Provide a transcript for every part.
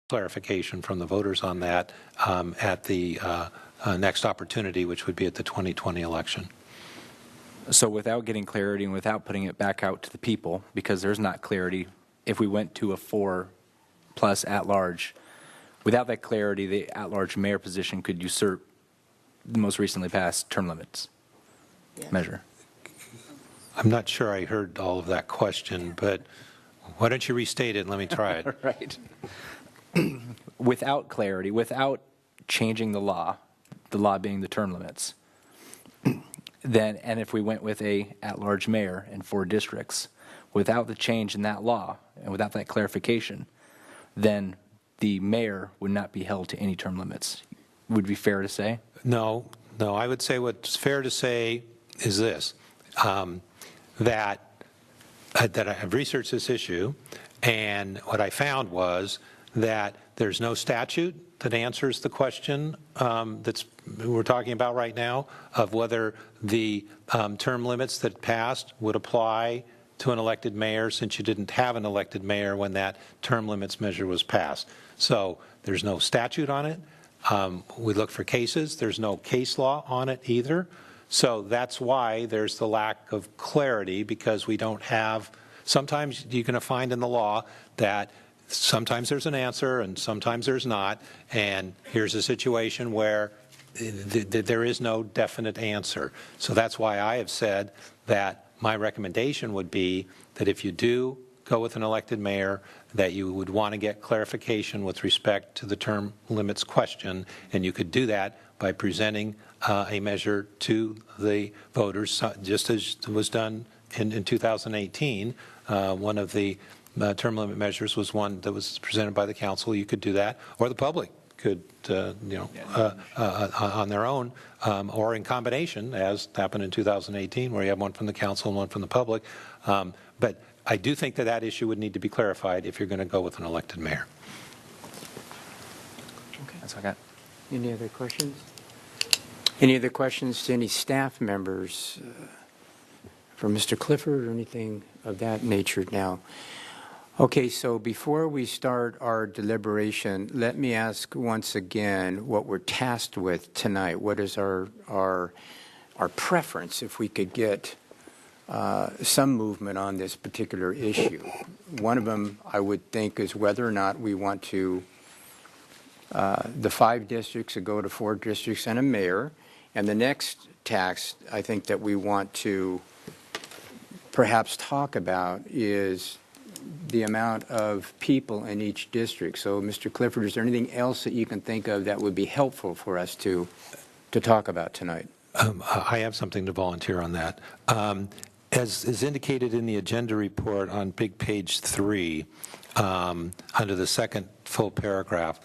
clarification from the voters on that at the next opportunity, which would be at the 2020 election. So without getting clarity and without putting it back out to the people, because there's not clarity, if we went to a 4+ at-large, without that clarity, the at-large mayor position could usurp the most recently passed term limits measure. I'm not sure I heard all of that question, but why don't you restate it and let me try it? Right. Without clarity, without changing the law being the term limits, then, and if we went with a at-large mayor in 4 districts, without the change in that law and without that clarification, then the mayor would not be held to any term limits. Would it be fair to say? No. I would say what's fair to say is this, that I have researched this issue, and what I found was that there's no statute that answers the question that's we're talking about right now of whether the term limits that passed would apply to an elected mayor, since you didn't have an elected mayor when that term limits measure was passed. So there's no statute on it. We look for cases. There's no case law on it either. So that's why there's the lack of clarity, because we don't have, sometimes you're going to find in the law that sometimes there's an answer and sometimes there's not, and here's a situation where there is no definite answer. So that's why I have said that my recommendation would be that if you do go with an elected mayor, that you would want to get clarification with respect to the term limits question, and you could do that by presenting a measure to the voters, just as was done in 2018. One of the term limit measures was one that was presented by the council. You could do that, or the public could, on their own, or in combination, as happened in 2018, where you have one from the council and one from the public. But I do think that that issue would need to be clarified if you're going to go with an elected mayor. Okay. That's all I got. Any other questions? Any other questions to any staff members for Mr. Clifford or anything of that nature now? Okay, so before we start our deliberation, let me ask once again what we're tasked with tonight. What is our preference if we could get some movement on this particular issue? One of them, I would think, is whether or not we want to the 5 districts to go to 4 districts and a mayor. And the next task I think that we want to perhaps talk about is the amount of people in each district. So, Mr. Clifford, is there anything else that you can think of that would be helpful for us to talk about tonight? I have something to volunteer on that. As is indicated in the agenda report on big page 3, under the second full paragraph,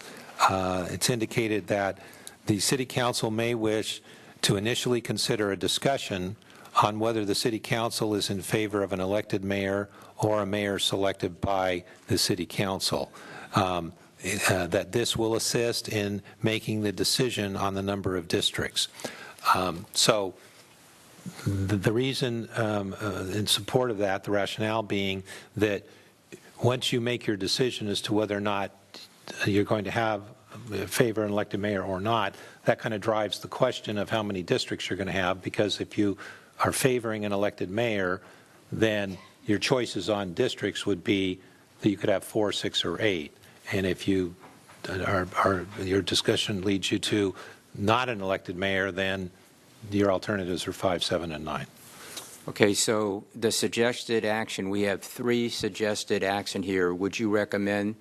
it's indicated that the City Council may wish to initially consider a discussion on whether the City Council is in favor of an elected mayor or a mayor selected by the City Council. That this will assist in making the decision on the number of districts. So the reason in support of that, the rationale being that once you make your decision as to whether or not you're going to have favor an elected mayor or not, that kind of drives the question of how many districts you're going to have, because if you are favoring an elected mayor, then your choices on districts would be that you could have 4, 6, or 8. And if you your discussion leads you to not an elected mayor, then your alternatives are 5, 7, and 9. Okay, so the suggested action, we have 3 suggested action here. Would you recommend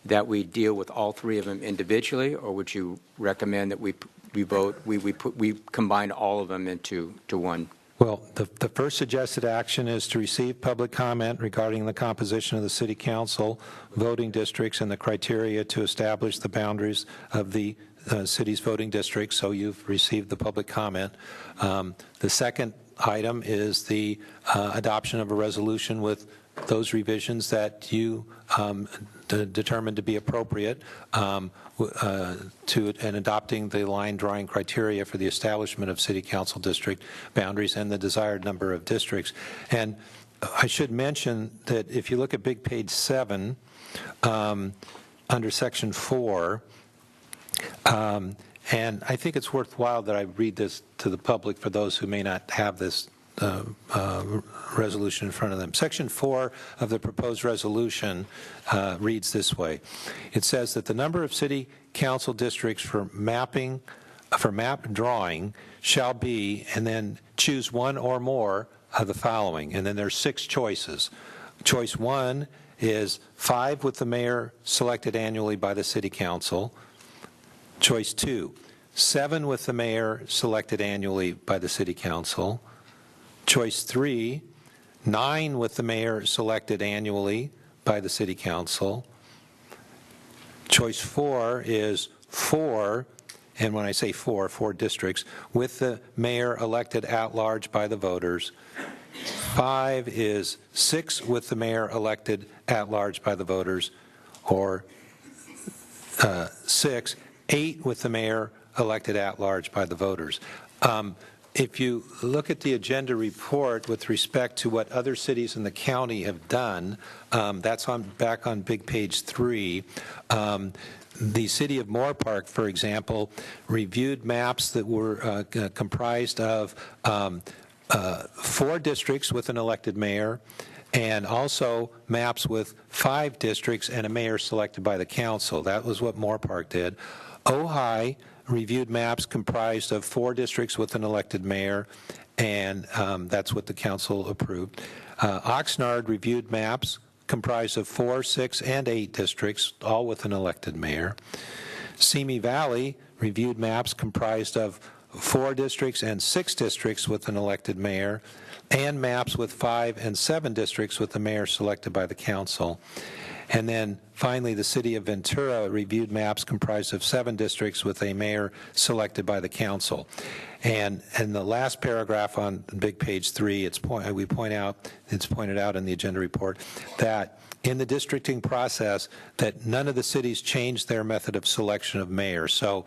that we deal with all 3 of them individually, or would you recommend that we combine all of them into one? Well, the first suggested action is to receive public comment regarding the composition of the City Council, voting districts, and the criteria to establish the boundaries of the city's voting districts. So you've received the public comment. The second item is the adoption of a resolution with those revisions that you determined to be appropriate to and adopting the line drawing criteria for the establishment of City Council district boundaries and the desired number of districts. And I should mention that if you look at big page 7, under Section 4, and I think it's worthwhile that I read this to the public for those who may not have this resolution in front of them. Section 4 of the proposed resolution reads this way. It says that the number of city council districts for map drawing shall be, and then choose one or more of the following. And then there's 6 choices. Choice 1 is 5 with the mayor selected annually by the city council. Choice 2, 7 with the mayor selected annually by the city council. Choice 3, 9 with the mayor selected annually by the city council. Choice 4 is 4, and when I say 4 districts, with the mayor elected at large by the voters. 5 is 6 with the mayor elected at large by the voters, or 6, 8 with the mayor elected at large by the voters. If you look at the agenda report with respect to what other cities in the county have done, that's back on big page 3. The city of Moore Park, for example, reviewed maps that were comprised of 4 districts with an elected mayor, and also maps with 5 districts and a mayor selected by the council. That was what Moore Park did. Ojai reviewed maps comprised of 4 districts with an elected mayor, and that's what the council approved. Oxnard reviewed maps comprised of 4, 6, and 8 districts, all with an elected mayor. Simi Valley reviewed maps comprised of 4 districts and 6 districts with an elected mayor, and maps with 5 and 7 districts with the mayor selected by the council. And then finally, the city of Ventura reviewed maps comprised of 7 districts with a mayor selected by the council. And in the last paragraph on big page 3, it's pointed out in the agenda report that in the districting process that none of the cities changed their method of selection of mayor. So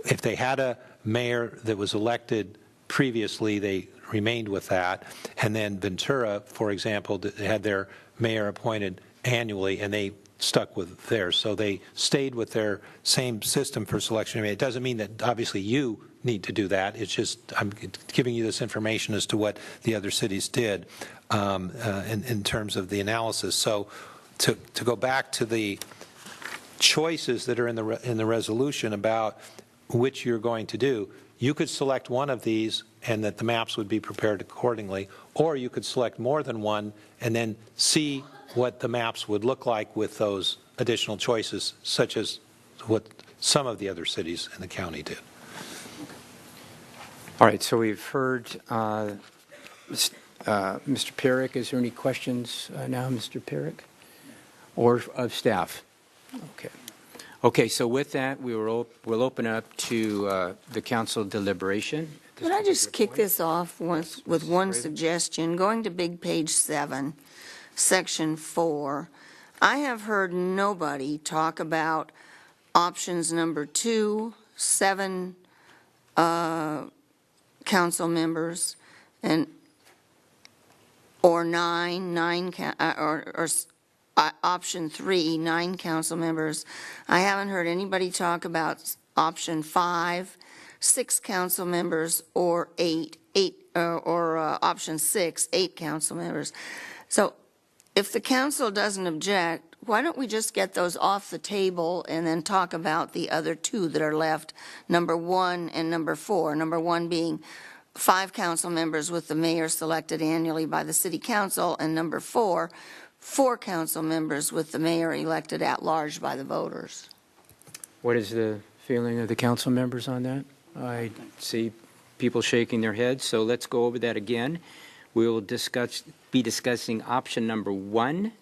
if they had a mayor that was elected previously, they remained with that. And then Ventura, for example, had their mayor appointed annually, and they stuck with theirs. So they stayed with their same system for selection. I mean, it doesn't mean that obviously you need to do that. It's just I'm giving you this information as to what the other cities did in terms of the analysis. So to go back to the choices that are in the resolution about which you're going to do, you could select one of these and that the maps would be prepared accordingly, or you could select more than one and then see what the maps would look like with those additional choices, such as what some of the other cities in the county did. All right, so we've heard Mr. Perrick. Is there any questions now, Mr. Perrick, or of staff? Okay. Okay, so with that, we'll open up to the council deliberation. Could I just kick this off with one suggestion? Going to big page 7, section 4, I have heard nobody talk about options number 2, 7 council members, or 9 or option 3, 9 council members. I haven't heard anybody talk about option 5, 6 council members, or 8 or option 6, 8 council members. So if the council doesn't object, why don't we just get those off the table and then talk about the other 2 that are left, number 1 and number 4. Number 1 being 5 council members with the mayor selected annually by the city council, and number 4, 4 council members with the mayor elected at large by the voters. What is the feeling of the council members on that? I see people shaking their heads, so let's go over that again. We will be discussing option number 1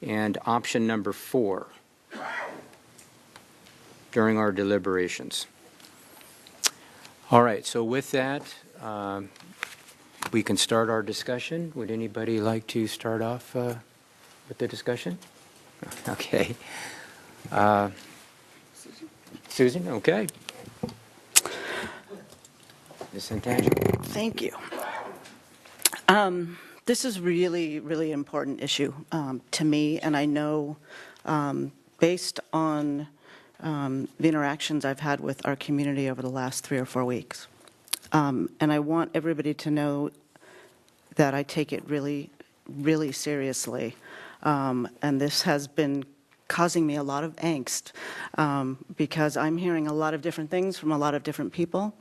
and option number 4 during our deliberations. All right, so with that, we can start our discussion. Would anybody like to start off with the discussion? Okay. Susan, okay. Ms. Santangelo. Thank you. This is really, really important issue to me, and I know based on the interactions I've had with our community over the last 3 or 4 weeks. And I want everybody to know that I take it really, really seriously. And this has been causing me a lot of angst because I'm hearing a lot of different things from a lot of different people.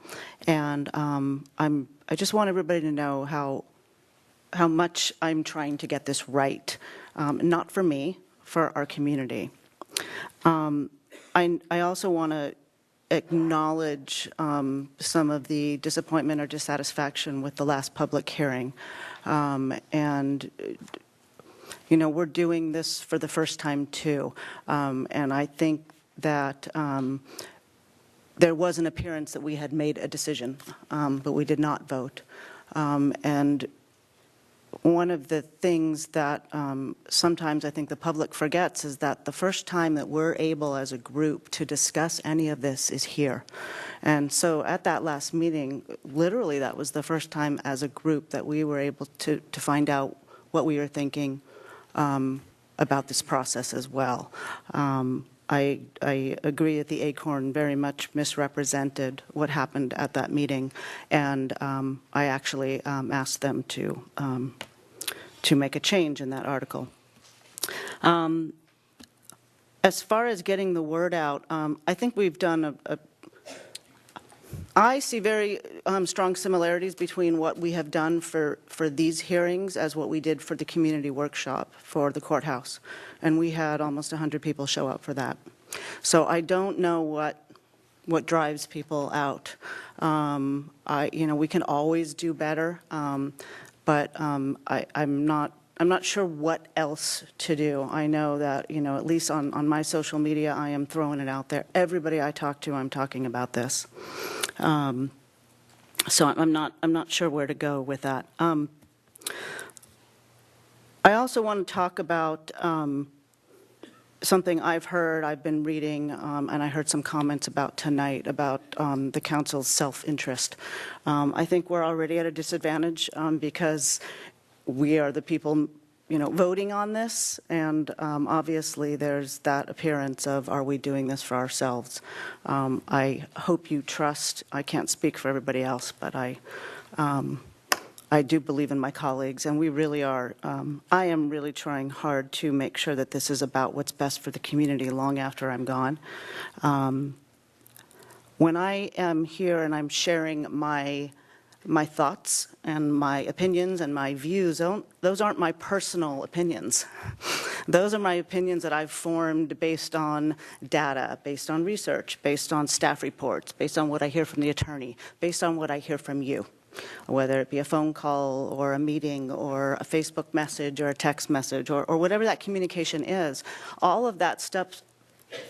And I just want everybody to know how much I'm trying to get this right, not for me, for our community. I also want to acknowledge some of the disappointment or dissatisfaction with the last public hearing. And, you know, we're doing this for the first time, too. And I think that there was an appearance that we had made a decision, but we did not vote. And one of the things that sometimes I think the public forgets is that the first time that we're able as a group to discuss any of this is here. And so at that last meeting, literally that was the first time as a group that we were able to find out what we were thinking about this process as well. I agree that the ACORN very much misrepresented what happened at that meeting, and I actually asked them to make a change in that article. As far as getting the word out, I think we've done I see very strong similarities between what we have done for these hearings as what we did for the community workshop for the courthouse. And we had almost 100 people show up for that. So I don't know what drives people out. You know, we can always do better, but I'm not sure what else to do. I know that, you know, at least on my social media, I am throwing it out there. Everybody I talk to, I'm talking about this. So I'm not sure where to go with that. I also want to talk about something I've been reading, and I heard some comments about tonight about the council's self-interest. I think we're already at a disadvantage because we are the people, you know, voting on this, and obviously there's that appearance of, are we doing this for ourselves? I hope you trust, I can't speak for everybody else, but I do believe in my colleagues, and we really are. I am really trying hard to make sure that this is about what's best for the community long after I'm gone. When I am here and I'm sharing my thoughts and my opinions and my views, those aren't my personal opinions. Those are my opinions that I've formed based on data, based on research, based on staff reports, based on what I hear from the attorney, based on what I hear from you, whether it be a phone call or a meeting or a Facebook message or a text message or whatever that communication is. All of that stuff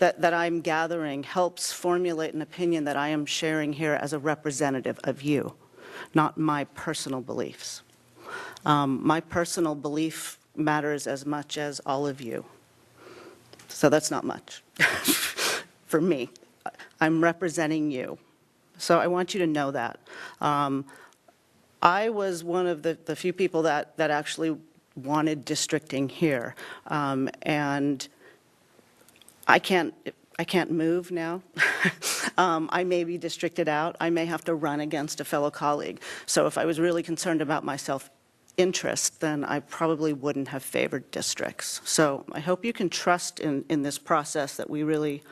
that I'm gathering helps formulate an opinion that I am sharing here as a representative of you, not my personal beliefs. My personal belief matters as much as all of you. So that's not much for me. I'm representing you. So I want you to know that. I was one of the few people that actually wanted districting here. And I can't move now. I may be districted out. I may have to run against a fellow colleague. So if I was really concerned about my self-interest, then I probably wouldn't have favored districts. So I hope you can trust in this process that we really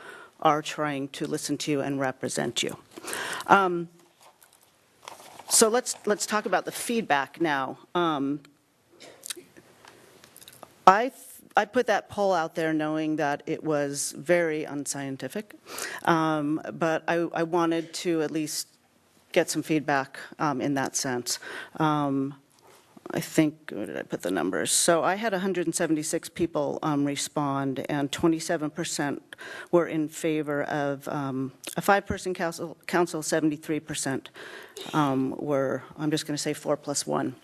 are trying to listen to you and represent you. So let's talk about the feedback now. I put that poll out there knowing that it was very unscientific, but I wanted to at least get some feedback in that sense. I think, where did I put the numbers? So I had 176 people respond, and 27% were in favor of a 5-person council. 73% were, I'm just going to say 4 plus 1.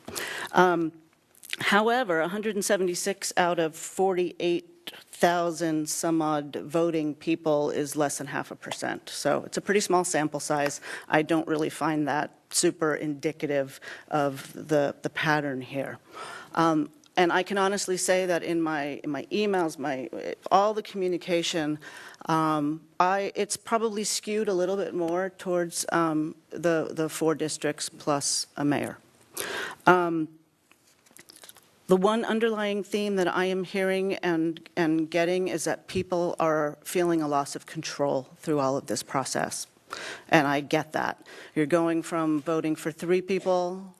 However, 176 out of 48,000 some odd voting people is less than 0.5%. So it's a pretty small sample size. I don't really find that super indicative of the pattern here. And I can honestly say that in my emails, all the communication, it's probably skewed a little bit more towards the 4 districts plus a mayor. The one underlying theme that I am hearing and getting is that people are feeling a loss of control through all of this process. And I get that. You're going from voting for 3 people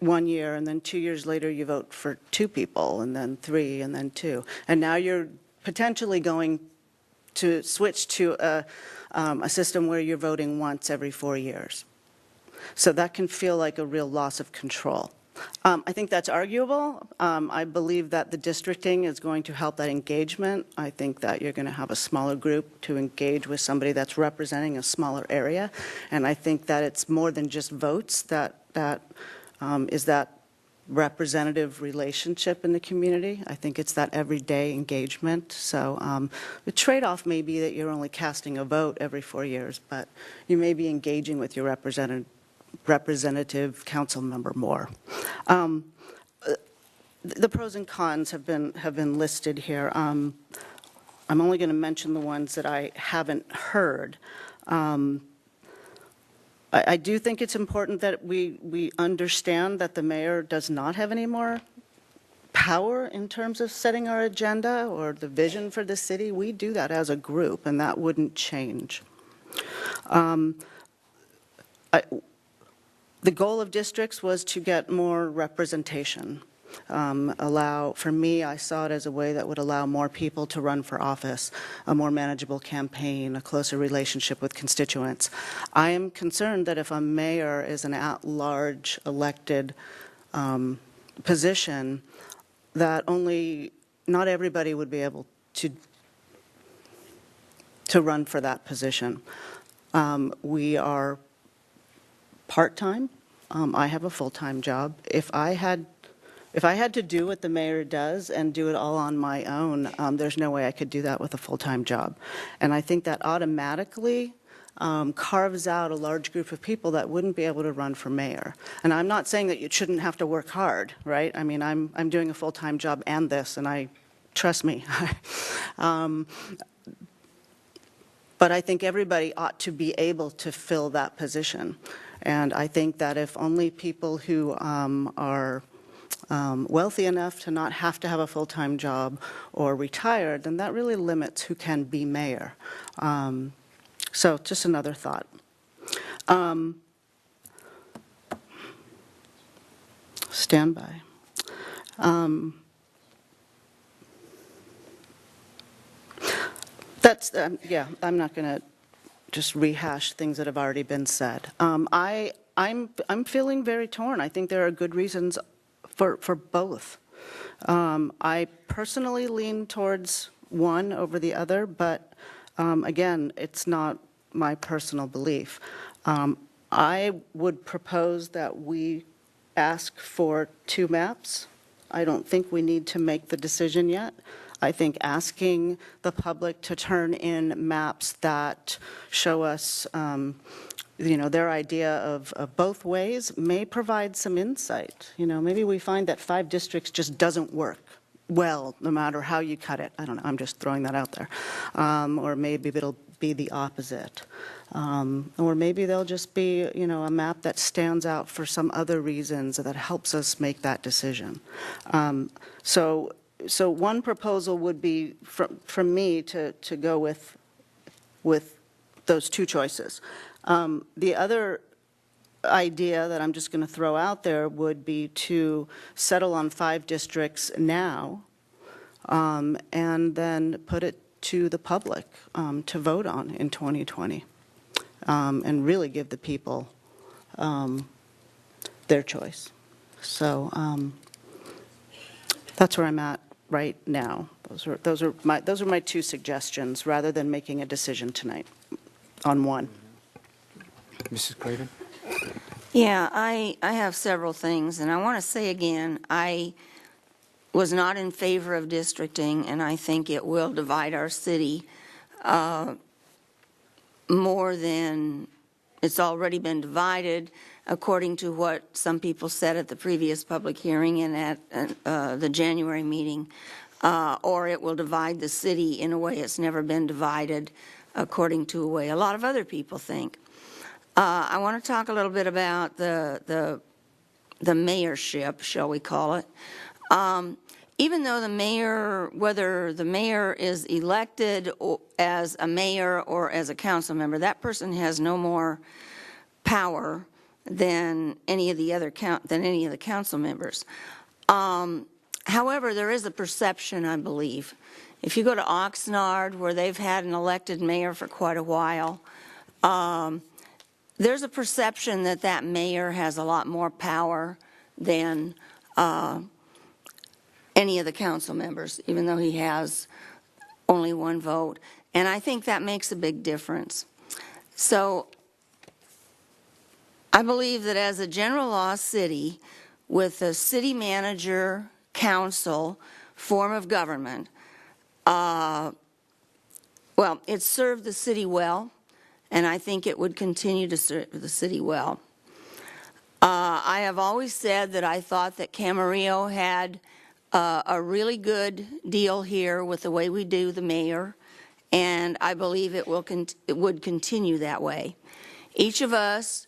1 year, and then 2 years later you vote for 2 people, and then 3, and then 2. And now you're potentially going to switch to a system where you're voting once every 4 years. So that can feel like a real loss of control. I think that's arguable. I believe that the districting is going to help that engagement. I think that you're going to have a smaller group to engage with somebody that's representing a smaller area. And I think that it's more than just votes that is that representative relationship in the community. I think it's that everyday engagement. So the trade-off may be that you're only casting a vote every 4 years, but you may be engaging with your representative council member more. The pros and cons have been listed here. I'm only going to mention the ones that I haven't heard. I do think it's important that we understand that the mayor does not have any more power in terms of setting our agenda or the vision for the city. We do that as a group, and that wouldn't change. The goal of districts was to get more representation. For me, I saw it as a way that would allow more people to run for office, a more manageable campaign, a closer relationship with constituents. I am concerned that if a mayor is an at-large elected position, that not everybody would be able to run for that position. We are part-time. I have a full-time job. If I had to do what the mayor does and do it all on my own, there's no way I could do that with a full-time job. And I think that automatically carves out a large group of people that wouldn't be able to run for mayor. And I'm not saying that you shouldn't have to work hard, right? I mean, I'm doing a full-time job and this, and trust me. But I think everybody ought to be able to fill that position. And I think that if only people who are wealthy enough to not have to have a full-time job or retired, then that really limits who can be mayor. So just another thought. Stand by. Yeah, I'm not going to just rehash things that have already been said. I'm feeling very torn. I think there are good reasons for both. I personally lean towards one over the other, but again, it's not my personal belief. I would propose that we ask for 2 maps. I don't think we need to make the decision yet. I think asking the public to turn in maps that show us their idea of both ways may provide some insight. Maybe we find that 5 districts just doesn't work well, no matter how you cut it. I don't know, I'm just throwing that out there. Or maybe it'll be the opposite. Or maybe there'll just be, a map that stands out for some other reasons that helps us make that decision. So one proposal would be from me to go with those 2 choices. The other idea that I'm just going to throw out there would be to settle on 5 districts now and then put it to the public to vote on in 2020 and really give the people their choice. So that's where I'm at right now. Those are my 2 suggestions rather than making a decision tonight on one. Mrs. Craven? Yeah, I have several things, and I want to say again, I was not in favor of districting, and I think it will divide our city more than it's already been divided, according to what some people said at the previous public hearing and at the January meeting, or it will divide the city in a way it's never been divided, according to a way a lot of other people think. I want to talk a little bit about the mayorship, shall we call it. Even though the mayor, whether the mayor is elected as a mayor or as a council member, that person has no more power than any of the council members. However, there is a perception, I believe. If you go to Oxnard, where they've had an elected mayor for quite a while, there's a perception that that mayor has a lot more power than any of the council members, even though he has only one vote. And I think that makes a big difference. So I believe that as a general law city, with a city manager, council, form of government, well, it served the city well, and I think it would continue to serve the city well. I have always said that I thought that Camarillo had a really good deal here with the way we do the mayor, and I believe it would continue that way. Each of us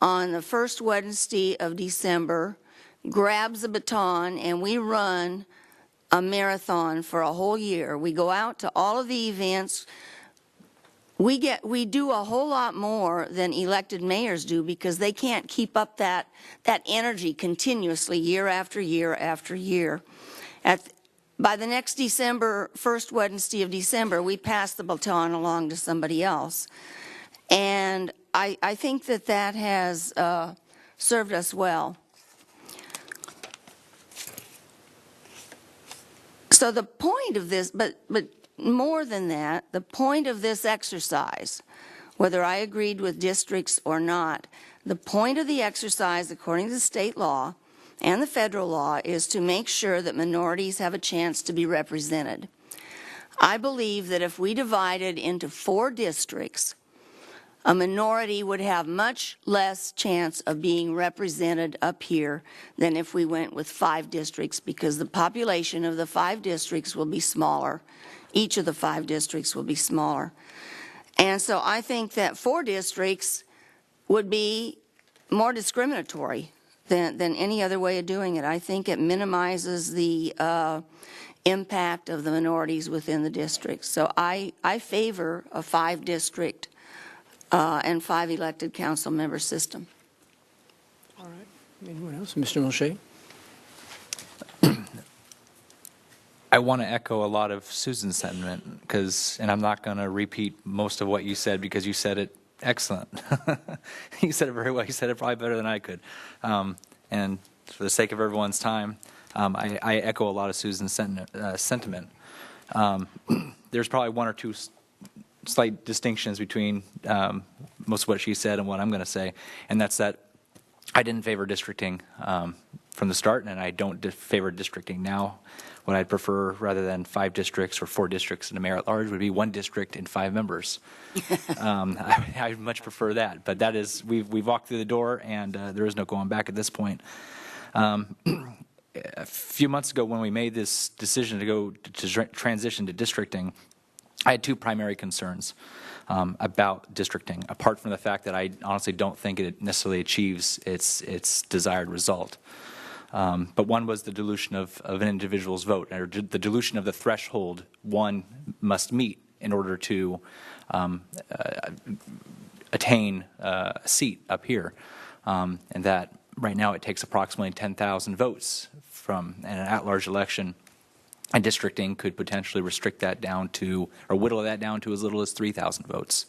on the first Wednesday of December grabs a baton and we run a marathon for a whole year. We go out to all of the events. We do a whole lot more than elected mayors do because they can't keep up that energy continuously year after year after year. By the next December, first Wednesday of December, we pass the baton along to somebody else. And I think that has served us well. So the point of this, but more than that, the point of this exercise, whether I agreed with districts or not, the point of the exercise, according to state law and the federal law, is to make sure that minorities have a chance to be represented. I believe that if we divided into 4 districts, a minority would have much less chance of being represented up here than if we went with 5 districts, because the population of the 5 districts will be smaller. Each of the 5 districts will be smaller. And so I think that 4 districts would be more discriminatory than any other way of doing it. I think it minimizes the impact of the minorities within the district. So I favor a 5-district and 5 elected council member system. All right. Anyone else? Mr. Mulchay? I want to echo a lot of Susan's sentiment, and I'm not going to repeat most of what you said because you said it excellent. You said it very well. You said it probably better than I could. And for the sake of everyone's time, I echo a lot of Susan's sentiment. There's probably 1 or 2 slight distinctions between most of what she said and what I'm going to say, and that's that I didn't favor districting from the start, and I don't favor districting now. What I'd prefer, rather than 5 districts or 4 districts and a mayor at large, would be 1 district and 5 members. I much prefer that, but that is, we've walked through the door, and there is no going back at this point. A few months ago, when we made this decision to go to transition to districting, I had 2 primary concerns about districting, apart from the fact that I honestly don't think it necessarily achieves its desired result. But one was the dilution of an individual's vote, or the dilution of the threshold one must meet in order to attain a seat up here. And that right now it takes approximately 10,000 votes from an at-large election. And districting could potentially restrict that down to, or whittle that down to as little as 3,000 votes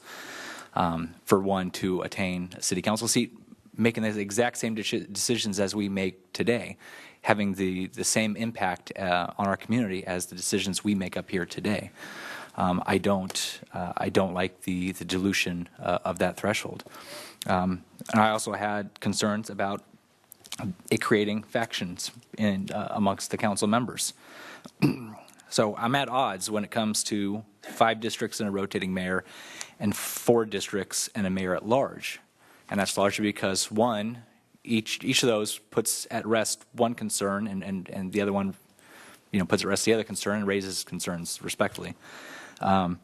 for one to attain a city council seat, making the exact same decisions as we make today, having the same impact on our community as the decisions we make up here today. I don't like the dilution of that threshold. And I also had concerns about it creating factions amongst the council members. So I'm at odds when it comes to 5 districts and a rotating mayor and 4 districts and a mayor at large. And that's largely because, one, each of those puts at rest one concern, and the other one, puts at rest the other concern and raises concerns respectively. 5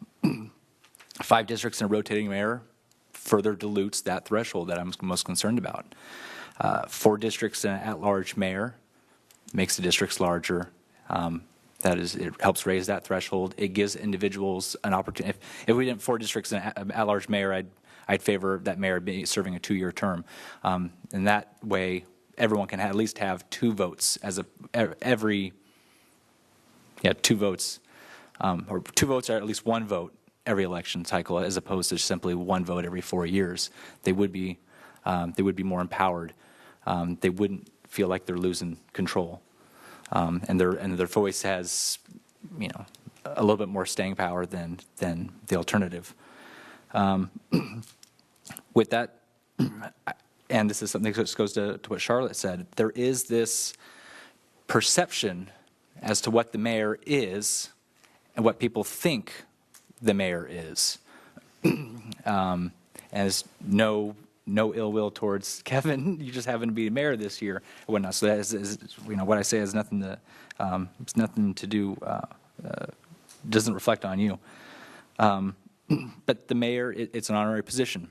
districts and a rotating mayor further dilutes that threshold that I'm most concerned about. 4 districts and an at-large mayor makes the districts larger. That is, it helps raise that threshold. It gives individuals an opportunity. If we didn't 4 districts and an at-large mayor, I'd favor that mayor be serving a 2-year term. And that way, everyone can at least have 2 votes as 2 votes, or 2 votes are at least 1 vote every election cycle, as opposed to simply 1 vote every 4 years. They would be more empowered. They wouldn't feel like they're losing control, and their voice has, a little bit more staying power than the alternative. With that, and this is something that goes to what Charlotte said, there is this perception as to what the mayor is and what people think the mayor is. As no ill will towards Kevin, you just happen to be the mayor this year and whatnot. So that is what I say has nothing to, it's nothing to do, doesn't reflect on you. But the mayor, it's an honorary position.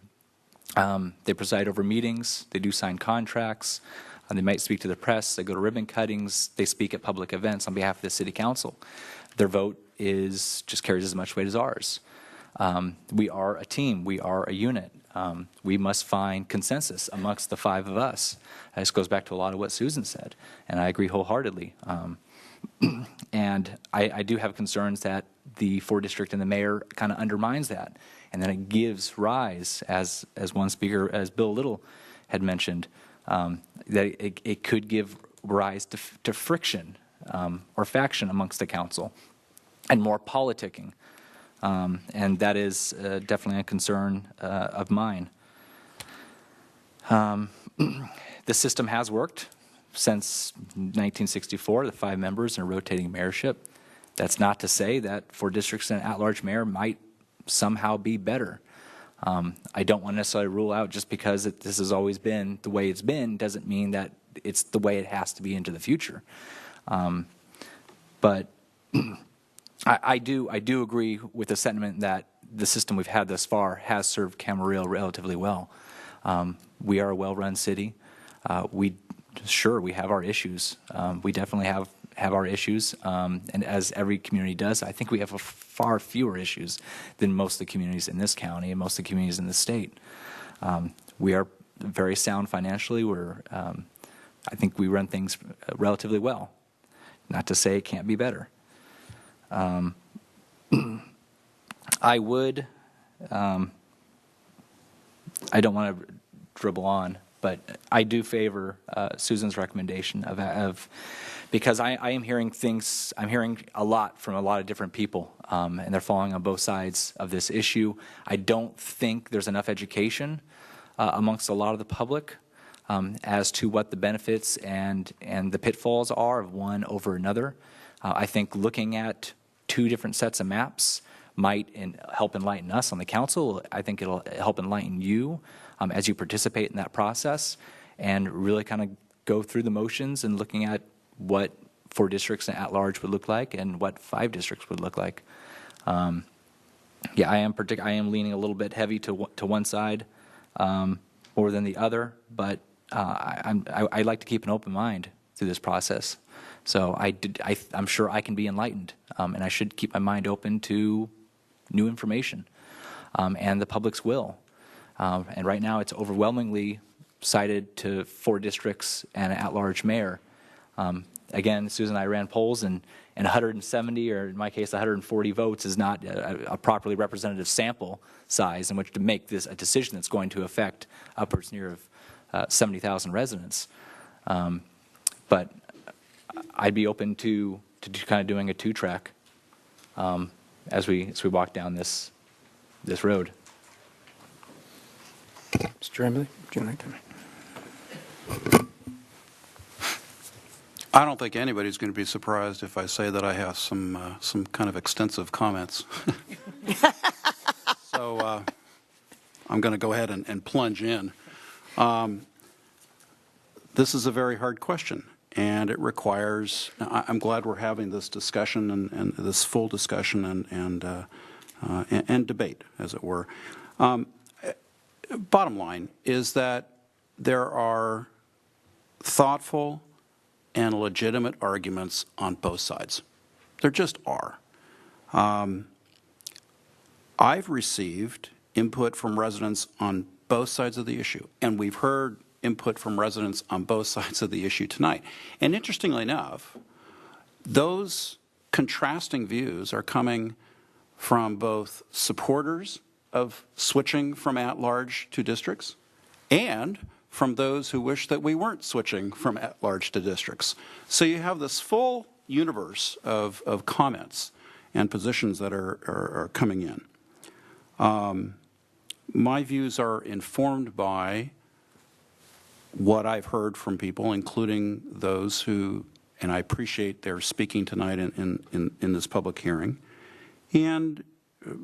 They preside over meetings, they do sign contracts, they might speak to the press, they go to ribbon cuttings, they speak at public events on behalf of the city council. Their vote just carries as much weight as ours. We are a team, we are a unit. We must find consensus amongst the 5 of us. This goes back to a lot of what Susan said, and I agree wholeheartedly. And I do have concerns that the 4 district and the mayor kind of undermines that, and then it gives rise, as one speaker, as Bill Little had mentioned, that it could give rise to friction or faction amongst the council and more politicking. And that is definitely a concern of mine. The system has worked since 1964, the 5 members and a rotating mayorship. That's not to say that 4 districts and an at-large mayor might somehow be better. I don't want to necessarily rule out just because this has always been the way it's been doesn't mean that it's the way it has to be into the future. But I do agree with the sentiment that the system we've had thus far has served Camarillo relatively well. We are a well-run city. We have our issues. We definitely have our issues, and as every community does, I think we have far fewer issues than most of the communities in this county and most of the communities in the state. We are very sound financially. I think we run things relatively well. Not to say it can't be better. I would, I don't want to dribble on, but I do favor Susan's recommendation of because I am hearing things, I'm hearing a lot from a lot of different people, and they're falling on both sides of this issue. I don't think there's enough education amongst a lot of the public as to what the benefits and the pitfalls are of one over another. I think looking at 2 different sets of maps might help enlighten us on the council. I think it'll help enlighten you as you participate in that process and really kind of go through the motions and looking at what 4 districts and at-large would look like and what 5 districts would look like. I am leaning a little bit heavy to one side more than the other, but I like to keep an open mind through this process. So I'm sure I can be enlightened, and I should keep my mind open to new information and the public's will. And right now it's overwhelmingly cited to 4 districts and an at-large mayor. Again, Susan and I ran polls, and 170, or in my case 140 votes is not a properly representative sample size in which to make this a decision that's going to affect upwards near of 70,000 residents. But I'd be open to kind of doing a 2-track as we walk down this road. Mr. Emily, would you like to? I don't think anybody's going to be surprised if I say that I have some kind of extensive comments. So I'm going to go ahead and plunge in. This is a very hard question, and it requires, I'm glad we're having this discussion and this full discussion and debate, as it were. Bottom line is that there are thoughtful and legitimate arguments on both sides. There just are. I've received input from residents on both sides of the issue, and we've heard input from residents on both sides of the issue tonight. And interestingly enough, those contrasting views are coming from both supporters of switching from at-large to districts and from those who wish that we weren't switching from at-large to districts. So you have this full universe of comments and positions that are coming in. My views are informed by what I've heard from people, including those who, and I appreciate their speaking tonight in this public hearing, and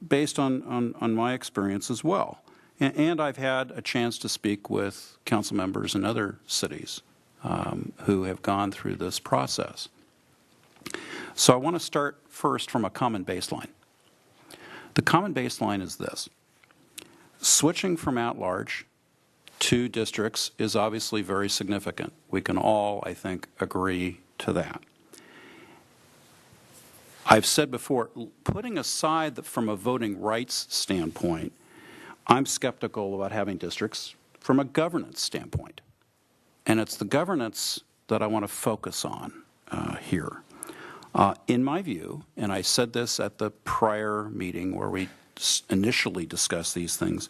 based on my experience as well. And I've had a chance to speak with council members in other cities who have gone through this process. So I want to start first from a common baseline. The common baseline is this. Switching from at-large to districts is obviously very significant. We can all, I think, agree to that. I've said before, putting aside from a voting rights standpoint, I'm skeptical about having districts from a governance standpoint. And it's the governance that I want to focus on here. In my view, and I said this at the prior meeting where we initially discussed these things,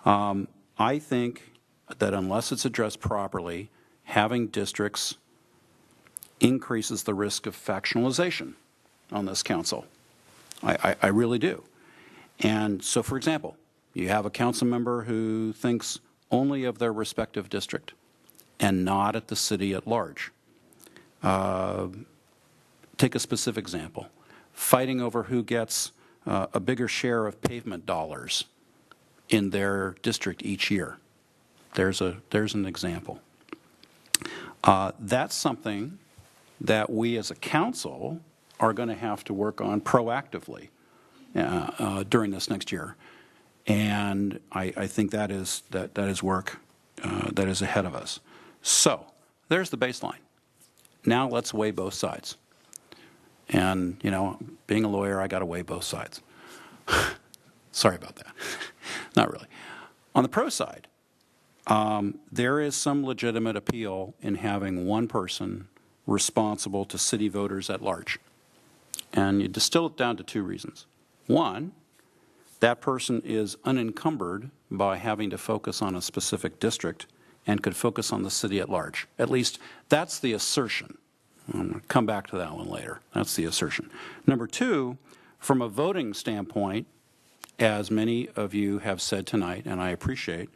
I think that unless it's addressed properly, having districts increases the risk of factionalization on this council. I really do. And so, for example, you have a council member who thinks only of their respective district and not at the city at large. Take a specific example. Fighting over who gets a bigger share of pavement dollars in their district each year. There's an example. That's something that we as a council are going to have to work on proactively during this next year. And I think that is work that is ahead of us. So there's the baseline. Now let's weigh both sides. And, you know, being a lawyer, I got to weigh both sides. Sorry about that. Not really. On the pro side, there is some legitimate appeal in having one person responsible to city voters at large. And you distill it down to two reasons. One, that person is unencumbered by having to focus on a specific district and could focus on the city at large. At least that's the assertion. I'm going to come back to that one later. That's the assertion. Number two, from a voting standpoint, as many of you have said tonight, and I appreciate,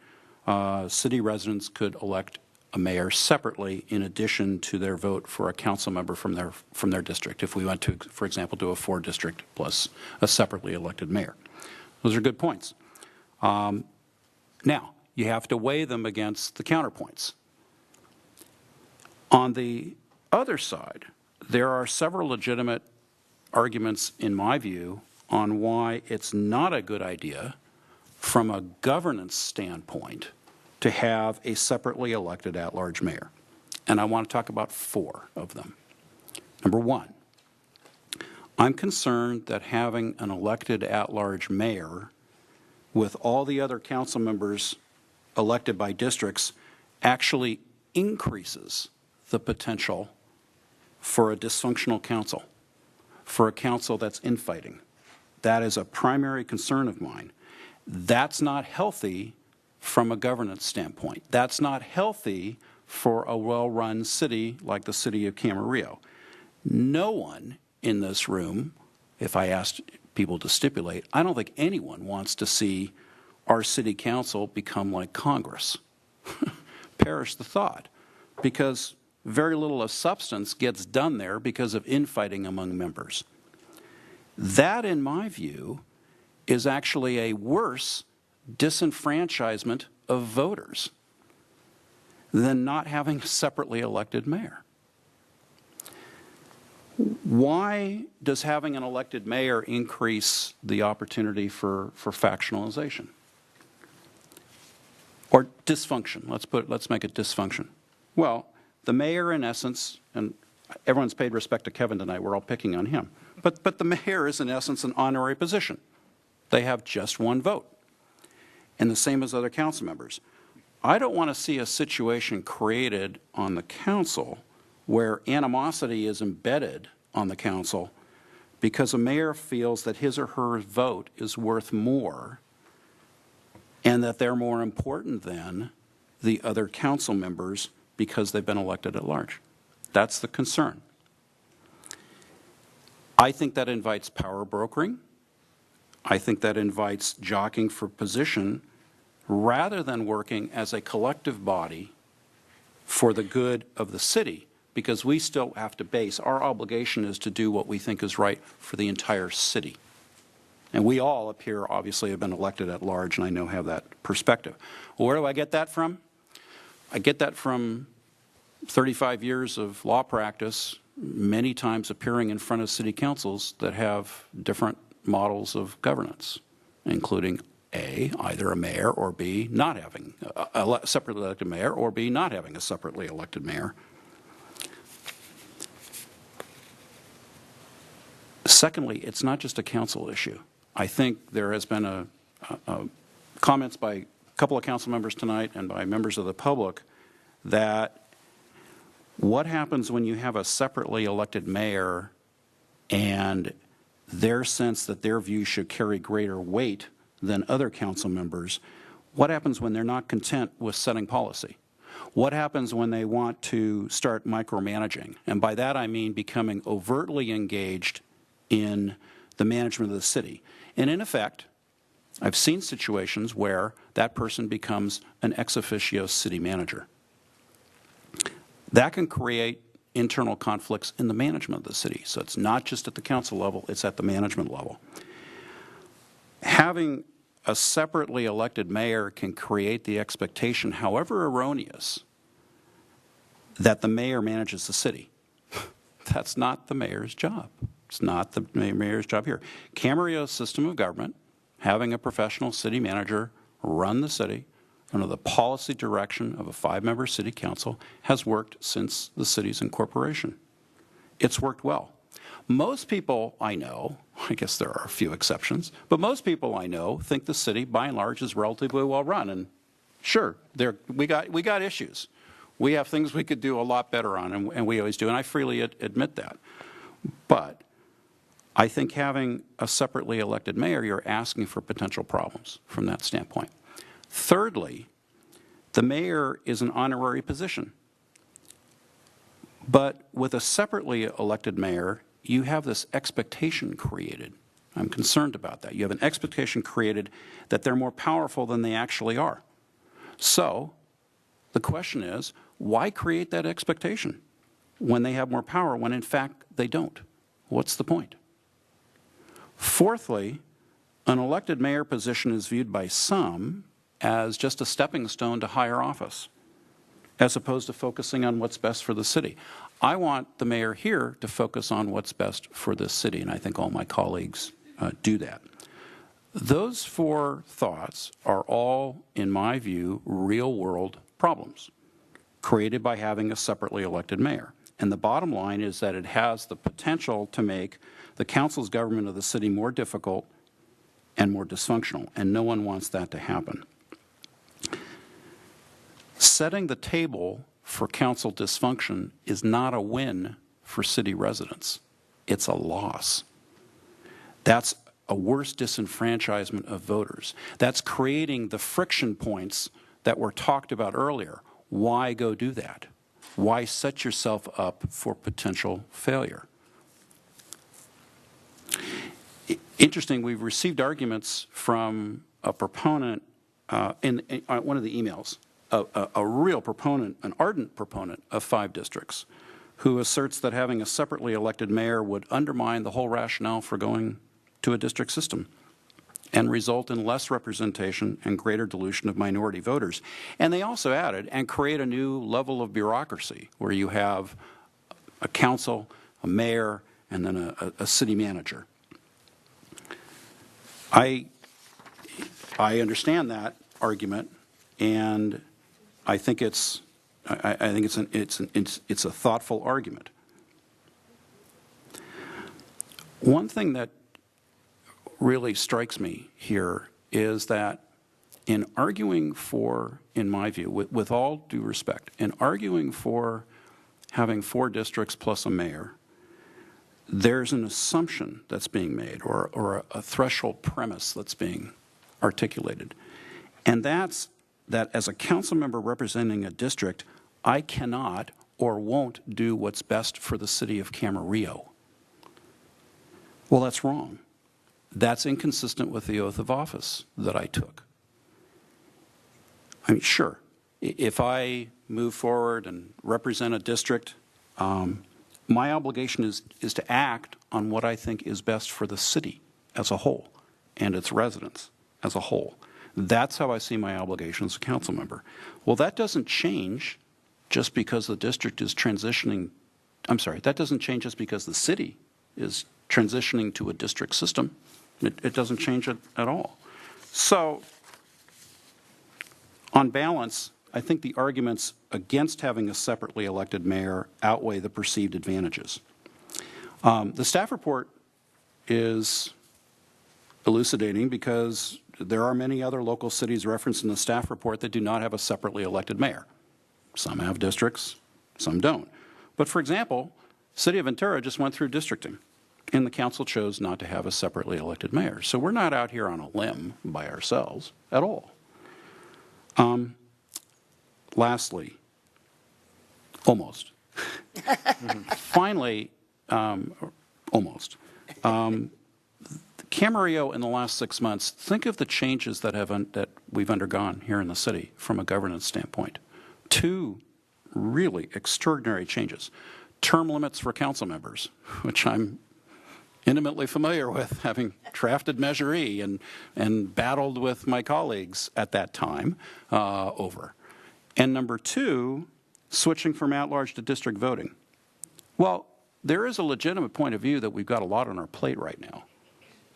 city residents could elect a mayor separately in addition to their vote for a council member from their district. If we went to, for example, do a 4-district plus a separately elected mayor. Those are good points. Now, you have to weigh them against the counterpoints. On the other side, there are several legitimate arguments, in my view, on why it's not a good idea from a governance standpoint to have a separately elected at-large mayor. And I want to talk about 4 of them. Number 1, I'm concerned that having an elected at-large mayor with all the other council members elected by districts actually increases the potential for a dysfunctional council, for a council that's infighting. That is a primary concern of mine. That's not healthy from a governance standpoint. That's not healthy for a well-run city like the city of Camarillo. No one in this room, if I asked people to stipulate, I don't think anyone wants to see our city council become like Congress. Perish the thought, because very little of substance gets done there because of infighting among members. That, in my view, is actually a worse disenfranchisement of voters. than not having a separately elected mayor. Why does having an elected mayor increase the opportunity for factionalization? Or dysfunction, let's make it dysfunction. Well, the mayor in essence, and everyone's paid respect to Kevin tonight, we're all picking on him, but the mayor is in essence an honorary position. They have just one vote, and the same as other council members. I don't want to see a situation created on the council where animosity is embedded on the council because a mayor feels that his or her vote is worth more and that they're more important than the other council members because they've been elected at large. That's the concern. I think that invites power brokering. I think that invites jockeying for position rather than working as a collective body for the good of the city, because we still have to base, our obligation is to do what we think is right for the entire city. And we all up here obviously have been elected at large, and I know have that perspective. Well, where do I get that from? I get that from 35 years of law practice, many times appearing in front of city councils that have different models of governance, including A, either a mayor, or B, not having a separately elected mayor, or B, not having a separately elected mayor. Secondly, it's not just a council issue. I think there has been comments by a couple of council members tonight and by members of the public that what happens when you have a separately elected mayor and their sense that their view should carry greater weight than other council members, what happens when they're not content with setting policy? What happens when they want to start micromanaging? And by that I mean becoming overtly engaged in the management of the city. And in effect, I've seen situations where that person becomes an ex officio city manager. That can create internal conflicts in the management of the city. So it's not just at the council level, it's at the management level. Having a separately elected mayor can create the expectation, however erroneous, that the mayor manages the city. That's not the mayor's job. It's not the mayor's job here. Camarillo's system of government, having a professional city manager run the city under the policy direction of a 5-member city council, has worked since the city's incorporation. It's worked well. Most people I know, I guess there are a few exceptions, but most people I know think the city, by and large, is relatively well run. And sure, we got issues. We have things we could do a lot better on, and we always do, and I freely admit that. But I think having a separately elected mayor, you're asking for potential problems from that standpoint. Thirdly, the mayor is an honorary position. But with a separately elected mayor, you have this expectation created. I'm concerned about that. You have an expectation created that they're more powerful than they actually are. So the question is, why create that expectation when they have more power when in fact they don't? What's the point? Fourthly, an elected mayor position is viewed by some as just a stepping stone to higher office, as opposed to focusing on what's best for the city. I want the mayor here to focus on what's best for this city, and I think all my colleagues do that. Those 4 thoughts are all, in my view, real-world problems created by having a separately elected mayor. And the bottom line is that it has the potential to make the council's government of the city more difficult and more dysfunctional, and no one wants that to happen. Setting the table for council dysfunction is not a win for city residents. It's a loss. That's a worse disenfranchisement of voters. That's creating the friction points that were talked about earlier. Why go do that? Why set yourself up for potential failure? Interesting, we've received arguments from a proponent in one of the emails, a real proponent, an ardent proponent of 5 districts, who asserts that having a separately elected mayor would undermine the whole rationale for going to a district system. and result in less representation and greater dilution of minority voters. And they also added, and create a new level of bureaucracy where you have a council, a mayor, and then a city manager. I understand that argument, and I think it's a thoughtful argument. One thing that really strikes me here is that in arguing for, in my view, with all due respect, in arguing for having 4 districts plus a mayor, there's an assumption that's being made, or a threshold premise that's being articulated. And that's that as a council member representing a district, I cannot or won't do what's best for the city of Camarillo. Well, that's wrong. That's inconsistent with the oath of office that I took. I mean, sure, if I move forward and represent a district, my obligation is to act on what I think is best for the city as a whole and its residents as a whole. That's how I see my obligation as a council member. Well, that doesn't change just because the district is transitioning. I'm sorry, that doesn't change just because the city is transitioning to a district system. It doesn't change it at all. So, on balance, I think the arguments against having a separately elected mayor outweigh the perceived advantages. The staff report is elucidating because there are many other local cities referenced in the staff report that do not have a separately elected mayor. Some have districts, some don't. But for example, City of Ventura just went through districting, and the council chose not to have a separately elected mayor. So we're not out here on a limb by ourselves at all. Lastly, almost. Finally, almost. Camarillo in the last 6 months, think of the changes that we've undergone here in the city from a governance standpoint. 2 really extraordinary changes. Term limits for council members, which I'm intimately familiar with, having drafted Measure E and battled with my colleagues at that time over. And number 2, switching from at-large to district voting. Well, there is a legitimate point of view that we've got a lot on our plate right now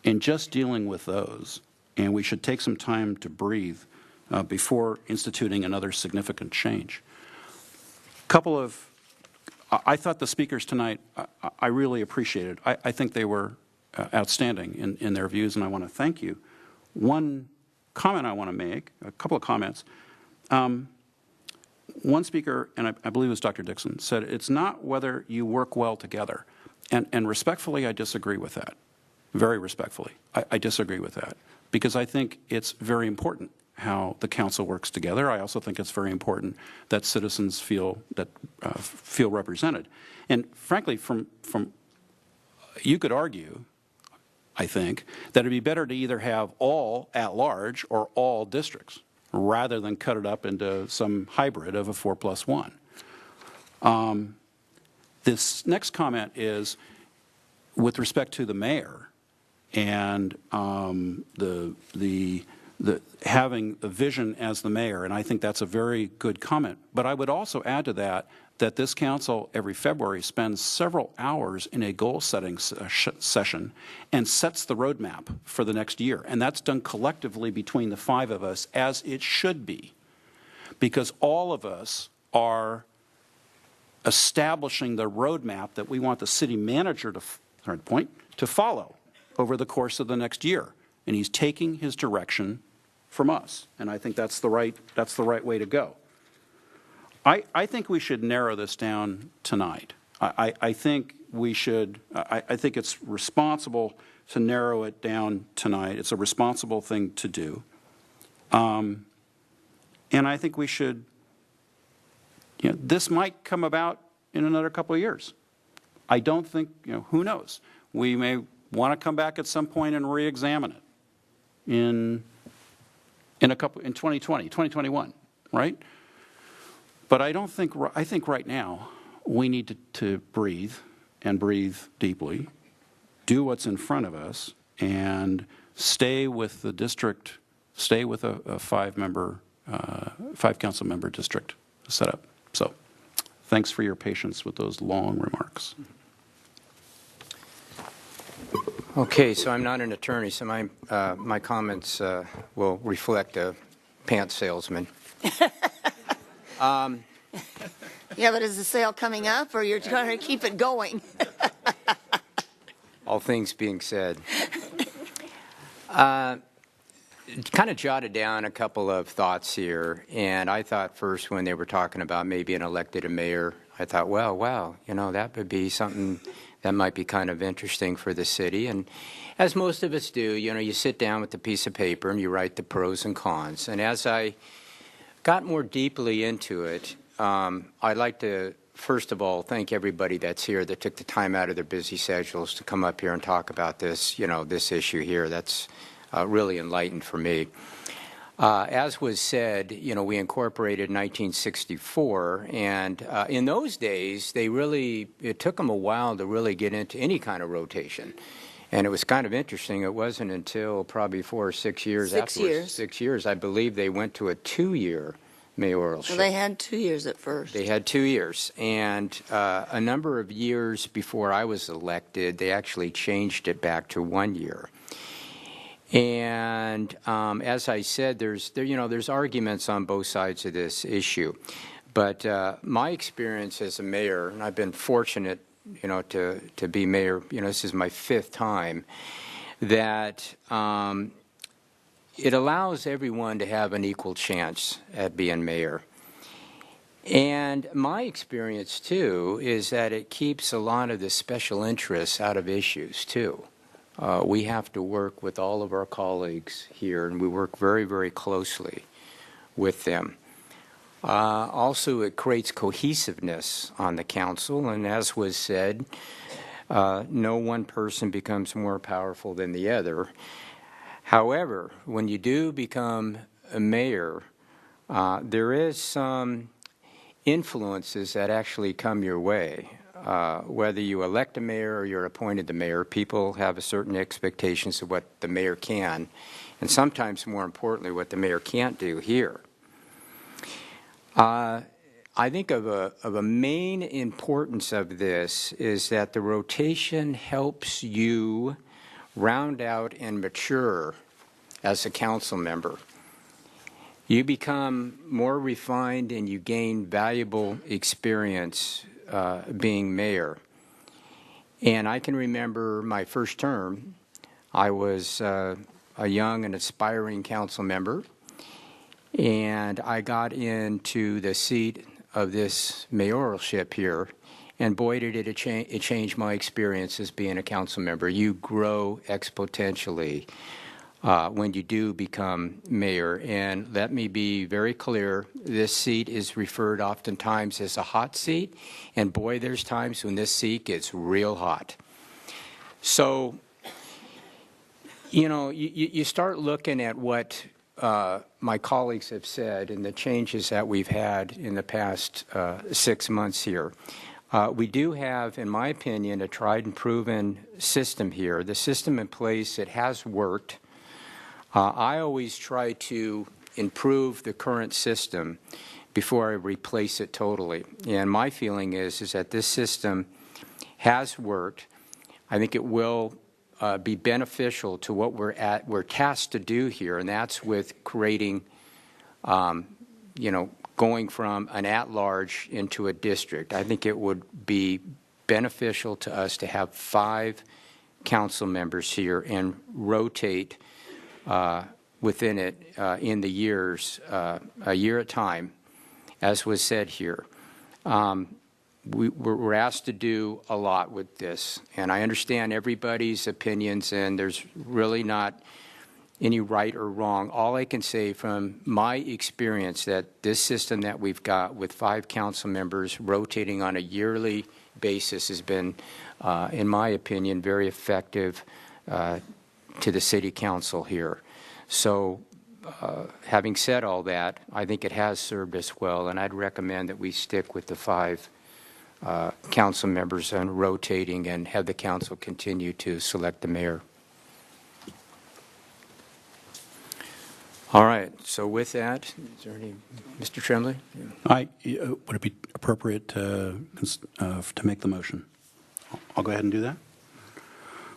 in just dealing with those, and we should take some time to breathe before instituting another significant change. I thought the speakers tonight, I really appreciated. I think they were outstanding in their views, and I want to thank you. One comment I want to make, a couple of comments. One speaker, and I believe it was Dr. Dixon, said it's not whether you work well together. And respectfully, I disagree with that. Very respectfully, I disagree with that. Because I think it's very important how the council works together. I also think it's very important that citizens feel represented. And frankly, from you could argue, I think, that it'd be better to either have all at-large or all districts, rather than cut it up into some hybrid of a 4+1. This next comment is with respect to the mayor and the having a vision as the mayor, and I think that's a very good comment. But I would also add to that this council every February spends several hours in a goal-setting session and sets the roadmap for the next year. And that's done collectively between the 5 of us, as it should be, because all of us are establishing the roadmap that we want the city manager to follow over the course of the next year. And he's taking his direction from us. And I think that's the right way to go. I think we should narrow this down tonight. I think we should, I think it's responsible to narrow it down tonight. It's a responsible thing to do. And I think we should, this might come about in another couple of years. I don't think, who knows? We may want to come back at some point and re-examine it in 2020, 2021, right? But I think right now we need to breathe and breathe deeply, do what's in front of us, and stay with the district, stay with a five council member district setup. So thanks for your patience with those long remarks. Okay, so I'm not an attorney, so my comments will reflect a pants salesman. Yeah, but is the sale coming up, or you're trying to keep it going? All things being said. Kind of jotted down a couple of thoughts here, and I thought first when they were talking about maybe an elected mayor, I thought, well, wow, that would be something that might be kind of interesting for the city. And as most of us do, you sit down with a piece of paper and you write the pros and cons. And as I got more deeply into it, I'd like to, first of all, thank everybody that's here that took the time out of their busy schedules to come up here and talk about this, this issue here. That's really enlightened for me. As was said, we incorporated in 1964, and in those days, it took them a while to really get into any kind of rotation. And it was kind of interesting. It wasn't until probably 4 or 6 years afterwards. 6 years, I believe they went to a 2-year mayoralship. Well, they had 2 years at first. They had 2 years. And a number of years before I was elected, they actually changed it back to 1 year. And as I said, there's arguments on both sides of this issue. But my experience as a mayor, and I've been fortunate, to be mayor, this is my 5th time, that it allows everyone to have an equal chance at being mayor. And my experience, too, is that it keeps a lot of the special interests out of issues, too. We have to work with all of our colleagues here, and we work very, very closely with them. Also, it creates cohesiveness on the council, and as was said, no one person becomes more powerful than the other. However, when you do become a mayor, there is some influences that actually come your way. Whether you elect a mayor or you're appointed the mayor, people have a certain expectations of what the mayor can, and sometimes, more importantly, what the mayor can't do here. I think of a main importance of this is that the rotation helps you round out and mature as a council member. You become more refined and you gain valuable experience being mayor. And I can remember my first term. I was a young and aspiring council member, and I got into the seat of this mayoralship here, and boy, did it change my experience as being a council member. You grow exponentially when you do become mayor. And let me be very clear, this seat is referred oftentimes as a hot seat, and boy, there's times when this seat gets real hot. So, you start looking at what my colleagues have said and the changes that we've had in the past 6 months here. We do have, in my opinion, a tried and proven system here. The system in place, it has worked. I always try to improve the current system before I replace it totally. And my feeling is that this system has worked. I think it will be beneficial to what we're tasked to do here, and that's with creating, going from an at-large into a district. I think it would be beneficial to us to have 5 council members here and rotate within it in the years, a year at a time, as was said here. We're asked to do a lot with this, and I understand everybody's opinions, and there's really not any right or wrong. All I can say from my experience that this system that we've got with 5 council members rotating on a yearly basis has been, in my opinion, very effective to the city council here. So having said all that, I think it has served us well, and I'd recommend that we stick with the 5 council members and rotating and have the council continue to select the mayor. All right, so with that, is there any, Mr. Tremblay? Would it be appropriate to make the motion? I'll go ahead and do that.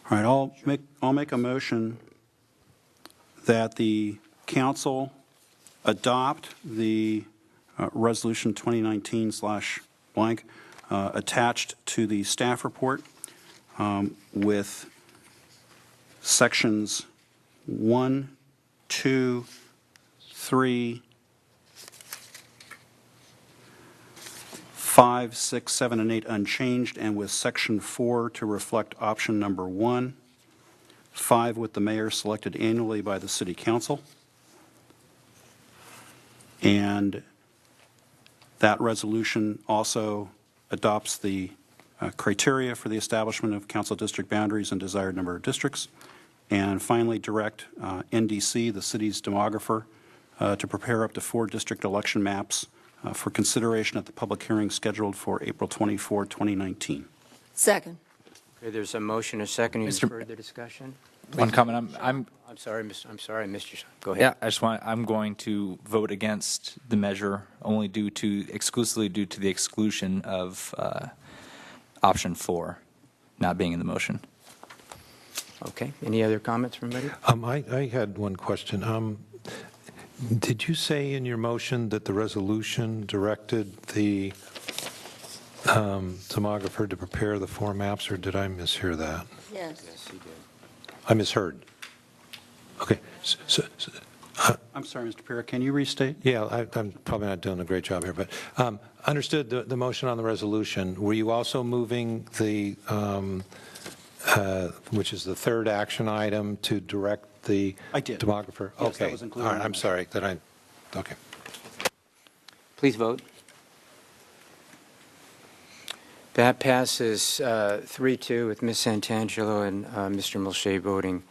All right, I'll make a motion that the council adopt the resolution 2019/blank attached to the staff report with sections 1, 2, 3, 5, 6, 7, and 8 unchanged, and with section 4 to reflect option number 1, 5 with the mayor selected annually by the city council, and that resolution also adopts the criteria for the establishment of council district boundaries and desired number of districts, and finally direct NDC, the city's demographer, to prepare up to 4 district election maps for consideration at the public hearing scheduled for April 24, 2019. Second. Okay, there's a motion, a second. Any Mr. further discussion? One comment, I'm sorry, Mr. Go ahead. yeah, I'm going to vote against the measure only exclusively due to the exclusion of option 4 not being in the motion. Okay, any other comments from anybody? I had one question. Did you say in your motion that the resolution directed the demographer to prepare the 4 maps, or did I mishear that? Yes. Yes, he did. I misheard. Okay. I'm sorry, Mr. Pira, can you restate? Yeah, I'm probably not doing a great job here, but understood the motion on the resolution. Were you also moving the, which is the third action item, to direct the I did. demographer? Yes, okay. that was included All in right, the I'm motion. sorry that I, okay. Please vote. That passes 3-2 with Ms. Santangelo and Mr. Milche voting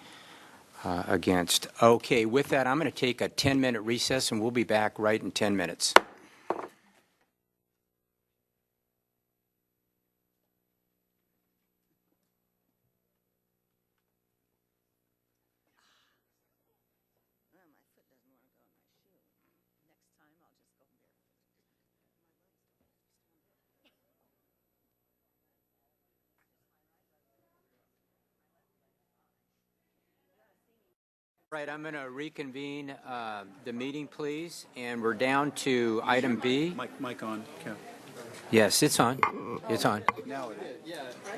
against. Okay, with that, I'm going to take a 10-minute recess, and we'll be back right in 10 minutes. Right, I'm going to reconvene the meeting, please, and we're down to item B. Mic on, Kev. Yes, it's on. It's on.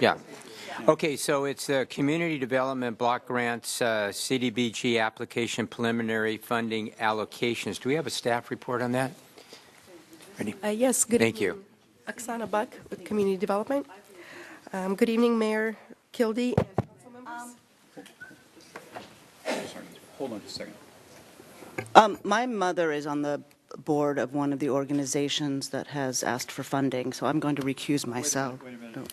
Yeah. Okay, so it's the Community Development Block Grants CDBG application preliminary funding allocations. Do we have a staff report on that? Ready? Yes, good Thank evening. you. Oksana Buck with Community Development. Good evening, Mayor Kildee and council members. Hold on just a second. My mother is on the board of one of the organizations that has asked for funding, so I'm going to recuse myself.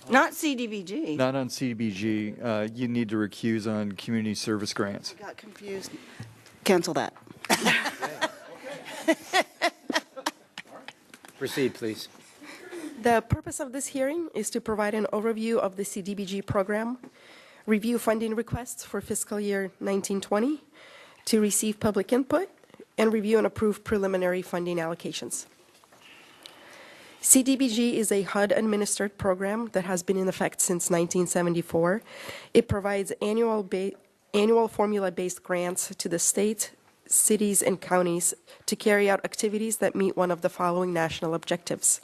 Not CDBG. Not on CDBG. You need to recuse on community service grants. I got confused. Cancel that. Proceed, please. The purpose of this hearing is to provide an overview of the CDBG program, review funding requests for fiscal year 1920, to receive public input, and review and approve preliminary funding allocations. CDBG is a HUD-administered program that has been in effect since 1974. It provides annual formula-based grants to the state, cities, and counties to carry out activities that meet one of the following national objectives.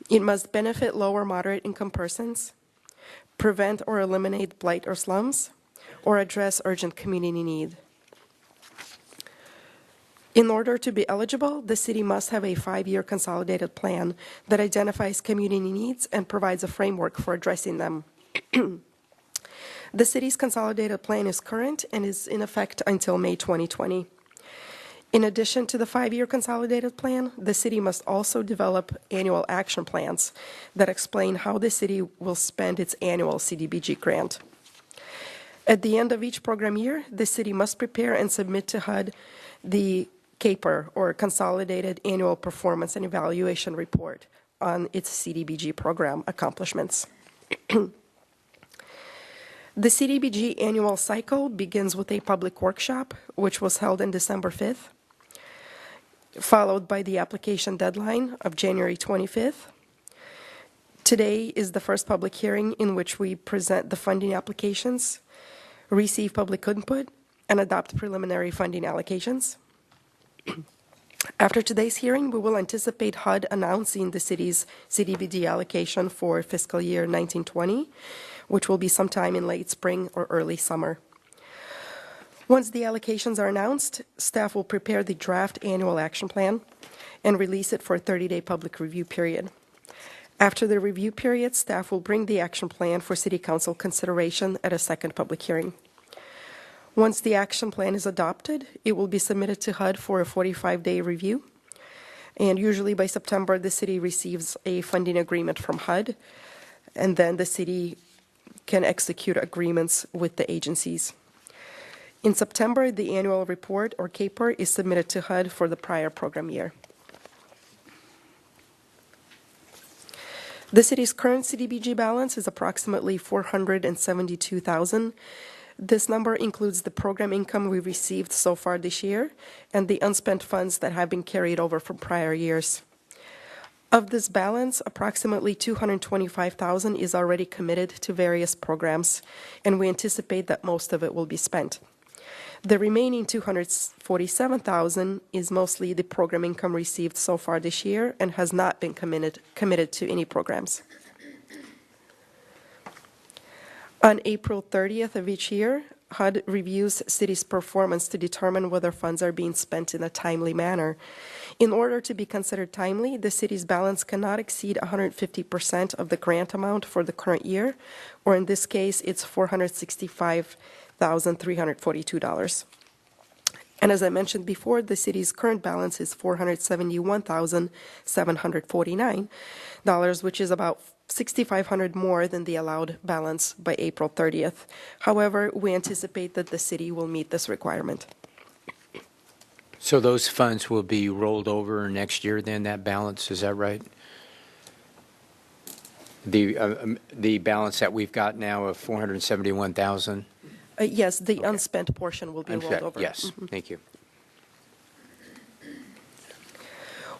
It must benefit low or moderate income persons, prevent or eliminate blight or slums, or address urgent community need. In order to be eligible, the city must have a 5-year consolidated plan that identifies community needs and provides a framework for addressing them. The city's consolidated plan is current and is in effect until May 2020. In addition to the 5-year consolidated plan, the city must also develop annual action plans that explain how the city will spend its annual CDBG grant. At the end of each program year, the city must prepare and submit to HUD the CAPER, or Consolidated Annual Performance and Evaluation Report, on its CDBG program accomplishments. The CDBG annual cycle begins with a public workshop, which was held on December 5th, followed by the application deadline of January 25th. Today is the first public hearing in which we present the funding applications, receive public input, and adopt preliminary funding allocations. After today's hearing, we will anticipate HUD announcing the city's CDBG allocation for fiscal year 1920, which will be sometime in late spring or early summer. Once the allocations are announced, staff will prepare the draft annual action plan and release it for a 30-day public review period. After the review period, staff will bring the action plan for City Council consideration at a second public hearing. Once the action plan is adopted, it will be submitted to HUD for a 45-day review. And usually by September, the city receives a funding agreement from HUD, and then the city can execute agreements with the agencies. In September, the annual report, or CAPER, is submitted to HUD for the prior program year. The city's current CDBG balance is approximately $472,000. This number includes the program income we received so far this year and the unspent funds that have been carried over from prior years. Of this balance, approximately $225,000 is already committed to various programs, and we anticipate that most of it will be spent. The remaining $247,000 is mostly the program income received so far this year and has not been committed to any programs. On April 30th of each year, HUD reviews city's performance to determine whether funds are being spent in a timely manner. In order to be considered timely, the city's balance cannot exceed 150% of the grant amount for the current year, or in this case, it's $465,342. And as I mentioned before, the city's current balance is $471,749, which is about $6,500 more than the allowed balance by April 30th. However, we anticipate that the city will meet this requirement. So those funds will be rolled over next year then, that balance, is that right? The balance that we've got now of $471,000? Yes, the unspent portion will be rolled over. Yes, thank you.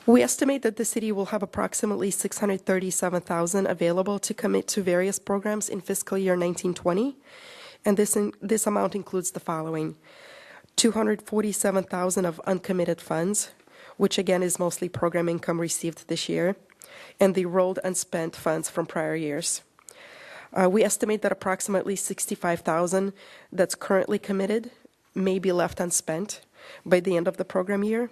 We estimate that the city will have approximately $637,000 available to commit to various programs in fiscal year 1920, and this amount includes the following: $247,000 of uncommitted funds, which again is mostly program income received this year, and the rolled unspent funds from prior years. We estimate that approximately $65,000 that's currently committed may be left unspent by the end of the program year.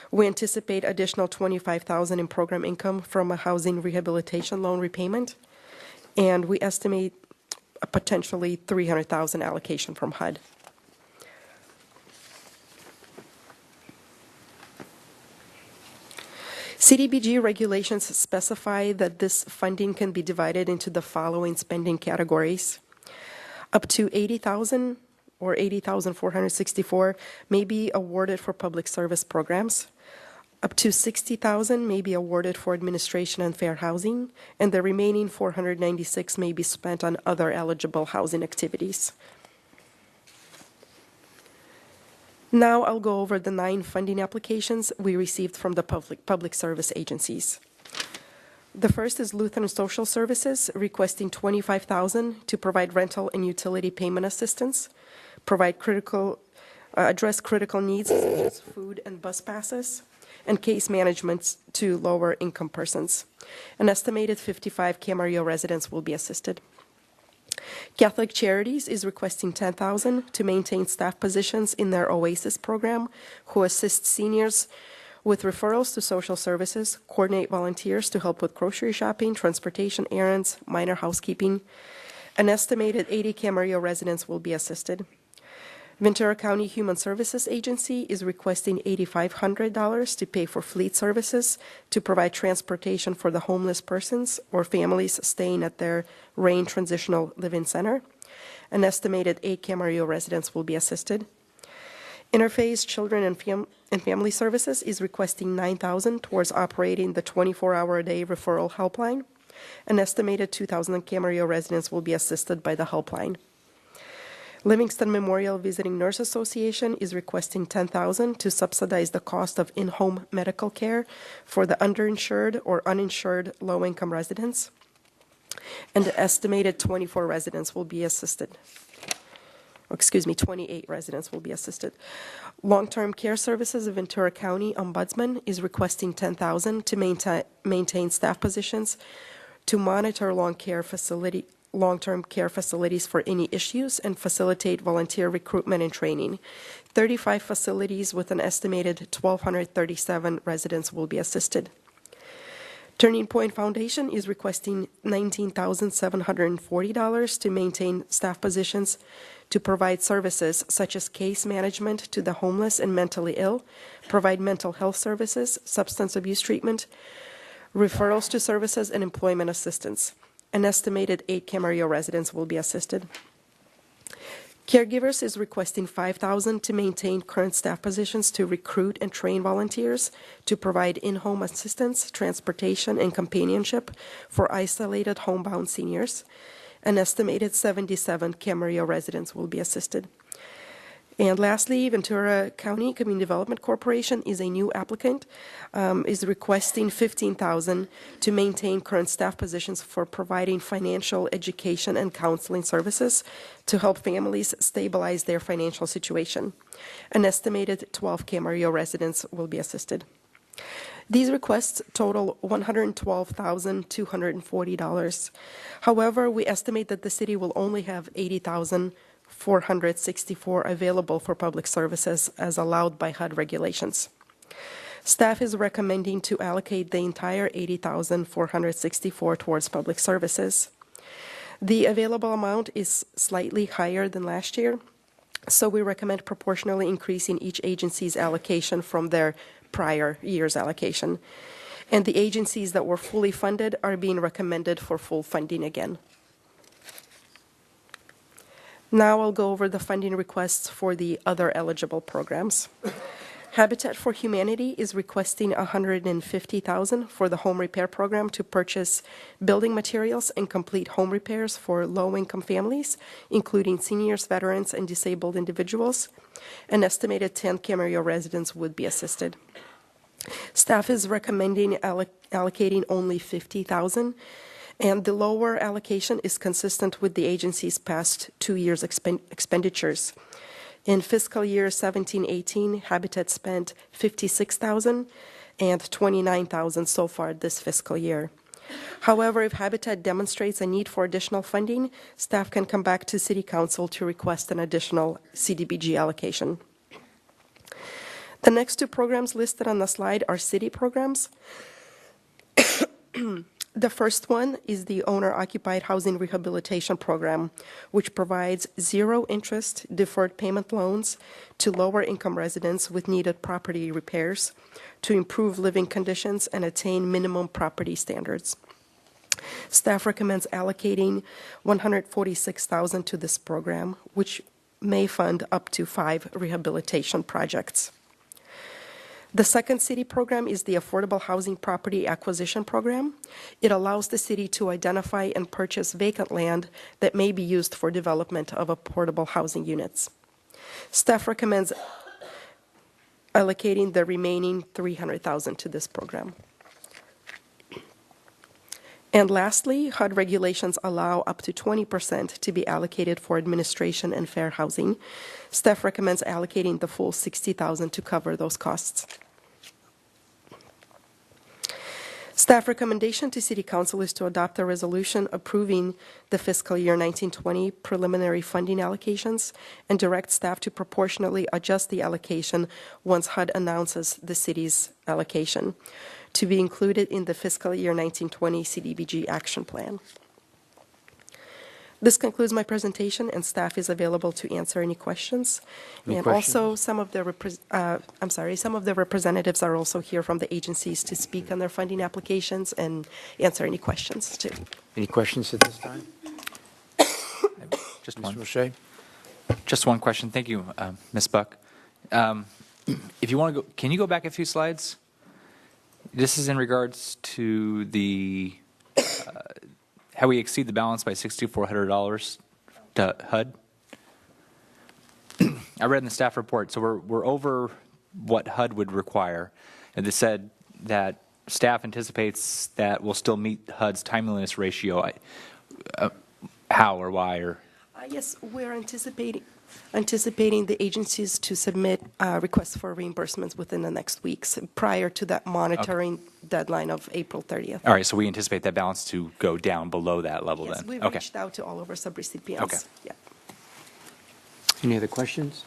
We anticipate additional $25,000 in program income from a housing rehabilitation loan repayment, and we estimate a potentially $300,000 allocation from HUD. CDBG regulations specify that this funding can be divided into the following spending categories. Up to $80,000 or $80,464 may be awarded for public service programs. Up to $60,000 may be awarded for administration and fair housing, and the remaining $496 may be spent on other eligible housing activities. Now I'll go over the 9 funding applications we received from the public service agencies. The first is Lutheran Social Services, requesting $25,000 to provide rental and utility payment assistance, address critical needs such as food and bus passes, and case management to lower income persons. An estimated 55 Camarillo residents will be assisted. Catholic Charities is requesting $10,000 to maintain staff positions in their OASIS program, who assist seniors with referrals to social services, coordinate volunteers to help with grocery shopping, transportation errands, minor housekeeping. An estimated 80 Camarillo residents will be assisted. Ventura County Human Services Agency is requesting $8,500 to pay for fleet services to provide transportation for the homeless persons or families staying at their RAIN Transitional Living Center. An estimated 8 Camarillo residents will be assisted. Interface Children and Family Services is requesting $9,000 towards operating the 24-hour-a-day referral helpline. An estimated 2,000 Camarillo residents will be assisted by the helpline. Livingston Memorial Visiting Nurse Association is requesting $10,000 to subsidize the cost of in-home medical care for the underinsured or uninsured low-income residents, and the estimated 24 residents will be assisted. 28 residents will be assisted. Long-term care services of Ventura County Ombudsman is requesting $10,000 to maintain staff positions to monitor long-term care facilities for any issues and facilitate volunteer recruitment and training. 35 facilities with an estimated 1,237 residents will be assisted. Turning Point Foundation is requesting $19,740 to maintain staff positions to provide services such as case management to the homeless and mentally ill, provide mental health services, substance abuse treatment, referrals to services, and employment assistance. An estimated 8 Camarillo residents will be assisted. Caregivers is requesting $5,000 to maintain current staff positions to recruit and train volunteers to provide in-home assistance, transportation, and companionship for isolated homebound seniors. An estimated 77 Camarillo residents will be assisted. And lastly, Ventura County Community Development Corporation is a new applicant, is requesting $15,000 to maintain current staff positions for providing financial education and counseling services to help families stabilize their financial situation. An estimated 12 Camarillo residents will be assisted. These requests total $112,240. However, we estimate that the city will only have $80,464 available for public services as allowed by HUD regulations. Staff is recommending to allocate the entire $80,464 towards public services. The available amount is slightly higher than last year, so we recommend proportionally increasing each agency's allocation from their prior year's allocation. And the agencies that were fully funded are being recommended for full funding again. Now I'll go over the funding requests for the other eligible programs. Habitat for Humanity is requesting $150,000 for the home repair program to purchase building materials and complete home repairs for low-income families, including seniors, veterans, and disabled individuals. An estimated 10 Camarillo residents would be assisted. Staff is recommending allocating only $50,000. And the lower allocation is consistent with the agency's past 2 years' expenditures. In fiscal year 17-18, Habitat spent $56,000 and $29,000 so far this fiscal year. However, if Habitat demonstrates a need for additional funding, staff can come back to City Council to request an additional CDBG allocation. The next two programs listed on the slide are city programs. The first one is the Owner-Occupied Housing Rehabilitation Program, which provides zero-interest deferred payment loans to lower-income residents with needed property repairs to improve living conditions and attain minimum property standards. Staff recommends allocating $146,000 to this program, which may fund up to 5 rehabilitation projects. The second city program is the Affordable Housing Property Acquisition Program. It allows the city to identify and purchase vacant land that may be used for development of affordable housing units. Staff recommends allocating the remaining $300,000 to this program. And lastly, HUD regulations allow up to 20% to be allocated for administration and fair housing. Staff recommends allocating the full $60,000 to cover those costs. Staff recommendation to City Council is to adopt a resolution approving the fiscal year 1920 preliminary funding allocations and direct staff to proportionally adjust the allocation once HUD announces the city's allocation to be included in the fiscal year 1920 CDBG action plan. This concludes my presentation, and staff is available to answer any questions. Any and questions? also, some of the representatives are also here from the agencies to speak on their funding applications and answer any questions too. Any questions at this time? Just Mr. one. O'Shea? Just one question. Thank you, Ms. Buck. If you want to go, can you go back a few slides? This is in regards to the how we exceed the balance by $6,400 to HUD. I read in the staff report, so we're over what HUD would require. And it said that staff anticipates that we'll still meet HUD's timeliness ratio. How or why or? Yes, we're anticipating the agencies to submit requests for reimbursements within the next weeks prior to that monitoring deadline of April 30th. All right, so we anticipate that balance to go down below that level Yes, then? we've Okay. reached out to all of our subrecipients. Okay. Yeah. Any other questions?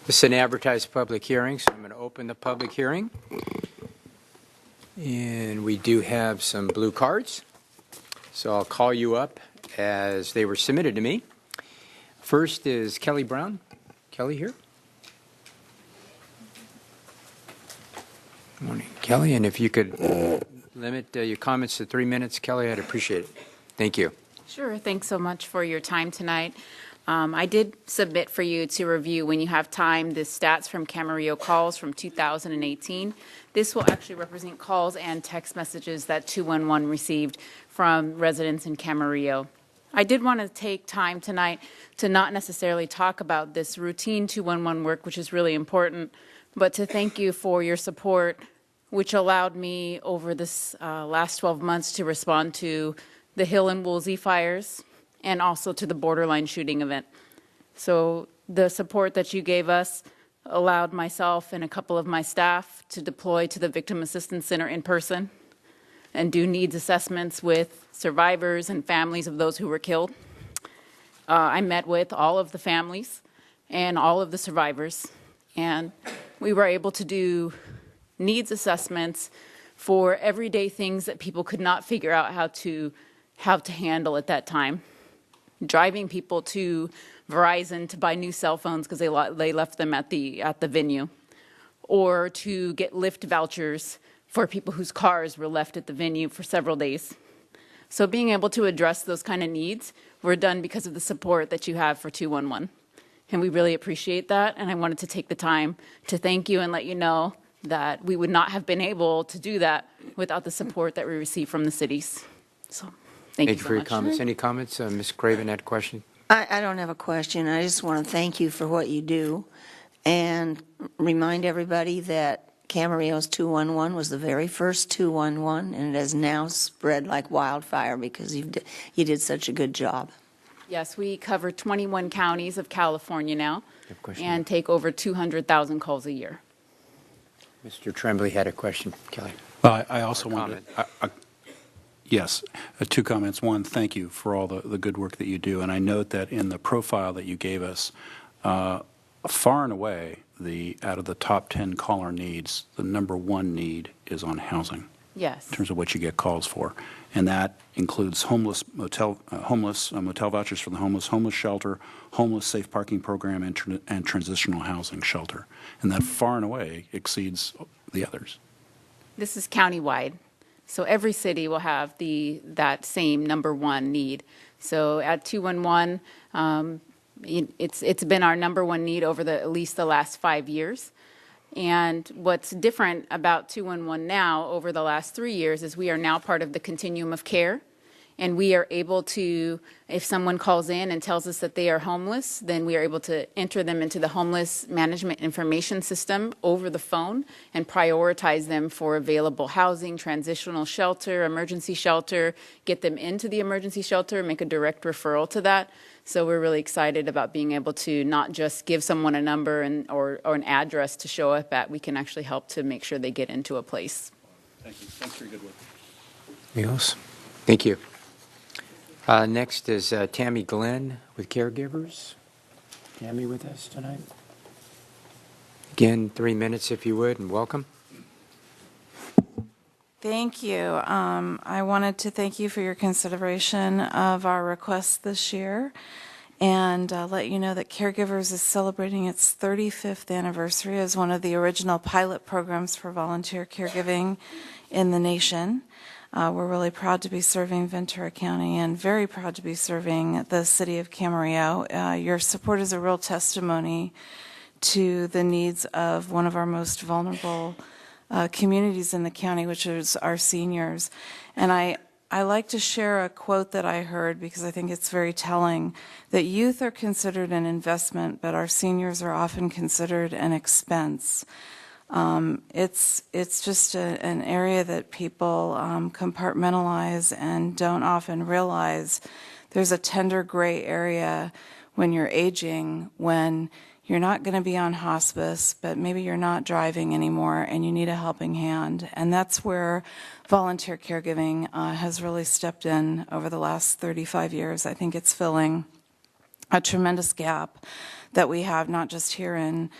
This is an advertised public hearing, so I'm going to open the public hearing. And we do have some blue cards, so I'll call you up as they were submitted to me. First is Kelly Brown. Kelly here. Good morning, Kelly, and if you could limit your comments to 3 minutes, Kelly, I'd appreciate it. Thank you. Sure. Thanks so much for your time tonight. I did submit for you to review, when you have time, the stats from Camarillo calls from 2018. This will actually represent calls and text messages that 211 received from residents in Camarillo. I did want to take time tonight to not necessarily talk about this routine 211 work, which is really important, but to thank you for your support, which allowed me over this last 12 months to respond to the Hill and Woolsey fires, and also to the Borderline shooting event. So the support that you gave us allowed myself and a couple of my staff to deploy to the Victim Assistance Center in person and do needs assessments with survivors and families of those who were killed. I met with all of the families and all of the survivors, and we were able to do needs assessments for everyday things that people could not figure out how to handle at that time. Driving people to Verizon to buy new cell phones because they left them at the venue, or to get Lyft vouchers for people whose cars were left at the venue for several days. So being able to address those kind of needs were done because of the support that you have for 211. And we really appreciate that, and I wanted to take the time to thank you and let you know that we would not have been able to do that without the support that we receive from the cities. So thank you so for your much. comments. Any comments? Ms. Craven had a question. I don't have a question. I just want to thank you for what you do and remind everybody that Camarillo's 211 was the very first 211, and it has now spread like wildfire because you did such a good job. Yes, we cover 21 counties of California now Good question. and take over 200,000 calls a year. Mr. Tremblay had a question. Kelly. Well, I also Or wanted, yes, two comments. One, thank you for all the good work that you do. And I note that in the profile that you gave us, far and away, out of the top 10 caller needs, the number one need is on housing Yes. in terms of what you get calls for. And that includes homeless motel vouchers for the homeless shelter, homeless safe parking program, and transitional housing shelter. And that far and away exceeds the others. This is countywide. So every city will have that same number one need. So at 211, it's been our number one need over at least the last 5 years. And what's different about 211 now over the last 3 years is we are now part of the continuum of care. And we are able to, if someone calls in and tells us that they are homeless, then we are able to enter them into the homeless management information system over the phone and prioritize them for available housing, transitional shelter, emergency shelter, get them into the emergency shelter, make a direct referral to that. So we're really excited about being able to not just give someone a number or an address to show up at, we can actually help to make sure they get into a place. Thank you. Thanks for your good work. Anything else? Thank you. Next is Tammy Glenn with Caregivers. Tammy with us tonight. Again, 3 minutes if you would, and welcome. Thank you. I wanted to thank you for your consideration of our request this year and let you know that Caregivers is celebrating its 35th anniversary as one of the original pilot programs for volunteer caregiving in the nation. We're really proud to be serving Ventura County and very proud to be serving the city of Camarillo. Your support is a real testimony to the needs of one of our most vulnerable communities in the county, which is our seniors. And I I like to share a quote that I heard because I think it's very telling, that youth are considered an investment, but our seniors are often considered an expense. It's just an area that people compartmentalize and don't often realize. There's a tender gray area when you're aging, when you're not going to be on hospice, but maybe you're not driving anymore and you need a helping hand. And that's where volunteer caregiving has really stepped in over the last 35 years. I think it's filling a tremendous gap that we have, not just here in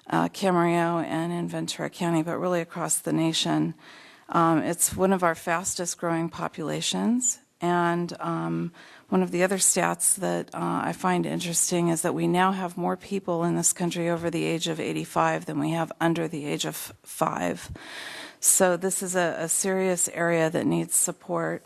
Camarillo and in Ventura County, but really across the nation. It's one of our fastest growing populations. And one of the other stats that I find interesting is that we now have more people in this country over the age of 85 than we have under the age of 5. So this is a serious area that needs support.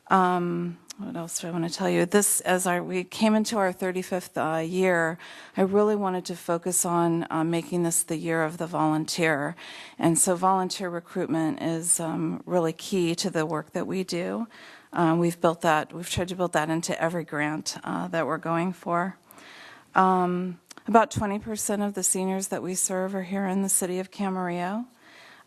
What else do I want to tell you? This, we came into our 35th year, I really wanted to focus on making this the year of the volunteer. And so volunteer recruitment is really key to the work that we do. We've tried to build that into every grant that we're going for. About 20% of the seniors that we serve are here in the city of Camarillo.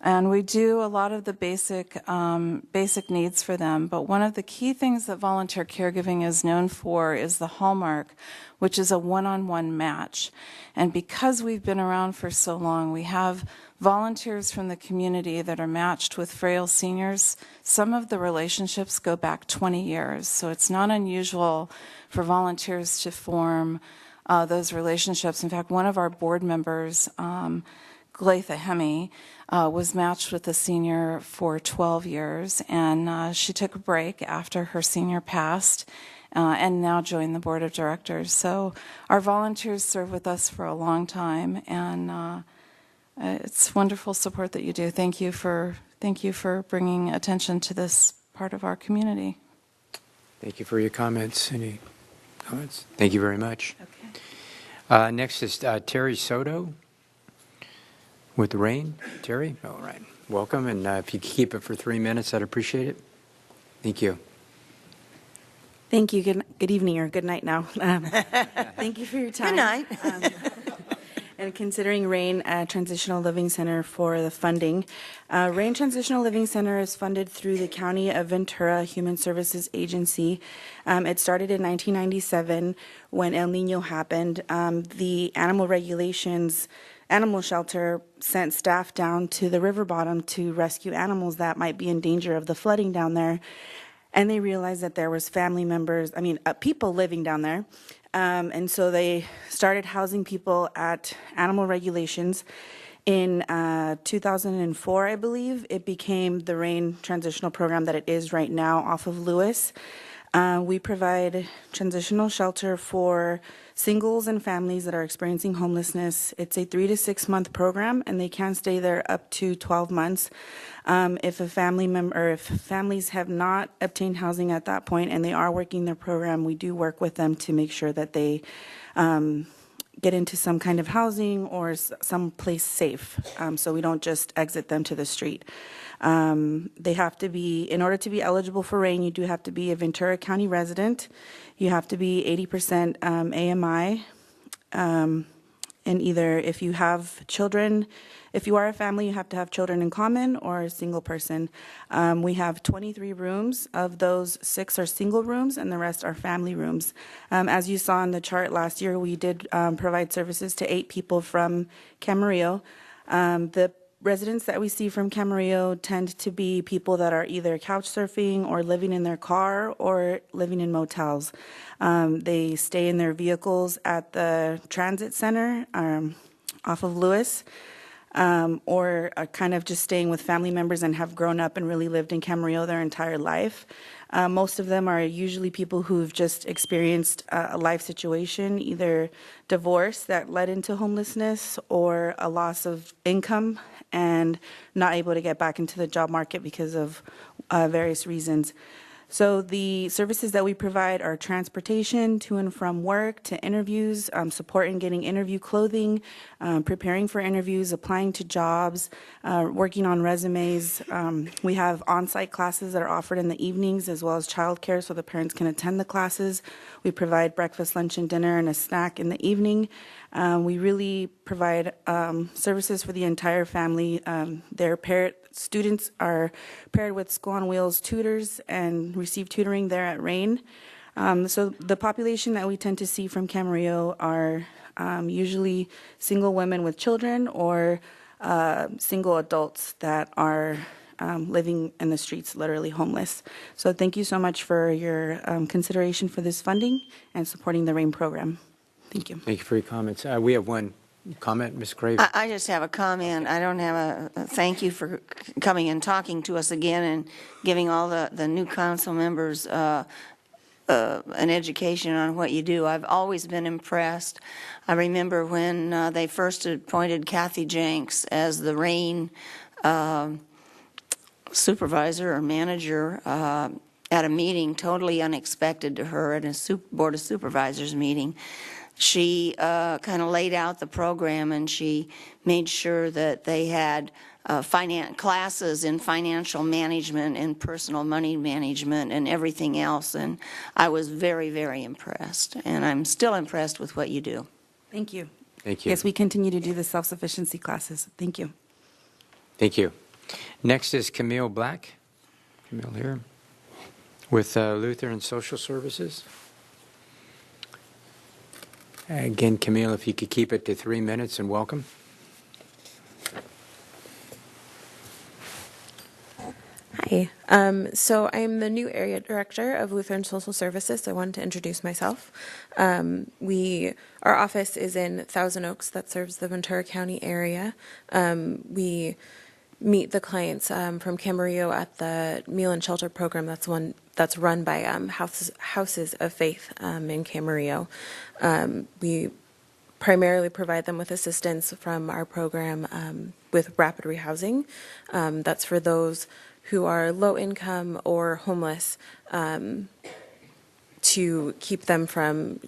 And we do a lot of the basic needs for them. But one of the key things that volunteer caregiving is known for is the hallmark, which is a one-on-one match. And because we've been around for so long, we have volunteers from the community that are matched with frail seniors. Some of the relationships go back 20 years. So it's not unusual for volunteers to form those relationships. In fact, one of our board members, Glatha Hemi, was matched with a senior for 12 years, and she took a break after her senior passed and now joined the board of directors. So our volunteers serve with us for a long time, and it's wonderful support that you do. Thank you for bringing attention to this part of our community. Thank you for your comments. Any comments? Thank you very much. Okay. Next is Terry Soto with the RAIN. Terry? All right. Welcome, and if you could keep it for 3 minutes, I'd appreciate it. Thank you. Thank you. Good evening or good night now. Thank you for your time. Good night. And considering RAIN Transitional Living Center for the funding. RAIN Transitional Living Center is funded through the County of Ventura Human Services Agency. It started in 1997 when El Nino happened. The animal shelter sent staff down to the river bottom to rescue animals that might be in danger of the flooding down there. And they realized that there was people living down there. And so they started housing people at Animal Regulations. In 2004, I believe, it became the RAIN transitional program that it is right now off of Lewis. We provide transitional shelter for singles and families that are experiencing homelessness. It's a 3 to 6 month program, and they can stay there up to 12 months. If a family member or if families have not obtained housing at that point and they are working their program, we do work with them to make sure that they get into some kind of housing or some place safe, so we don't just exit them to the street. They have to be, in order to be eligible for RAIN, you do have to be a Ventura County resident. You have to be 80% AMI. And either if you have children, if you are a family, you have to have children in common or a single person. We have 23 rooms. Of those, 6 are single rooms and the rest are family rooms. As you saw in the chart last year, we did provide services to 8 people from Camarillo. The residents that we see from Camarillo tend to be people that are either couch surfing or living in their car or living in motels. They stay in their vehicles at the transit center off of Lewis, or are kind of just staying with family members and have grown up and really lived in Camarillo their entire life. Most of them are usually people who've just experienced a life situation, either divorce that led into homelessness or a loss of income and not able to get back into the job market because of various reasons. So the services that we provide are transportation to and from work, to interviews, support in getting interview clothing, preparing for interviews, applying to jobs, working on resumes. We have on-site classes that are offered in the evenings, as well as childcare so the parents can attend the classes. We provide breakfast, lunch, and dinner, and a snack in the evening. We really provide services for the entire family. Students are paired with School on Wheels tutors and receive tutoring there at Rain. So the population that we tend to see from Camarillo are usually single women with children or single adults that are living in the streets, literally homeless. So thank you so much for your consideration for this funding and supporting the RAIN program. Thank you. Thank you for your comments. We have one comment, Ms. Craven. I just have a comment. I don't have a thank you for coming and talking to us again and giving all the new council members an education on what you do. I've always been impressed. I remember when they first appointed Kathy Jenks as the RAIN supervisor or manager at a meeting totally unexpected to her at a Board of Supervisors meeting. She kind of laid out the program, and she made sure that they had classes in financial management and personal money management and everything else. And I was very, very impressed. And I'm still impressed with what you do. Thank you. Thank you. Yes, we continue to do the self-sufficiency classes. Thank you. Thank you. Next is Camille Black. Camille here with Lutheran Social Services. Again, Camille, if you could keep it to 3 minutes, and welcome. Hi. So I'm the new area director of Lutheran Social Services. So I wanted to introduce myself. Our office is in Thousand Oaks that serves the Ventura County area. We meet the clients from Camarillo at the Meal and Shelter program. That's run by Houses of Faith in Camarillo. We primarily provide them with assistance from our program with rapid rehousing. That's for those who are low income or homeless, to keep them from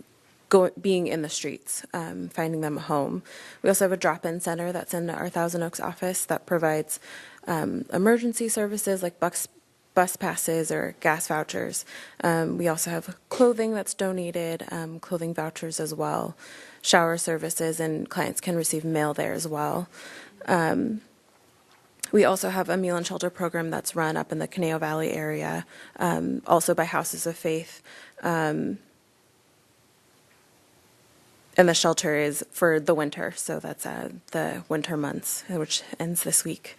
being in the streets, finding them a home. We also have a drop-in center that's in our Thousand Oaks office that provides emergency services like bus passes or gas vouchers. We also have clothing that's donated, clothing vouchers as well, shower services, and clients can receive mail there as well. We also have a meal and shelter program that's run up in the Conejo Valley area, also by Houses of Faith. And the shelter is for the winter, so that's the winter months, which ends this week.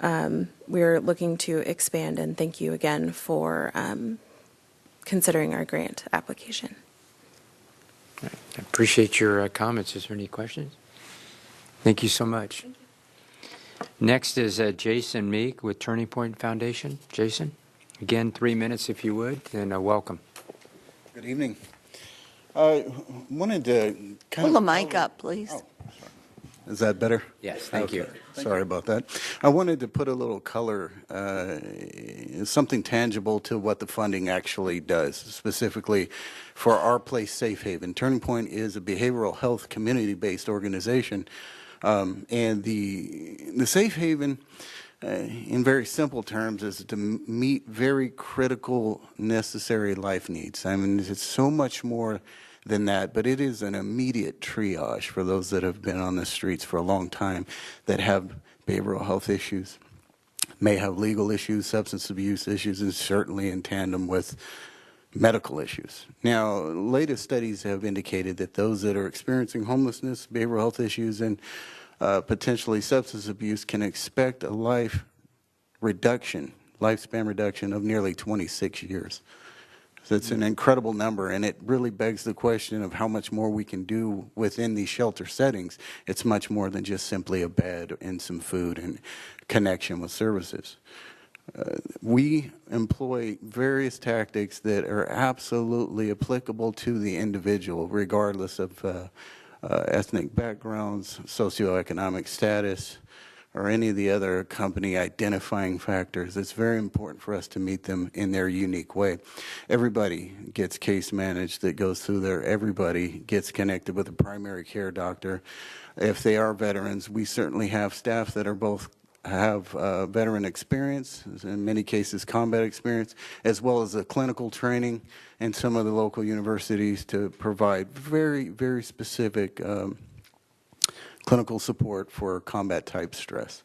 We're looking to expand, and thank you again for considering our grant application. I appreciate your comments. Is there any questions? Thank you so much. Next is Jason Meek with Turning Point Foundation. Jason, again, 3 minutes if you would, and welcome. Good evening. I wanted to Pull the mic up, please. Oh, is that better? Yes, thank you. Sorry about that. I wanted to put a little color, something tangible to what the funding actually does, specifically for Our Place Safe Haven. Turning Point is a behavioral health community-based organization, and the Safe Haven, in very simple terms, is to meet very critical, necessary life needs. I mean, it's so much more than that, but it is an immediate triage for those that have been on the streets for a long time that have behavioral health issues, may have legal issues, substance abuse issues, and certainly in tandem with medical issues. Now, latest studies have indicated that those that are experiencing homelessness, behavioral health issues, and potentially substance abuse can expect a lifespan reduction of nearly 26 years. So it's an incredible number, and it really begs the question of how much more we can do within these shelter settings. It's much more than just simply a bed and some food and connection with services. We employ various tactics that are absolutely applicable to the individual, regardless of ethnic backgrounds, socioeconomic status, or any of the other company identifying factors. It's very important for us to meet them in their unique way. Everybody gets case managed that goes through there. Everybody gets connected with a primary care doctor. If they are veterans, we certainly have staff that are both have veteran experience, in many cases combat experience, as well as the clinical training and some of the local universities to provide very, very specific clinical support for combat type stress.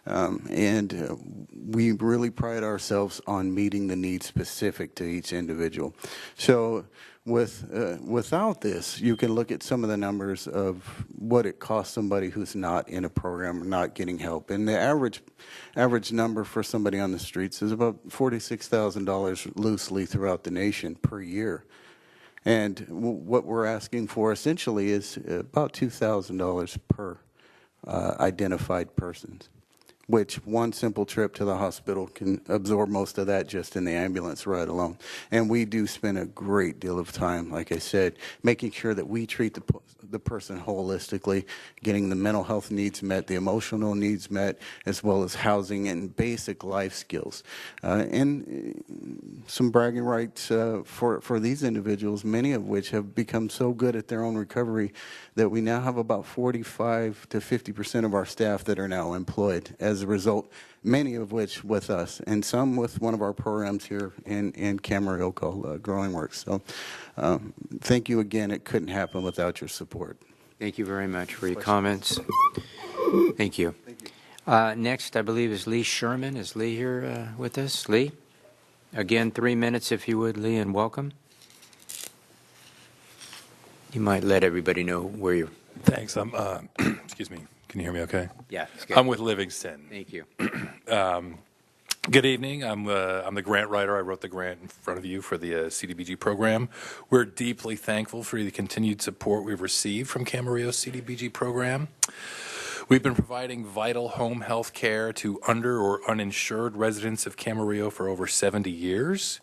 We really pride ourselves on meeting the needs specific to each individual. So without this, you can look at some of the numbers of what it costs somebody who's not in a program or not getting help. And the average number for somebody on the streets is about $46,000 loosely throughout the nation per year. And what we're asking for essentially is about $2,000 per identified persons, which one simple trip to the hospital can absorb most of that just in the ambulance ride alone. And we do spend a great deal of time, like I said, making sure that we treat the person holistically, getting the mental health needs met, the emotional needs met, as well as housing and basic life skills. And some bragging rights for these individuals, many of which have become so good at their own recovery that we now have about 45 to 50% of our staff that are now employed as a result, many of which with us, and some with one of our programs here in Camarillo called Growing Works. So thank you again. It couldn't happen without your support. Thank you very much for your comments. Thank you. Next, I believe, is Lee Sherman. Is Lee here with us? Lee? Again, 3 minutes, if you would, Lee, and welcome. You might let everybody know where you're. Thanks. I'm, excuse me. Can you hear me okay? Yeah, it's good. I'm with Livingston. Thank you. Good evening. I'm the grant writer. I wrote the grant in front of you for the CDBG program. We're deeply thankful for the continued support we've received from Camarillo's CDBG program. We've been providing vital home health care to under or uninsured residents of Camarillo for over 70 years.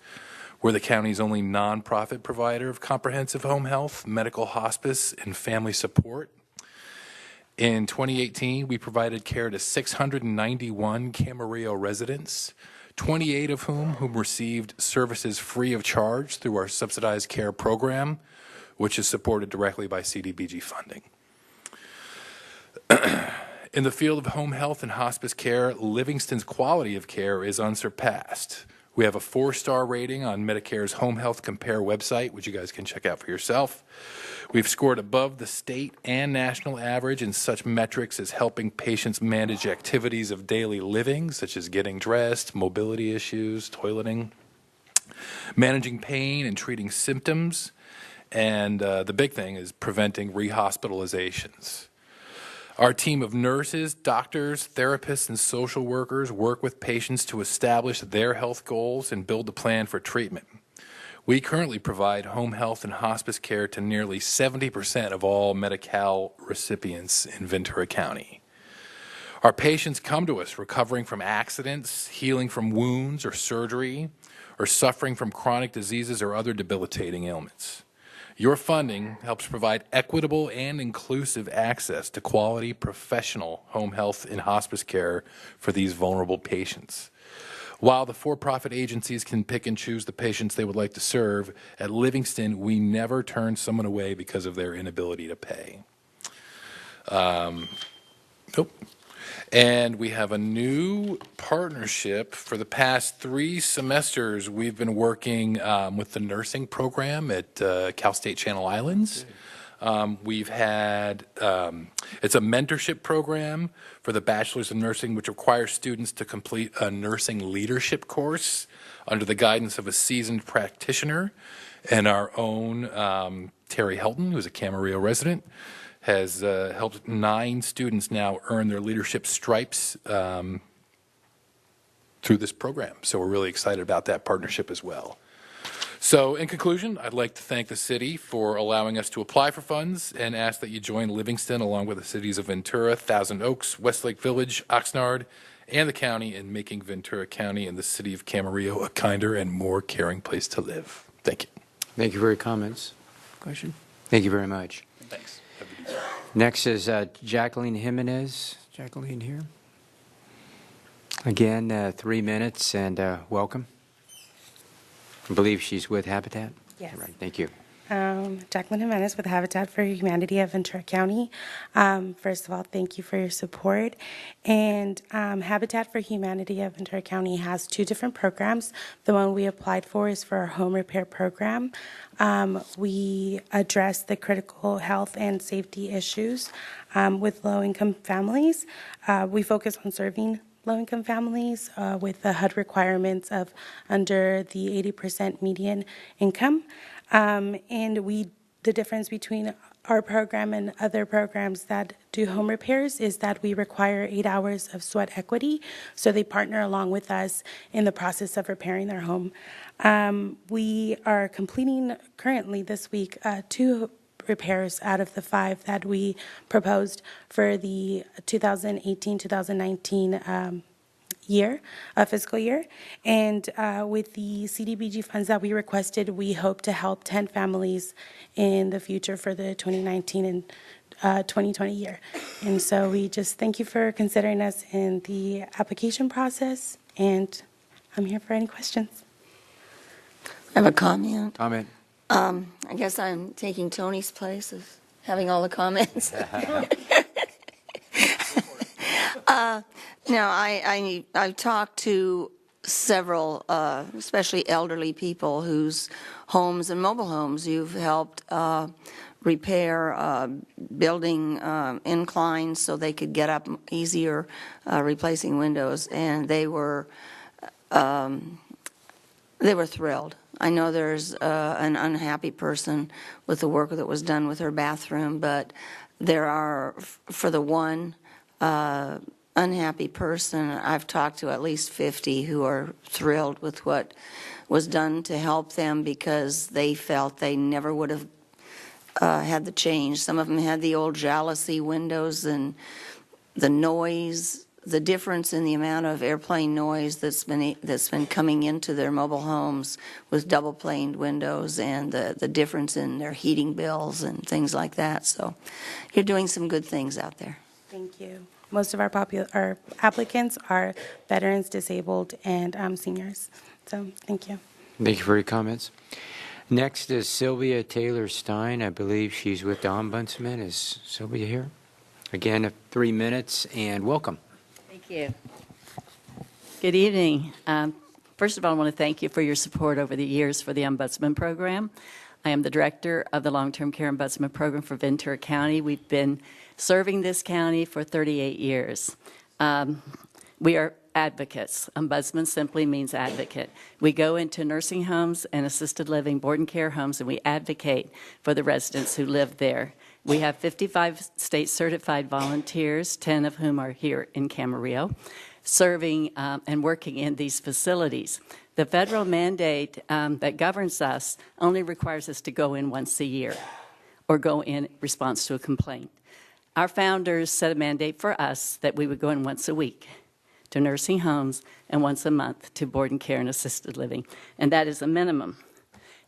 We're the county's only nonprofit provider of comprehensive home health, medical hospice, and family support. In 2018, we provided care to 691 Camarillo residents, 28 of whom received services free of charge through our subsidized care program, which is supported directly by CDBG funding. In the field of home health and hospice care, Livingston's quality of care is unsurpassed. We have a 4-star rating on Medicare's Home Health Compare website, which you guys can check out for yourself. We've scored above the state and national average in such metrics as helping patients manage activities of daily living, such as getting dressed, mobility issues, toileting, managing pain and treating symptoms, and the big thing is preventing rehospitalizations. Our team of nurses, doctors, therapists, and social workers work with patients to establish their health goals and build a plan for treatment. We currently provide home health and hospice care to nearly 70% of all Medi-Cal recipients in Ventura County. Our patients come to us recovering from accidents, healing from wounds or surgery, or suffering from chronic diseases or other debilitating ailments. Your funding helps provide equitable and inclusive access to quality professional home health and hospice care for these vulnerable patients. While the for-profit agencies can pick and choose the patients they would like to serve, at Livingston, we never turn someone away because of their inability to pay. And we have a new partnership. For the past 3 semesters, we've been working with the nursing program at Cal State Channel Islands. We've had, it's a mentorship program for the Bachelor's of Nursing, which requires students to complete a nursing leadership course under the guidance of a seasoned practitioner. And our own Terry Helton, who's a Camarillo resident, has helped 9 students now earn their leadership stripes through this program. So we're really excited about that partnership as well. So in conclusion, I'd like to thank the city for allowing us to apply for funds and ask that you join Livingston along with the cities of Ventura, Thousand Oaks, Westlake Village, Oxnard, and the county in making Ventura County and the city of Camarillo a kinder and more caring place to live. Thank you. Thank you for your comments. Question? Thank you very much. Thanks. Next is Jacqueline Jimenez. Jacqueline here? Again, 3 minutes and welcome. I believe she's with Habitat? Yes. Right, thank you. Jacqueline Jimenez with Habitat for Humanity of Ventura County. First of all, thank you for your support. And Habitat for Humanity of Ventura County has 2 different programs. The one we applied for is for our home repair program. We address the critical health and safety issues with low-income families. We focus on serving low-income families with the HUD requirements of under the 80% median income. And the difference between our program and other programs that do home repairs is that we require 8 hours of sweat equity, so they partner along with us in the process of repairing their home. We are completing currently this week 2 repairs out of the 5 that we proposed for the 2018-2019 fiscal year. And with the CDBG funds that we requested, we hope to help 10 families in the future for the 2019 and 2020 year. And so we just thank you for considering us in the application process, and I'm here for any questions. I have a comment. Comment. I guess I'm taking Tony's place of having all the comments. No, I've talked to several, especially elderly people whose homes and mobile homes you've helped repair, building inclines so they could get up easier, replacing windows, and they were thrilled. I know there's an unhappy person with the work that was done with her bathroom, but there are, for the one unhappy person, I've talked to at least 50 who are thrilled with what was done to help them because they felt they never would have had the change. Some of them had the old jalousie windows, and the noise, the difference in the amount of airplane noise that's been coming into their mobile homes with double-planed windows, and the difference in their heating bills and things like that. So you're doing some good things out there. Thank you. Most of our applicants are veterans, disabled, and seniors. So thank you. Thank you for your comments. Next is Sylvia Taylor Stein. I believe she's with the Ombudsman. Is Sylvia here? Again, 3 minutes, and welcome. Thank you. Good evening. First of all, I want to thank you for your support over the years for the Ombudsman program. I am the director of the Long-Term Care Ombudsman Program for Ventura County. We've been serving this county for 38 years. We are advocates. Ombudsman simply means advocate. We go into nursing homes and assisted living, board and care homes, and we advocate for the residents who live there. We have 55 state-certified volunteers, 10 of whom are here in Camarillo, serving and working in these facilities. The federal mandate that governs us only requires us to go in once a year or go in response to a complaint. Our founders set a mandate for us that we would go in once a week to nursing homes and once a month to board and care and assisted living, and that is a minimum.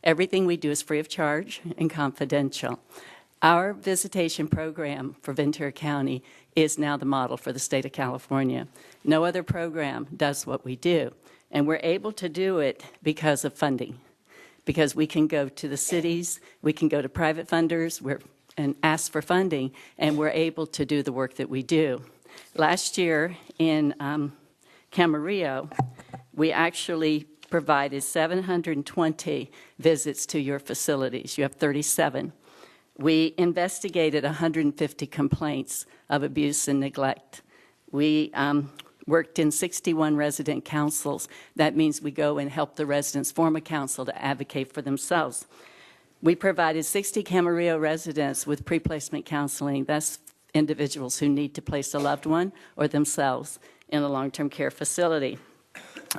Everything we do is free of charge and confidential. Our visitation program for Ventura County is now the model for the state of California. No other program does what we do, and we're able to do it because of funding, because we can go to the cities, we can go to private funders and ask for funding, and we're able to do the work that we do. Last year in Camarillo, we actually provided 720 visits to your facilities. You have 37. We investigated 150 complaints of abuse and neglect. We worked in 61 resident councils. That means we go and help the residents form a council to advocate for themselves. We provided 60 Camarillo residents with pre-placement counseling. That's individuals who need to place a loved one or themselves in a long-term care facility.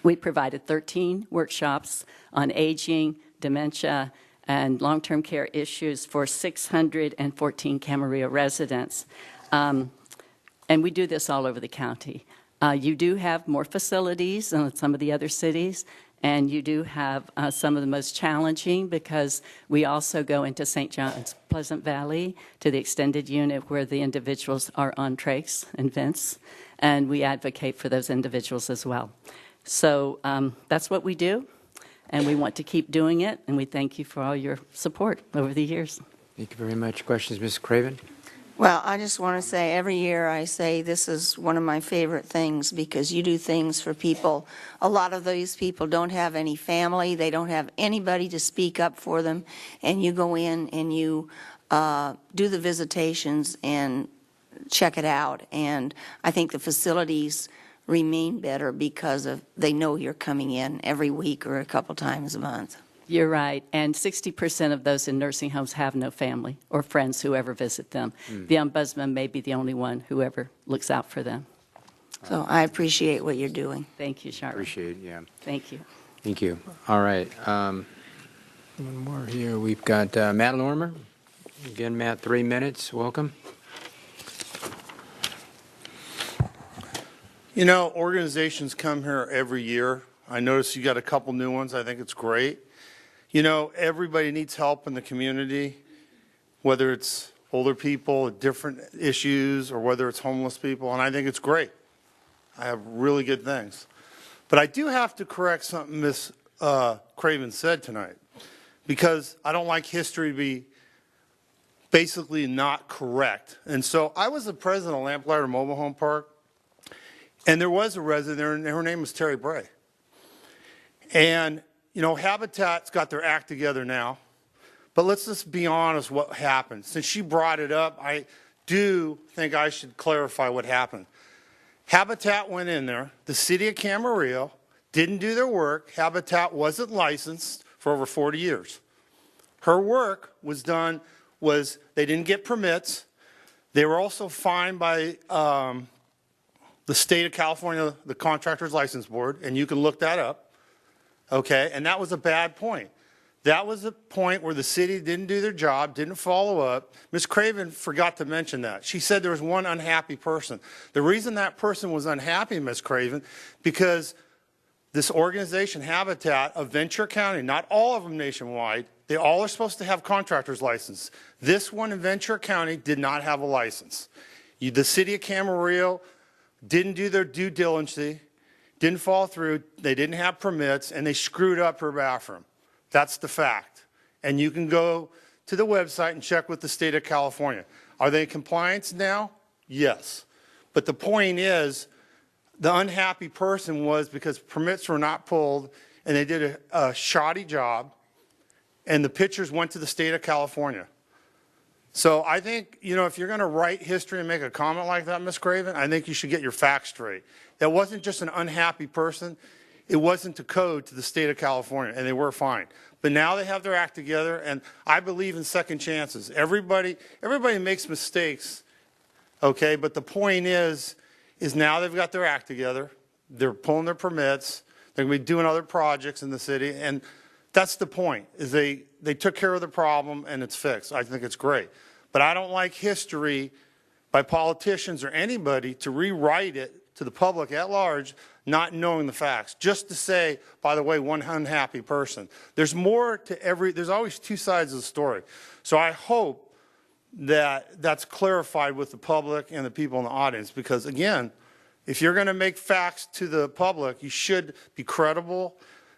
We provided 13 workshops on aging, dementia, and long-term care issues for 614 Camarillo residents. And we do this all over the county. You do have more facilities than some of the other cities, and you do have some of the most challenging because we also go into St. John's, Pleasant Valley, to the extended unit where the individuals are on trachs and vents. and we advocate for those individuals as well. So that's what we do, and we want to keep doing it, and we thank you for all your support over the years. Thank you very much. Questions, Ms. Craven? Well, I just want to say, every year I say this is one of my favorite things because you do things for people. A lot of these people don't have any family, they don't have anybody to speak up for them, and you go in and you do the visitations and check it out. And I think the facilities remain better because of they know you're coming in every week or a couple times a month. You're right, and 60% of those in nursing homes have no family or friends who ever visit them. The ombudsman may be the only one who ever looks out for them. So I appreciate what you're doing. Thank you, Charlotte. Appreciate it, yeah. Thank you. Thank you. All right. One more here. We've got Matt Lorimer. Again, Matt, 3 minutes. Welcome. You know, organizations come here every year. I notice you got a couple new ones. I think it's great. You know, everybody needs help in the community, whether it's older people with different issues or whether it's homeless people, and I think it's great. I have really good things. But I do have to correct something Ms. Craven said tonight, because I don't like history to be basically not correct. And so I was the president of Lamplighter Mobile Home Park, and there was a resident there, and her name was Terry Bray. And you know, Habitat's got their act together now, but let's just be honest what happened. Since she brought it up, I do think I should clarify what happened. Habitat went in there. The city of Camarillo didn't do their work. Habitat wasn't licensed for over 40 years. Her work was done, they didn't get permits. They were also fined by the state of California, the Contractors License Board, and you can look that up. Okay, and that was a bad point. That was a point where the city didn't do their job, didn't follow up. Ms. Craven forgot to mention that. She said there was one unhappy person. The reason that person was unhappy, Ms. Craven, because this organization, Habitat of Ventura County, not all of them nationwide, they all are supposed to have contractor's license. This one in Ventura County did not have a license. The city of Camarillo didn't do their due diligence, didn't follow through, they didn't have permits, and they screwed up her bathroom. That's the fact. And you can go to the website and check with the state of California. Are they in compliance now? Yes. But the point is, the unhappy person was because permits were not pulled, and they did a shoddy job, and the pictures went to the state of California. So I think, you know, if you're going to write history and make a comment like that, Ms. Craven, I think you should get your facts straight. That wasn't just an unhappy person. It wasn't to code to the state of California, and they were fined. But now they have their act together, and I believe in second chances. Everybody makes mistakes, okay? But the point is now they've got their act together. They're pulling their permits. They're going to be doing other projects in the city, and that's the point, is they took care of the problem, and it's fixed. I think it's great. But I don't like history by politicians or anybody to rewrite it to the public at large, not knowing the facts, just to say, by the way, one unhappy person. There's more to there's always two sides of the story. So I hope that that's clarified with the public and the people in the audience, because again, if you're going to make facts to the public, you should be credible,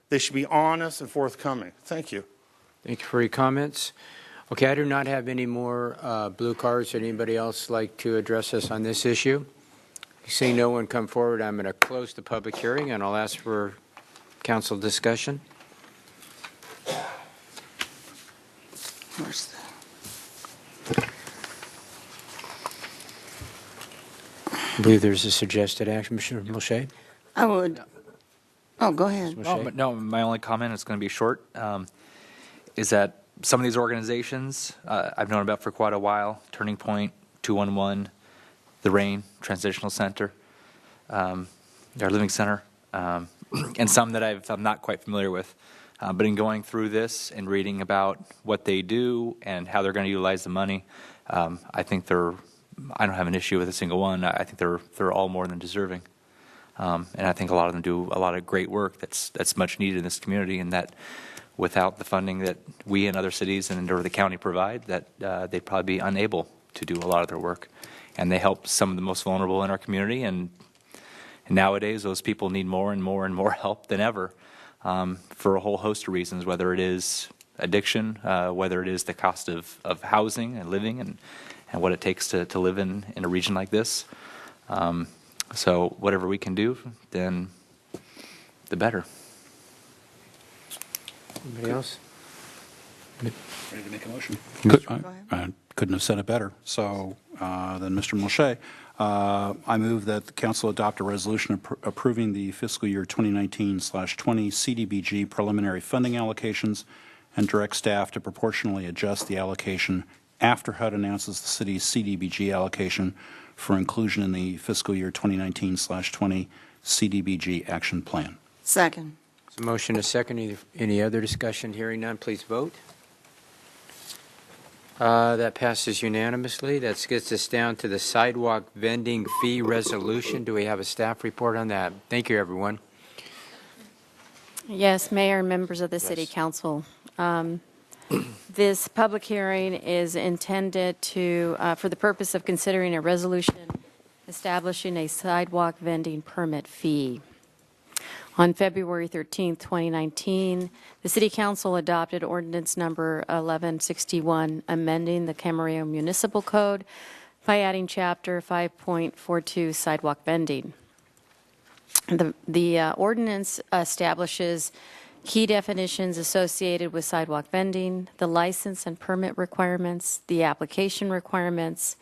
they should be honest and forthcoming. Thank you. Thank you for your comments. Okay, I do not have any more blue cards. Would anybody else like to address us on this issue? Seeing no one come forward, I'm going to close the public hearing, and I'll ask for council discussion. I believe there's a suggested action, Mr. Mulchay. I would. Oh, go ahead. No, my only comment is going to be short, is that some of these organizations I've known about for quite a while, Turning Point, 211, the RAIN, Transitional Center, our Living Center, and some that I'm not quite familiar with. But in going through this and reading about what they do and how they're going to utilize the money, I think I don't have an issue with a single one. I think they're all more than deserving. And I think a lot of them do a lot of great work that's much needed in this community, and that without the funding that we and other cities and or the county provide, that they'd probably be unable to do a lot of their work. And they help some of the most vulnerable in our community, and And nowadays, those people need more and more and more help than ever for a whole host of reasons, whether it is addiction, whether it is the cost of housing and living and what it takes to live in a region like this. So whatever we can do, then the better. Anybody else? Ready to make a motion? I couldn't have said it better. So then, Mr. Mulchay, I move that the council adopt a resolution approving the fiscal year 2019/20 CDBG preliminary funding allocations and direct staff to proportionally adjust the allocation after HUD announces the city's CDBG allocation for inclusion in the fiscal year 2019/20 CDBG action plan. Second. There's a motion, a second. Any other discussion? Hearing none, please vote. That passes unanimously. That gets us down to the sidewalk vending fee resolution. Do we have a staff report on that? Thank you, everyone. Yes, Mayor and members of the City Council. This public hearing is intended to, for the purpose of considering a resolution establishing a sidewalk vending permit fee. On February 13, 2019, the City Council adopted ordinance number 1161, amending the Camarillo Municipal Code by adding Chapter 5.42 sidewalk vending. The ordinance establishes key definitions associated with sidewalk vending, the license and permit requirements, the application requirements,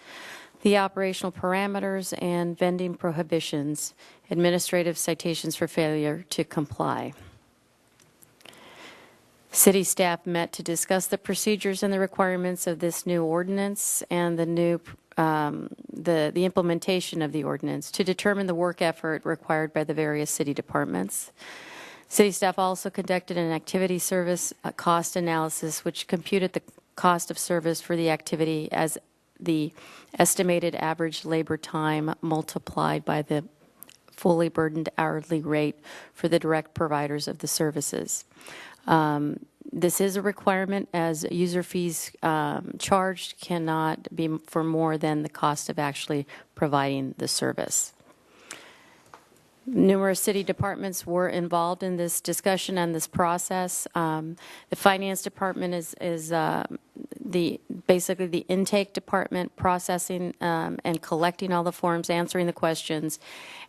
the operational parameters, and vending prohibitions, administrative citations for failure to comply. City staff met to discuss the procedures and the requirements of this new ordinance and the new the implementation of the ordinance to determine the work effort required by the various city departments. City staff also conducted an activity service cost analysis, which computed the cost of service for the activity as the estimated average labor time multiplied by the fully burdened hourly rate for the direct providers of the services. This is a requirement, as user fees charged cannot be for more than the cost of actually providing the service. Numerous city departments were involved in this discussion and this process. The finance department is basically the intake department, processing and collecting all the forms, answering the questions,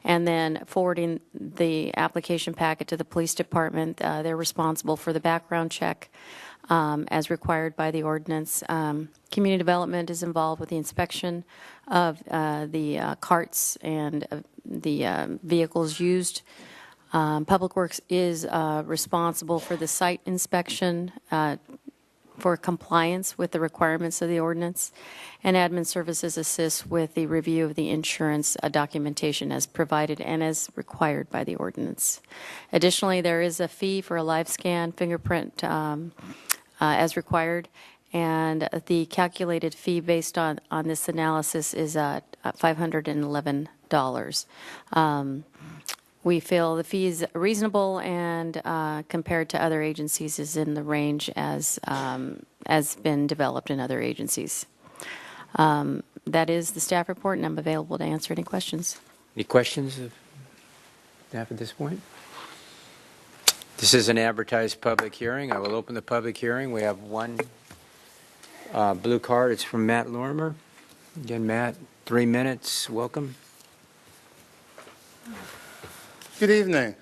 and then forwarding the application packet to the police department. They're responsible for the background check as required by the ordinance. Community development is involved with the inspection of the carts and the vehicles used. Public Works is responsible for the site inspection for compliance with the requirements of the ordinance, and admin services assist with the review of the insurance documentation as provided and as required by the ordinance. Additionally, there is a fee for a live scan fingerprint as required, and the calculated fee based on this analysis is $511. We feel the fee is reasonable and compared to other agencies is in the range as been developed in other agencies. That is the staff report, and I'm available to answer any questions. Any questions of staff at this point? This is an advertised public hearing. I will open the public hearing. We have one blue card. It's from Matt Lorimer. Again, Matt, 3 minutes. Welcome. Good evening.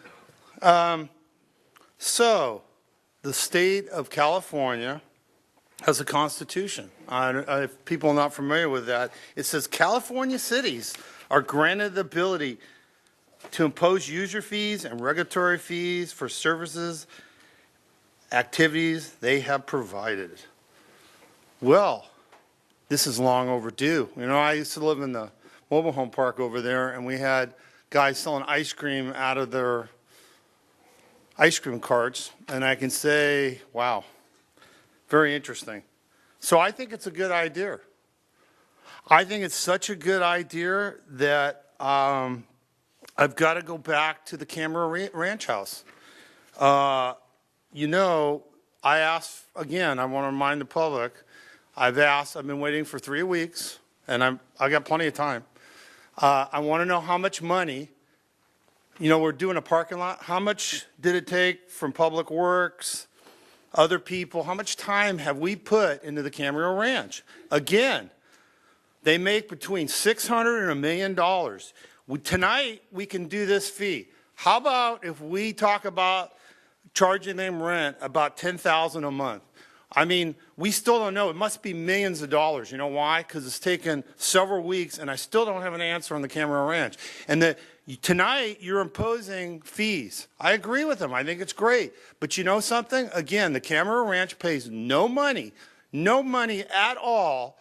So, the state of California has a constitution. If people are not familiar with that, it says California cities are granted the ability to impose user fees and regulatory fees for services, activities they have provided. Well, this is long overdue. You know, I used to live in the mobile home park over there, and we had guys selling ice cream out of their ice cream carts, and I can say, wow, very interesting. So I think it's a good idea. I think it's such a good idea that I've got to go back to the Camarillo Ranch House. You know, I asked, again, I want to remind the public, I've been waiting for 3 weeks, and I got plenty of time. I want to know how much money You know, we're doing a parking lot. How much did it take from Public Works, other people? How much time have we put into the Camarillo Ranch? Again, they make between $600 and $1 million. Tonight, we can do this fee. How about if we talk about charging them rent about $10,000 a month? I mean, we still don't know. It must be millions of dollars. You know why? Because it's taken several weeks, and I still don't have an answer on the Camarillo Ranch. And tonight, you're imposing fees. I agree with them. I think it's great. But you know something? Again, the Camarillo Ranch pays no money at all.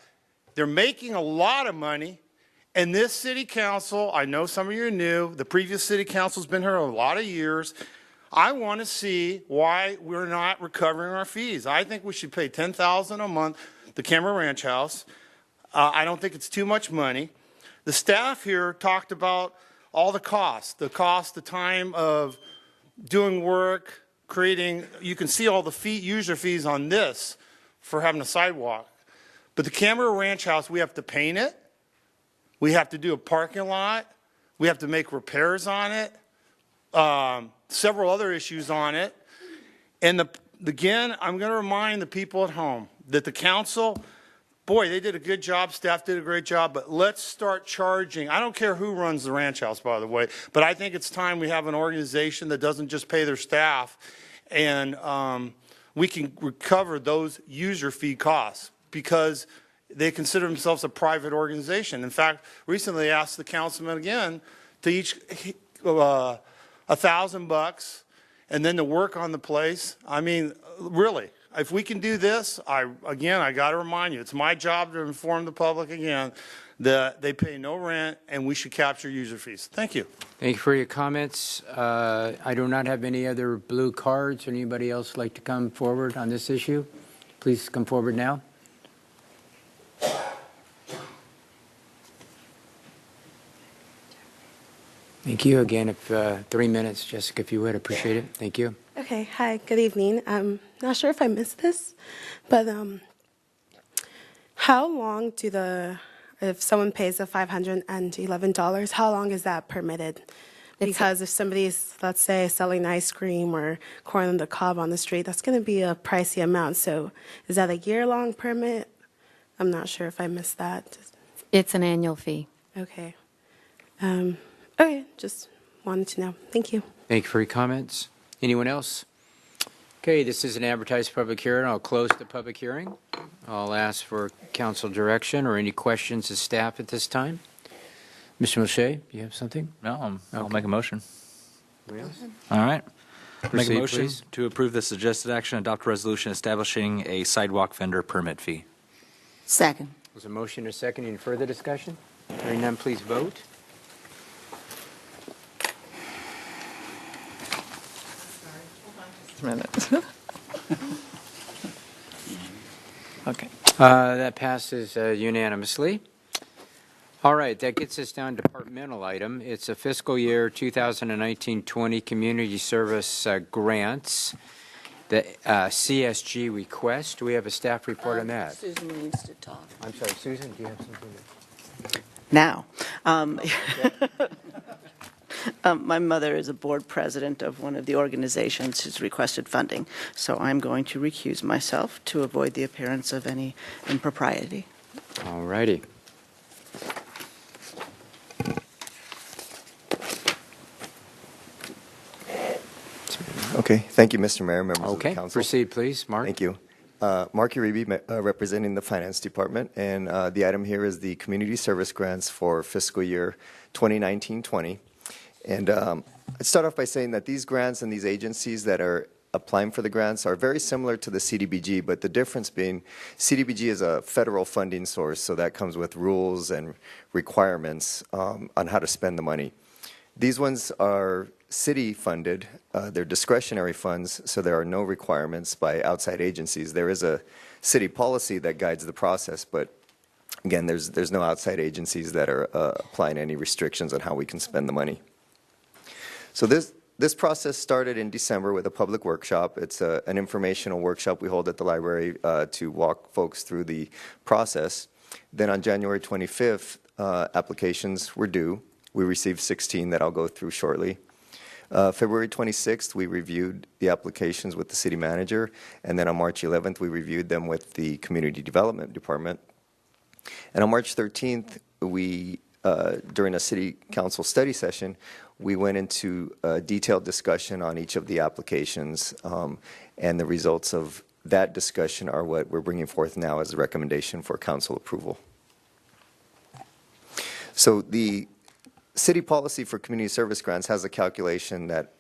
They're making a lot of money. And this city council, I know some of you are new, the previous city council's been here a lot of years. I want to see why we're not recovering our fees. I think we should pay $10,000 a month, the Camarillo Ranch House. I don't think it's too much money. The staff here talked about all the the time of doing work, creating, you can see all the user fees on this for having a sidewalk. But the Camarillo Ranch House, we have to paint it. We have to do a parking lot. We have to make repairs on it. Several other issues on it. And again, I'm going to remind the people at home that the council, boy, they did a good job. Staff did a great job. But let's start charging. I don't care who runs the ranch house, by the way. But I think it's time we have an organization that doesn't just pay their staff. And we can recover those user fee costs because they consider themselves a private organization. In fact, recently I asked the councilman again to each $1,000 and then to work on the place. I mean, really, if we can do this, I got to remind you, it's my job to inform the public again that they pay no rent and we should capture user fees. Thank you. Thank you for your comments. I do not have any other blue cards. Anybody else like to come forward on this issue? Please come forward now. Thank you. Again, if 3 minutes, Jessica, if you would, appreciate it. Thank you. Okay. Hi. Good evening. I'm not sure if I missed this, but how long if someone pays the $511, how long is that permitted? Because if somebody's, let's say, selling ice cream or corn on the cob on the street, that's going to be a pricey amount. So is that a year-long permit? I'm not sure if I missed that. It's an annual fee. Okay. Okay, just wanted to know. Thank you. Thank you for your comments. Anyone else? Okay, this is an advertised public hearing. I'll close the public hearing. I'll ask for council direction or any questions of staff at this time. Mr. Mulchay, do you have something? No, I'll make a motion. Anybody else? All right. Make Proceed, a motion please. to approve the suggested action, adopt a resolution establishing a sidewalk vendor permit fee. Second. There's a motion and a second. Any further discussion? Hearing none, please vote. Okay. That passes unanimously. All right, that gets us down to departmental item. It's a fiscal year 2019-20 community service grants, the CSG request. Do we have a staff report on that? Susan needs to talk. I'm sorry, Susan, do you have something to... Now, my mother is a board president of one of the organizations who's requested funding, so I'm going to recuse myself to avoid the appearance of any impropriety. All righty. Okay, thank you, Mr. Mayor, members of the Okay, council. proceed, please. Mark? Thank you. Mark Uribe, representing the Finance Department, and the item here is the community service grants for fiscal year 2019-20. And I'd start off by saying that these grants and these agencies that are applying for the grants are very similar to the CDBG, but the difference being CDBG is a federal funding source, so that comes with rules and requirements on how to spend the money. These ones are city-funded. They're discretionary funds, so there are no requirements by outside agencies. There is a city policy that guides the process, but again, there's no outside agencies that are applying any restrictions on how we can spend the money. So this process started in December with a public workshop. It's an informational workshop we hold at the library to walk folks through the process. Then on January 25th, applications were due. We received 16 that I'll go through shortly. February 26th, we reviewed the applications with the city manager, and then on March 11th, we reviewed them with the community development department. And on March 13th, we, during a city council study session, we went into a detailed discussion on each of the applications, and the results of that discussion are what we're bringing forth now as a recommendation for council approval. So the city policy for community service grants has a calculation that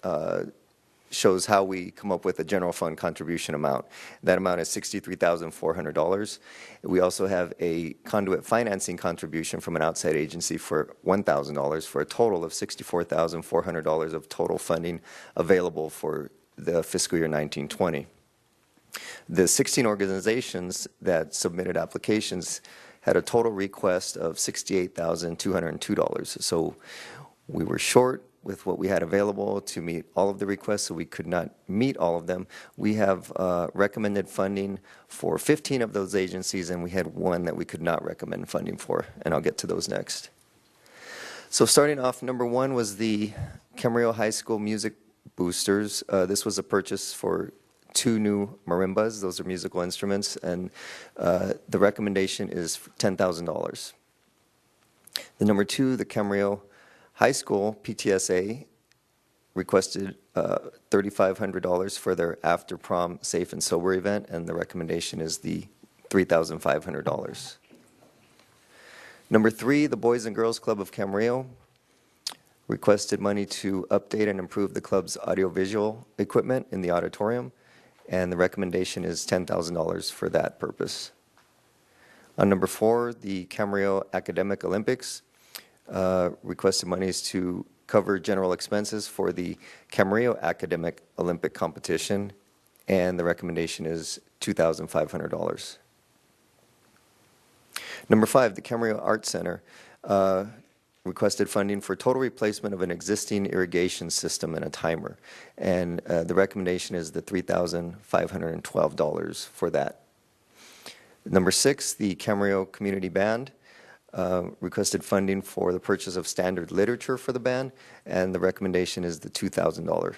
shows how we come up with a general fund contribution amount. That amount is $63,400. We also have a conduit financing contribution from an outside agency for $1,000 for a total of $64,400 of total funding available for the fiscal year 1920. The 16 organizations that submitted applications had a total request of $68,202. So we were short with what we had available to meet all of the requests, so we could not meet all of them. We have recommended funding for 15 of those agencies, and we had one that we could not recommend funding for, and I'll get to those next. So starting off, number one was the Camarillo High School Music Boosters. This was a purchase for 2 new marimbas. Those are musical instruments, and the recommendation is $10,000. The number two, the Camarillo High School PTSA requested $3,500 for their after prom safe and sober event, and the recommendation is the $3,500. Number three, the Boys and Girls Club of Camarillo requested money to update and improve the club's audiovisual equipment in the auditorium, and the recommendation is $10,000 for that purpose. On number four, the Camarillo Academic Olympics requested monies to cover general expenses for the Camarillo Academic Olympic competition, and the recommendation is $2,500. Number five, the Camarillo Arts Center requested funding for total replacement of an existing irrigation system and a timer, and the recommendation is the $3,512 for that. Number six, the Camarillo Community Band requested funding for the purchase of standard literature for the band, and the recommendation is the $2,000.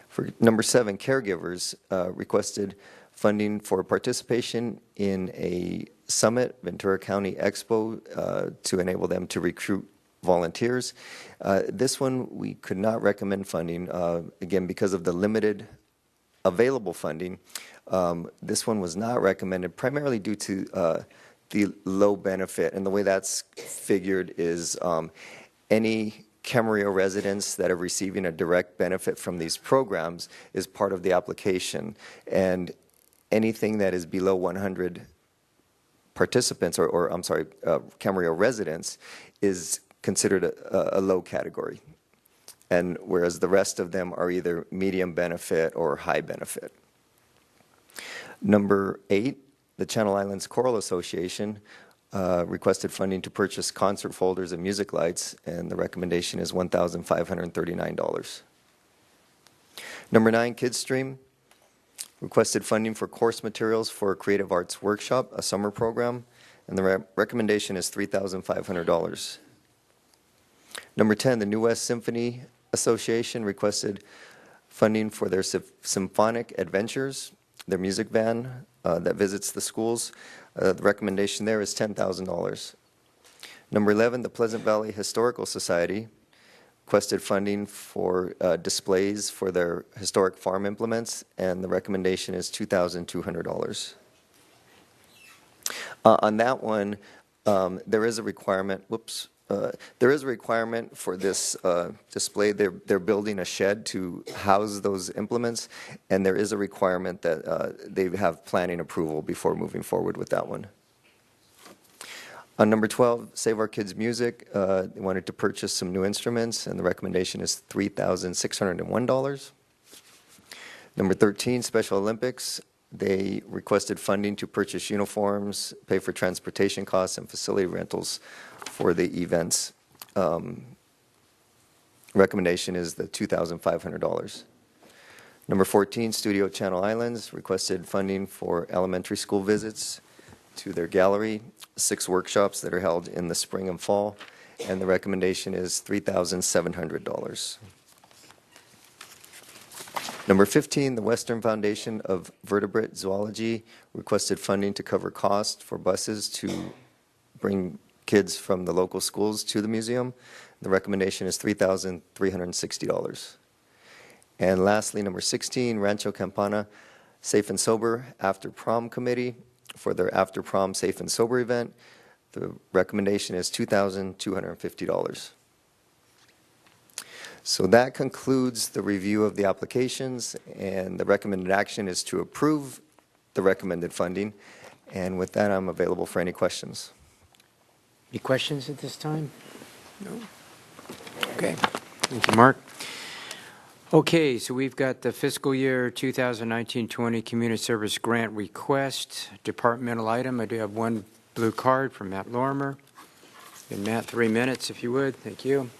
For number seven, caregivers requested funding for participation in a Summit Ventura County Expo to enable them to recruit volunteers. This one we could not recommend funding, again, because of the limited available funding. This one was not recommended primarily due to the low benefit, and the way that's figured is any Camarillo residents that are receiving a direct benefit from these programs is part of the application, and anything that is below 100 participants, or I'm sorry, Camarillo residents, is considered a low category, and whereas the rest of them are either medium benefit or high benefit. Number eight, the Channel Islands Choral Association requested funding to purchase concert folders and music lights, and the recommendation is $1,539. Number nine, KidStream requested funding for course materials for a creative arts workshop, a summer program, and the recommendation is $3,500. Number 10, the New West Symphony Association requested funding for their Symphonic Adventures, their music band that visits the schools. The recommendation there is $10,000. Number 11, the Pleasant Valley Historical Society requested funding for displays for their historic farm implements, and the recommendation is $2,200. On that one, there is a requirement, there is a requirement for this display. They're building a shed to house those implements, and there is a requirement that they have planning approval before moving forward with that one. On number 12, Save Our Kids Music, they wanted to purchase some new instruments, and the recommendation is $3,601. Number 13, Special Olympics, they requested funding to purchase uniforms, pay for transportation costs, and facility rentals for the events. Recommendation is the $2,500. Number 14, Studio Channel Islands requested funding for elementary school visits to their gallery, 6 workshops that are held in the spring and fall, and the recommendation is $3,700. Number 15, the Western Foundation of Vertebrate Zoology requested funding to cover costs for buses to bring kids from the local schools to the museum. The recommendation is $3,360. And lastly, number 16, Rancho Campana Safe and Sober After Prom Committee for their After Prom Safe and Sober event. The recommendation is $2,250. So that concludes the review of the applications, and the recommended action is to approve the recommended funding. And with that, I'm available for any questions. Any questions at this time? No? Okay. Thank you, Mark. Okay, so we've got the fiscal year 2019-20 community service grant request, departmental item. I do have one blue card from Matt Lorimer. And Matt, 3 minutes, if you would. Thank you.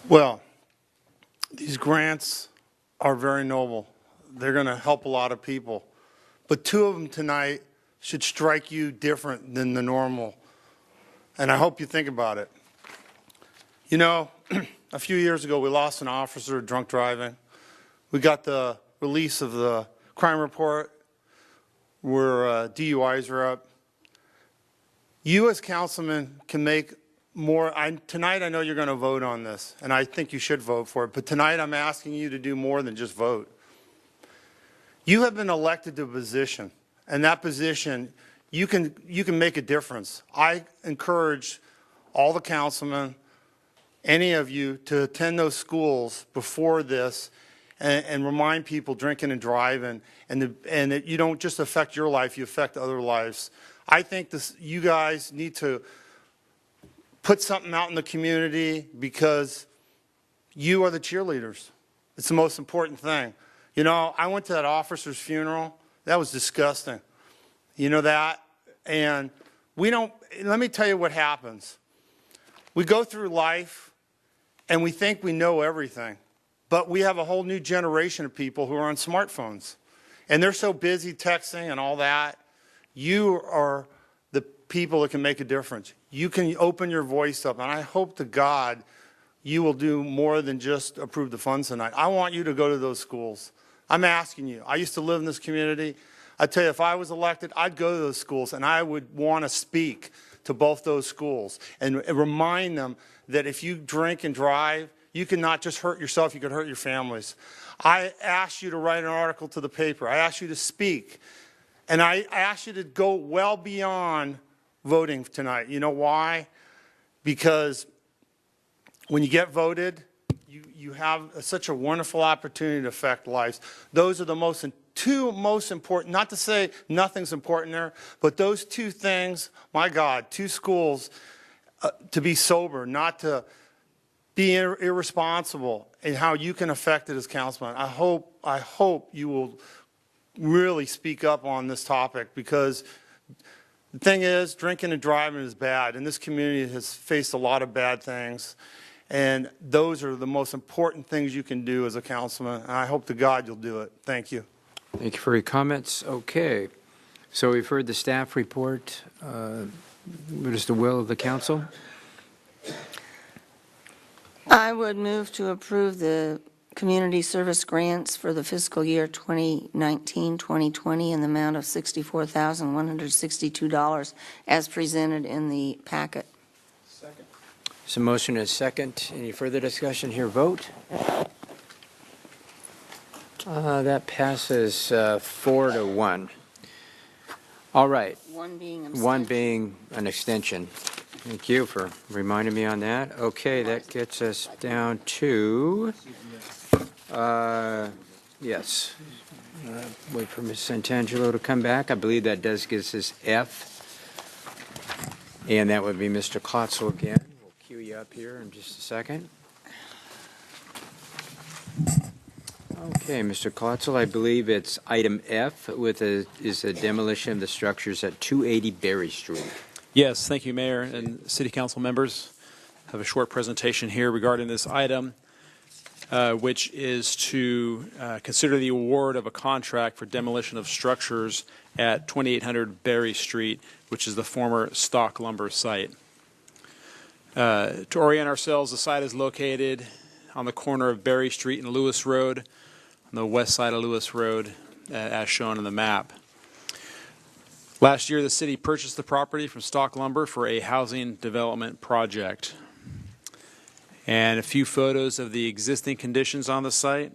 Well, these grants are very noble. They're going to help a lot of people. But 2 of them tonight should strike you different than the normal. And I hope you think about it. You know, a few years ago, we lost an officer drunk driving. We got the release of the crime report where DUIs are up. You as councilmen can make more. Tonight I know you're going to vote on this, and I think you should vote for it. But tonight I'm asking you to do more than just vote. You have been elected to a position, and that position, you can make a difference. I encourage all the councilmen, any of you, to attend those schools before this and remind people drinking and driving, and that you don't just affect your life, you affect other lives. I think you guys need to put something out in the community because you are the cheerleaders. It's the most important thing. You know, I went to that officer's funeral. That was disgusting. You know that? And let me tell you what happens. We go through life and we think we know everything, but we have a whole new generation of people who are on smartphones. And they're so busy texting and all that. You are the people that can make a difference. You can open your voice up, and I hope to God you will do more than just approve the funds tonight. I want you to go to those schools. I'm asking you. I used to live in this community. I tell you, if I was elected, I'd go to those schools, and I would want to speak to both those schools and remind them that if you drink and drive, you can not just hurt yourself, you could hurt your families. I asked you to write an article to the paper. I asked you to speak. And I asked you to go well beyond voting tonight. You know why? Because when you get voted, you have such a wonderful opportunity to affect lives. Those are the two most important, not to say nothing's important there, but those 2 things, my God, 2 schools to be sober, not to be irresponsible, and how you can affect it as councilman. I hope you will really speak up on this topic, because the thing is, drinking and driving is bad, and this community has faced a lot of bad things, and those are the most important things you can do as a councilman, and I hope to God you'll do it. Thank you. Thank you for your comments. Okay. So we've heard the staff report. What is the will of the council? I would move to approve the community service grants for the fiscal year 2019-2020 in the amount of $64,162 as presented in the packet. Second. So motion is second. Any further discussion here? Vote. That passes 4-1. All right. One being an extension. Thank you for reminding me on that. Okay, that gets us down to, yes. Wait for Ms. Santangelo to come back. I believe that does get us F. And that would be Mr. Klotzel again. We'll cue you up here in just a second. Okay, Mr. Klotzel, I believe it's item F is a demolition of the structures at 280 Berry Street. Yes, thank you, Mayor and City Council members. I have a short presentation here regarding this item. which is to consider the award of a contract for demolition of structures at 2800 Berry Street, which is the former Stock Lumber site. To orient ourselves, the site is located on the corner of Berry Street and Lewis Road, on the west side of Lewis Road, as shown on the map. Last year, the city purchased the property from Stock Lumber for a housing development project. And a few photos of the existing conditions on the site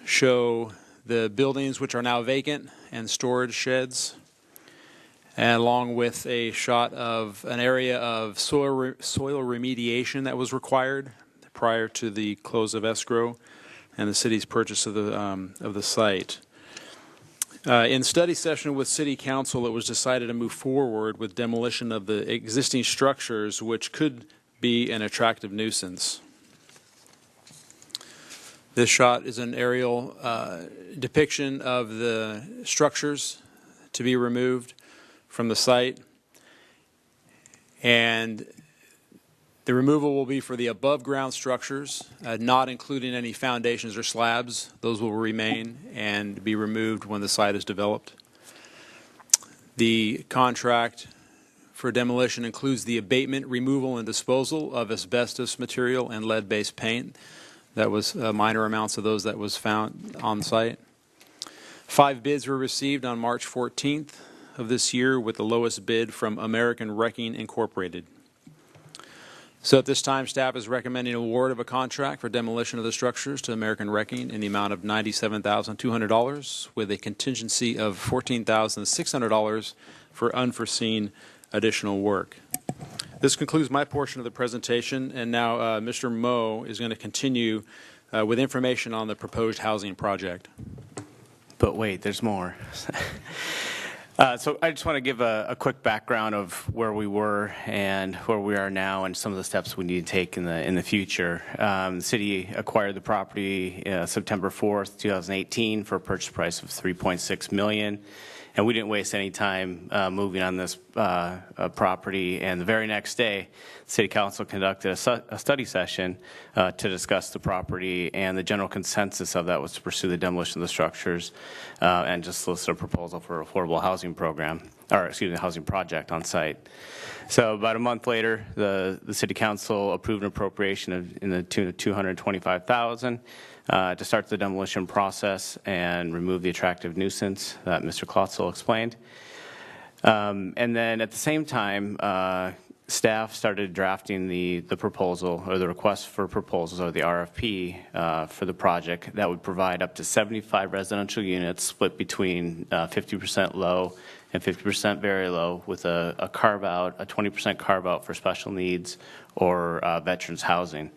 show the buildings which are now vacant and storage sheds, and along with a shot of an area of soil remediation that was required prior to the close of escrow and the city's purchase of the site. In study session with City Council, it was decided to move forward with demolition of the existing structures, which could be an attractive nuisance. This shot is an aerial depiction of the structures to be removed from the site, and the removal will be for the above-ground structures, not including any foundations or slabs. Those will remain and be removed when the site is developed. The contract for demolition includes the abatement, removal, and disposal of asbestos material and lead-based paint. That was minor amounts of those that was found on site. 5 bids were received on March 14th of this year, with the lowest bid from American Wrecking Incorporated. So at this time, staff is recommending award of a contract for demolition of the structures to American Wrecking in the amount of $97,200, with a contingency of $14,600 for unforeseen additional work. This concludes my portion of the presentation, and now Mr. Moe is going to continue with information on the proposed housing project. But wait, there's more. So I just want to give a quick background of where we were and where we are now, and some of the steps we need to take in the future. The city acquired the property September 4th, 2018, for a purchase price of $3.6 million. And we didn't waste any time moving on this property. And the very next day, City Council conducted a study session to discuss the property, and the general consensus of that was to pursue the demolition of the structures and just solicit a proposal for an affordable housing program, or excuse me, housing project on site. So about a month later, the City Council approved an appropriation in the tune of $225,000 to start the demolition process and remove the attractive nuisance that Mr. Klotzel explained. And then at the same time, staff started drafting the proposal, or the request for proposals, or the RFP for the project that would provide up to 75 residential units split between 50% low and 50% very low, with a carve-out, a 20% carve-out for special needs or veterans housing.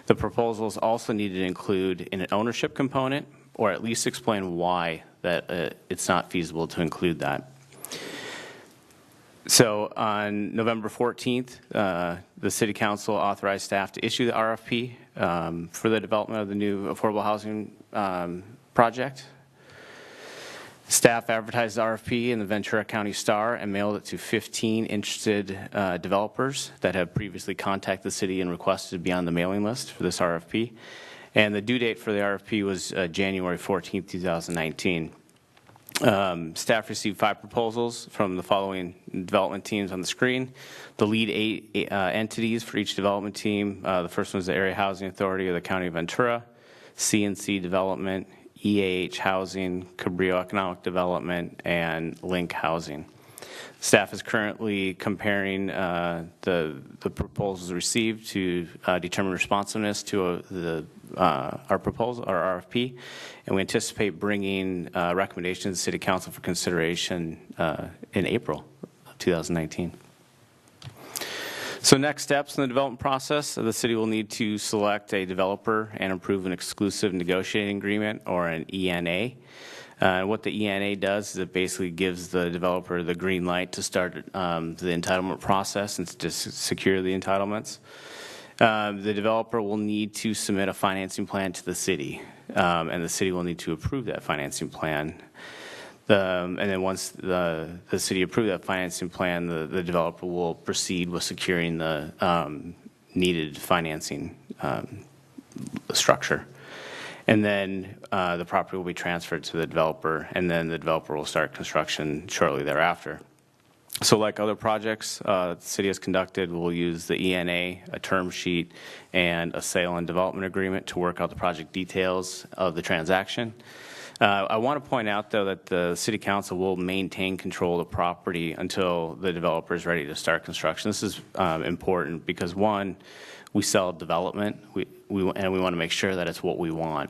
The proposals also needed to include an ownership component, or at least explain why that it's not feasible to include that. So on November 14th, the City Council authorized staff to issue the RFP for the development of the new affordable housing project. Staff advertised the RFP in the Ventura County Star and mailed it to 15 interested developers that have previously contacted the city and requested to be on the mailing list for this RFP. And the due date for the RFP was January 14th, 2019. Staff received 5 proposals from the following development teams on the screen. The lead 8 entities for each development team. The first one is the Area Housing Authority of the County of Ventura, CNC Development, EAH Housing, Cabrillo Economic Development, and Link Housing. Staff is currently comparing the proposals received to determine responsiveness to our proposal, our RFP, and we anticipate bringing recommendations to the City Council for consideration in April of 2019. So next steps in the development process, the city will need to select a developer and approve an exclusive negotiating agreement, or an ENA. What the ENA does is it basically gives the developer the green light to start the entitlement process and to secure the entitlements. The developer will need to submit a financing plan to the city, and the city will need to approve that financing plan. And then once the city approves that financing plan, the developer will proceed with securing the needed financing the structure. And then the property will be transferred to the developer, and then the developer will start construction shortly thereafter. So like other projects the city has conducted, we'll use the ENA, a term sheet, and a sale and development agreement to work out the project details of the transaction. I want to point out, though, that the city council will maintain control of the property until the developer is ready to start construction. This is important because, one, we sell development, and we want to make sure that it's what we want.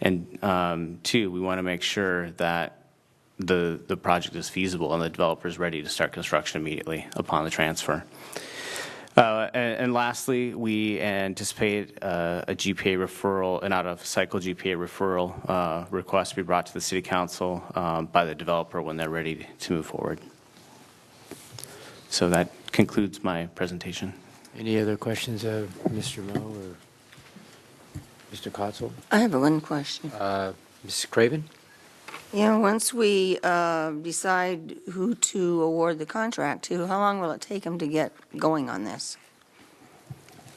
And two, we want to make sure that the project is feasible and the developer is ready to start construction immediately upon the transfer. And lastly, we anticipate a GPA referral, an out-of-cycle GPA referral request to be brought to the City Council by the developer when they're ready to move forward. So that concludes my presentation. Any other questions of Mr. Moe or Mr. Kotzel? I have one question. Mrs. Craven? Yeah, once we decide who to award the contract to, how long will it take them to get going on this?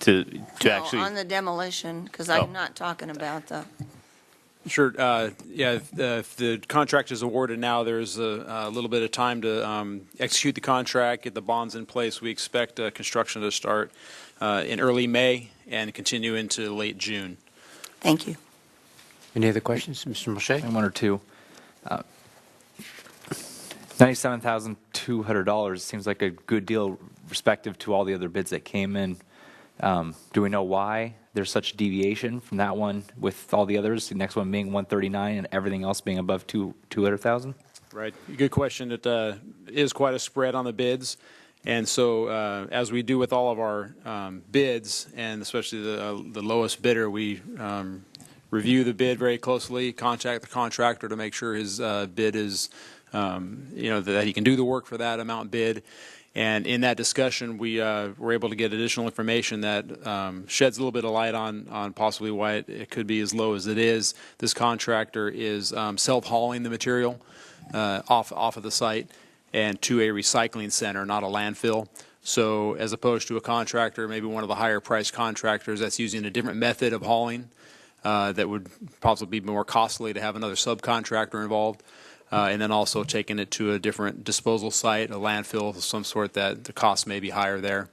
To No, actually, on the demolition, because Oh. I'm not talking about the, Sure. Yeah, if the contract is awarded now, there's a little bit of time to execute the contract, get the bonds in place. We expect construction to start in early May and continue into late June. thank you. Any other questions, Mr. Moshe? And one or two. $97,200 seems like a good deal respective to all the other bids that came in. Do we know why there's such deviation from that one with all the others? The next one being 139 and everything else being above 200,000? Right. Good question. It is quite a spread on the bids. And so as we do with all of our bids, and especially the lowest bidder, we review the bid very closely, contact the contractor to make sure his bid is, that he can do the work for that amount bid. And in that discussion, we were able to get additional information that sheds a little bit of light on possibly why it could be as low as it is. This contractor is self-hauling the material off of the site and to a recycling center, not a landfill. So as opposed to a contractor, maybe one of the higher priced contractors that's using a different method of hauling, that would possibly be more costly to have another subcontractor involved, and then also taking it to a different disposal site, a landfill of some sort, that the cost may be higher there.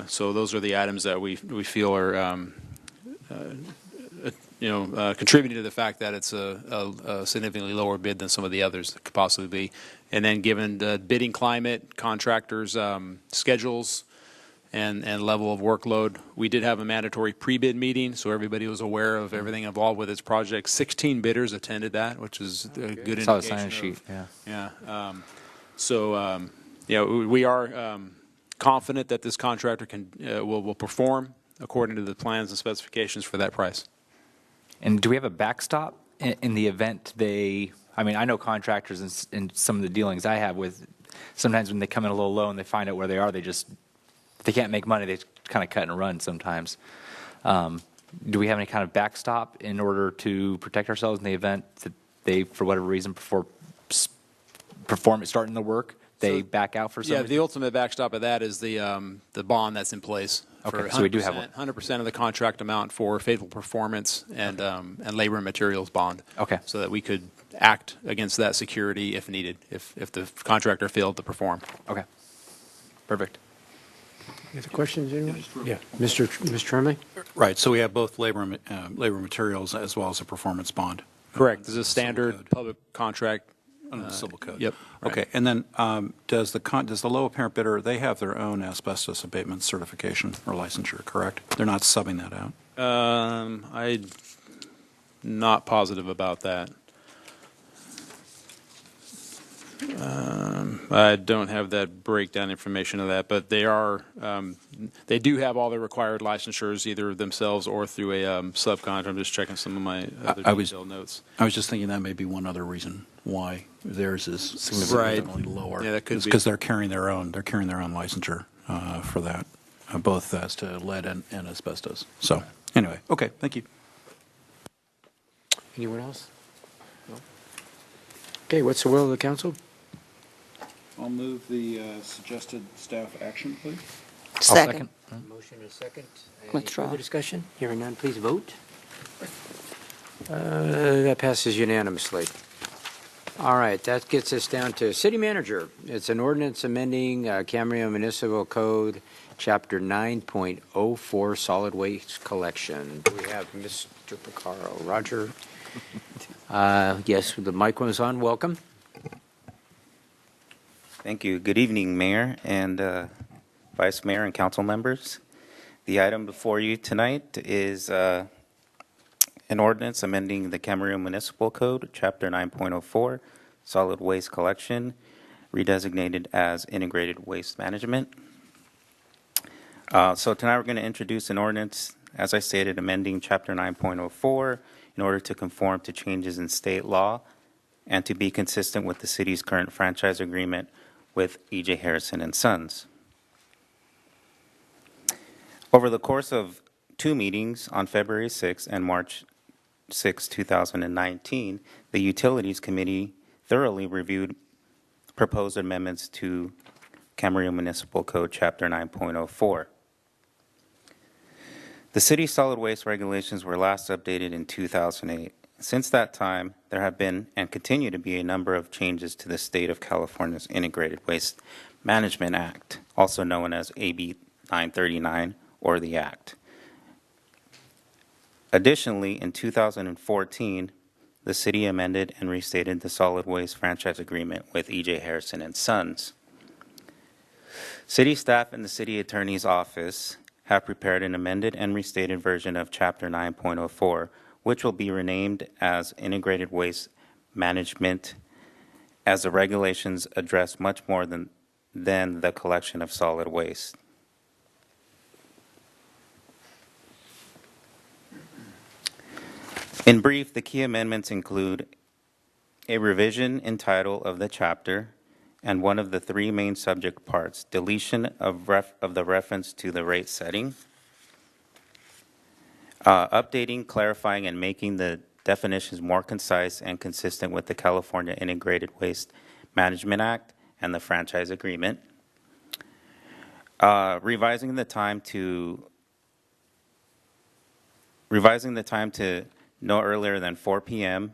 So those are the items that we feel are contributing to the fact that it's a significantly lower bid than some of the others that could possibly be. And then given the bidding climate, contractors' schedules, and level of workload. We did have a mandatory pre-bid meeting, so everybody was aware of everything involved with this project. 16 bidders attended that, which is a good indication. Saw the sign-in sheet, yeah. Yeah. We are confident that this contractor will perform according to the plans and specifications for that price. And do we have a backstop in the event I know contractors in some of the dealings I have with, sometimes when they come in a little low and they find out where they are, they can't make money, they kind of cut and run sometimes. Do we have any kind of backstop in order to protect ourselves in the event that they, for whatever reason, starting the work, they back out for some reason? The ultimate backstop of that is the bond that's in place. Okay, for so we do have one. 100% of the contract amount for faithful performance and labor and materials bond. Okay. So that we could act against that security if needed, if the contractor failed to perform. Okay. Perfect. Any other questions, anyone? Yeah, Mr. Tremley? Right, so we have both labor materials as well as a performance bond. Correct. This is a standard public contract. Under the civil code. Yep. Okay, and then does the low apparent bidder, they have their own asbestos abatement certification or licensure, correct? They're not subbing that out? I'm not positive about that. I don't have that breakdown information of that, but they do have all the required licensures, either themselves or through a subcontract. I'm just checking some of my other detailed notes. I was just thinking that may be one other reason why theirs is significantly lower. Yeah, that could be. Because they're carrying their own licensure for that, both as to lead and asbestos. So, anyway, okay, thank you. Anyone else? No? Okay, what's the will of the council? I'll move the suggested staff action, please. Second. Motion and a second. Any Withdraw. further discussion? Hearing none, please vote. That passes unanimously. All right, that gets us down to city manager. It's an ordinance amending Camarillo Municipal Code, Chapter 9.04, solid waste collection. We have Mr. Picaro. Roger. Yes, the mic was on. Welcome. Thank you. Good evening, Mayor and Vice Mayor and council members. The item before you tonight is an ordinance amending the Camarillo Municipal Code, Chapter 9.04, solid waste collection, redesignated as integrated waste management. So tonight we're going to introduce an ordinance, as I stated, amending Chapter 9.04 in order to conform to changes in state law and to be consistent with the city's current franchise agreement with E.J. Harrison and Sons. Over the course of 2 meetings on February 6 and March 6, 2019, the Utilities Committee thoroughly reviewed proposed amendments to Camarillo Municipal Code Chapter 9.04. The city's solid waste regulations were last updated in 2008. Since that time, there have been and continue to be a number of changes to the state of California's Integrated Waste Management Act, also known as AB 939 or the Act. Additionally, in 2014, the city amended and restated the solid waste franchise agreement with E.J. Harrison and Sons. City staff and the city attorney's office have prepared an amended and restated version of Chapter 9.04, which will be renamed as Integrated Waste Management, as the regulations address much more than the collection of solid waste. In brief, the key amendments include a revision in title of the chapter and one of the 3 main subject parts, deletion of the reference to the rate setting, updating, clarifying, and making the definitions more concise and consistent with the California Integrated Waste Management Act and the franchise agreement, revising the time to no earlier than 4 p.m.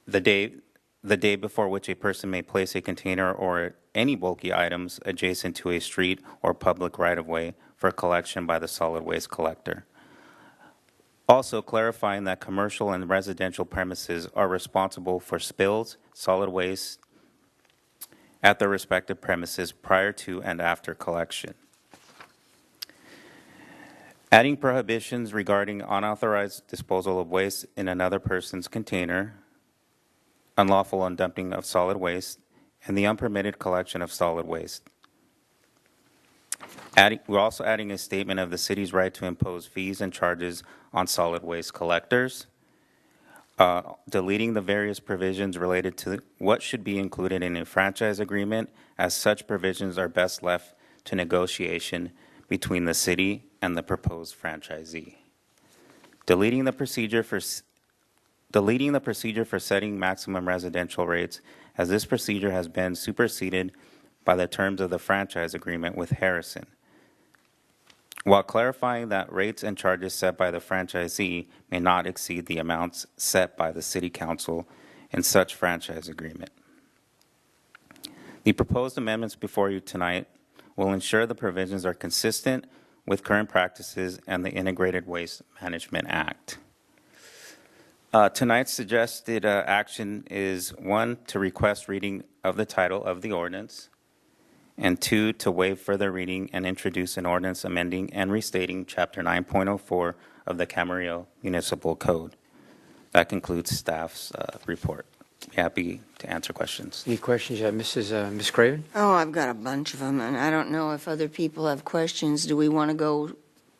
the day before which a person may place a container or any bulky items adjacent to a street or public right-of-way for collection by the solid waste collector. Also clarifying that commercial and residential premises are responsible for spills, solid waste at their respective premises prior to and after collection. Adding prohibitions regarding unauthorized disposal of waste in another person's container, unlawful undumping of solid waste, and the unpermitted collection of solid waste. We're also adding a statement of the city's right to impose fees and charges on solid waste collectors, deleting the various provisions related to what should be included in a franchise agreement, as such provisions are best left to negotiation between the city and the proposed franchisee. Deleting the procedure for setting maximum residential rates, as this procedure has been superseded by the terms of the franchise agreement with Harrison, while clarifying that rates and charges set by the franchisee may not exceed the amounts set by the City Council in such franchise agreement. The proposed amendments before you tonight will ensure the provisions are consistent with current practices and the Integrated Waste Management Act. Tonight's suggested action is 1, to request reading of the title of the ordinance, and 2, to waive further reading and introduce an ordinance amending and restating Chapter 9.04 of the Camarillo Municipal Code. That concludes staff's report. Happy to answer questions. Any questions? Ms. Craven? Oh, I've got a bunch of them, and I don't know if other people have questions. Do we want to go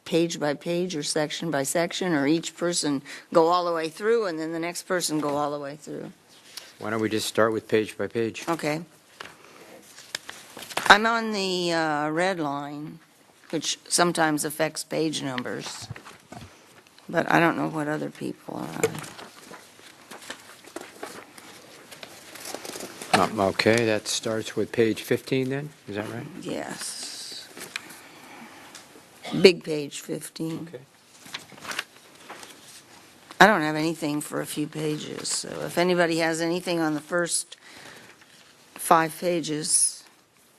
page by page or section by section, or each person go all the way through and then the next person go all the way through? Why don't we just start with page by page? Okay. I'm on the red line, which sometimes affects page numbers, but I don't know what other people are on. Okay, that starts with page 15 then, is that right? Yes. Big page 15. Okay. I don't have anything for a few pages, so if anybody has anything on the first 5 pages,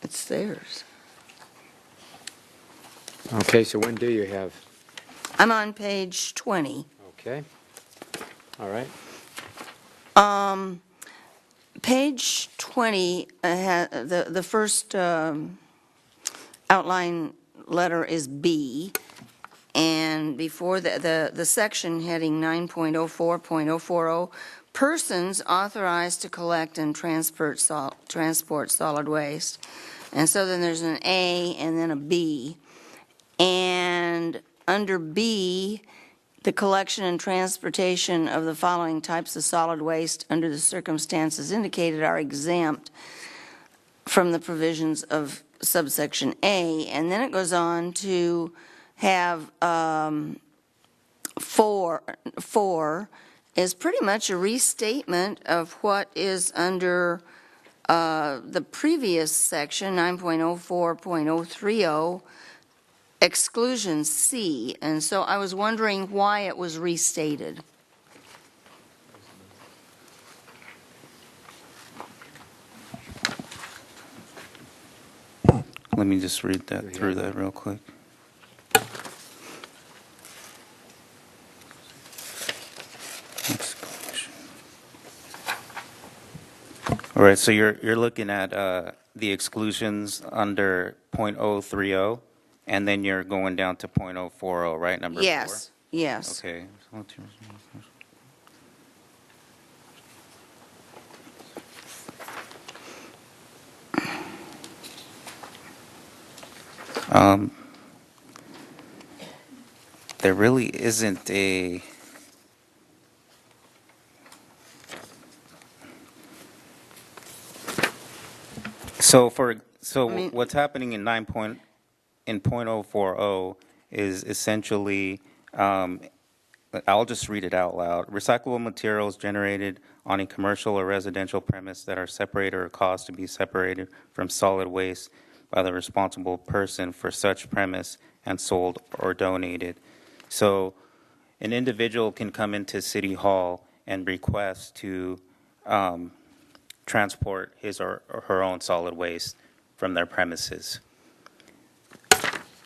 it's theirs. Okay, so when do you have? I'm on page 20. Okay. All right. Page 20, the first outline letter is B, and before the section heading 9.04.040, persons authorized to collect and transport solid waste. And so then there's an A and then a B. And under B, the collection and transportation of the following types of solid waste under the circumstances indicated are exempt from the provisions of subsection A. And then it goes on to have 4 is pretty much a restatement of what is under the previous section, 9.04.030, exclusion C, and so I was wondering why it was restated. Let me just read that through that real quick. All right, so you're looking at the exclusions under .030, and then you're going down to .040, right, number 4? Yes, yes. Okay. There really isn't a what's happening in 9.040 is essentially, I'll just read it out loud. Recyclable materials generated on a commercial or residential premise that are separated or caused to be separated from solid waste by the responsible person for such premise and sold or donated. So an individual can come into City Hall and request to transport his or her own solid waste from their premises.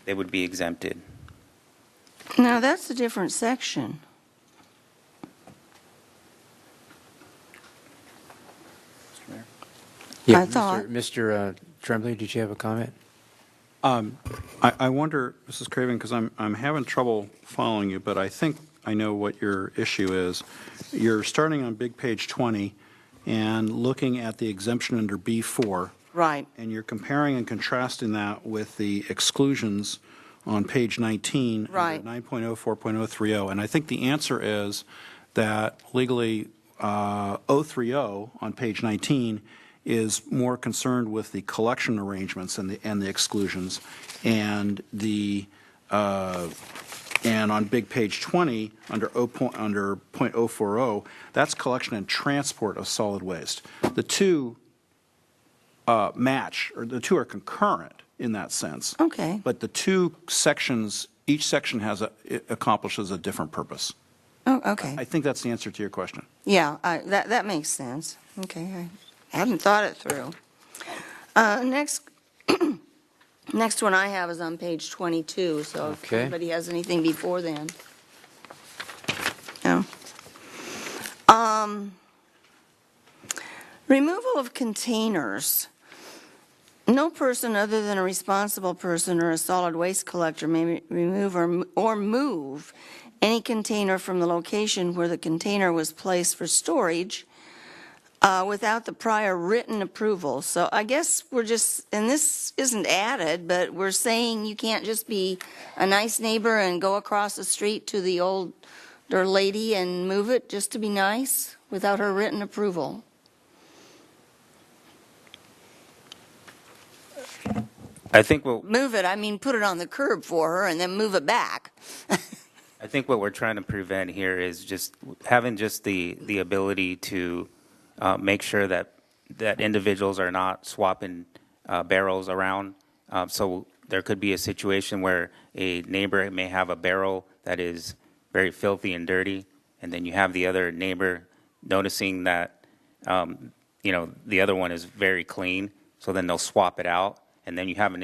They would be exempted. Now, that's a different section. Yeah, I thought. Mr. Tremblay, did you have a comment? I wonder, Mrs. Craven, because I'm having trouble following you, but I think I know what your issue is. You're starting on big page 20 and looking at the exemption under B4. Right. And you're comparing and contrasting that with the exclusions on page 19. Right. 9.04.030. And I think the answer is that legally 030 on page 19 is more concerned with the collection arrangements and the exclusions, and and on big page 20 under .040, that's collection and transport of solid waste. The two match, or the two are concurrent in that sense. Okay. But the two sections, each section accomplishes a different purpose. Oh, okay. I think that's the answer to your question. Yeah, that makes sense. Okay, I hadn't thought it through. Next one I have is on page 22, so if Okay. anybody has anything before then. No. Removal of containers. No person other than a responsible person or a solid waste collector may remove or move any container from the location where the container was placed for storage without the prior written approval. So I guess we're just, and this isn't added, but we're saying you can't just be a nice neighbor and go across the street to the older lady and move it just to be nice without her written approval. I think Move it, I mean put it on the curb for her and then move it back. I think what we're trying to prevent here is just having just the ability to make sure that individuals are not swapping barrels around. So there could be a situation where a neighbor may have a barrel that is very filthy and dirty, and then you have the other neighbor noticing that, the other one is very clean, so then they'll swap it out, and then you have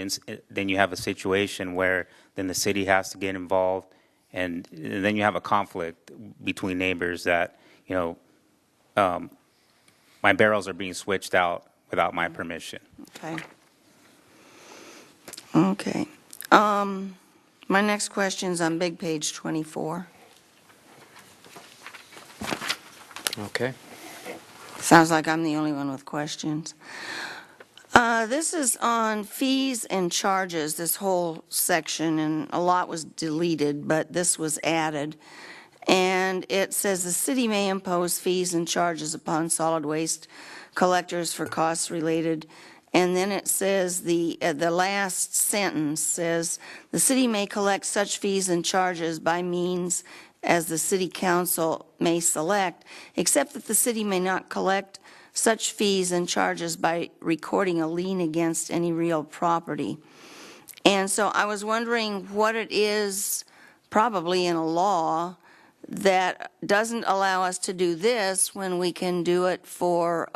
a situation where then the city has to get involved, and then you have a conflict between neighbors that, my barrels are being switched out without my permission. Okay. Okay. My next question's on big page 24. Okay. Sounds like I'm the only one with questions. This is on fees and charges, this whole section, and a lot was deleted, but this was added. And it says the city may impose fees and charges upon solid waste collectors for costs related. And then it says, the last sentence says, the city may collect such fees and charges by means as the city council may select, except that the city may not collect such fees and charges by recording a lien against any real property. And so I was wondering what it is, probably in a law, that doesn't allow us to do this when we can do it for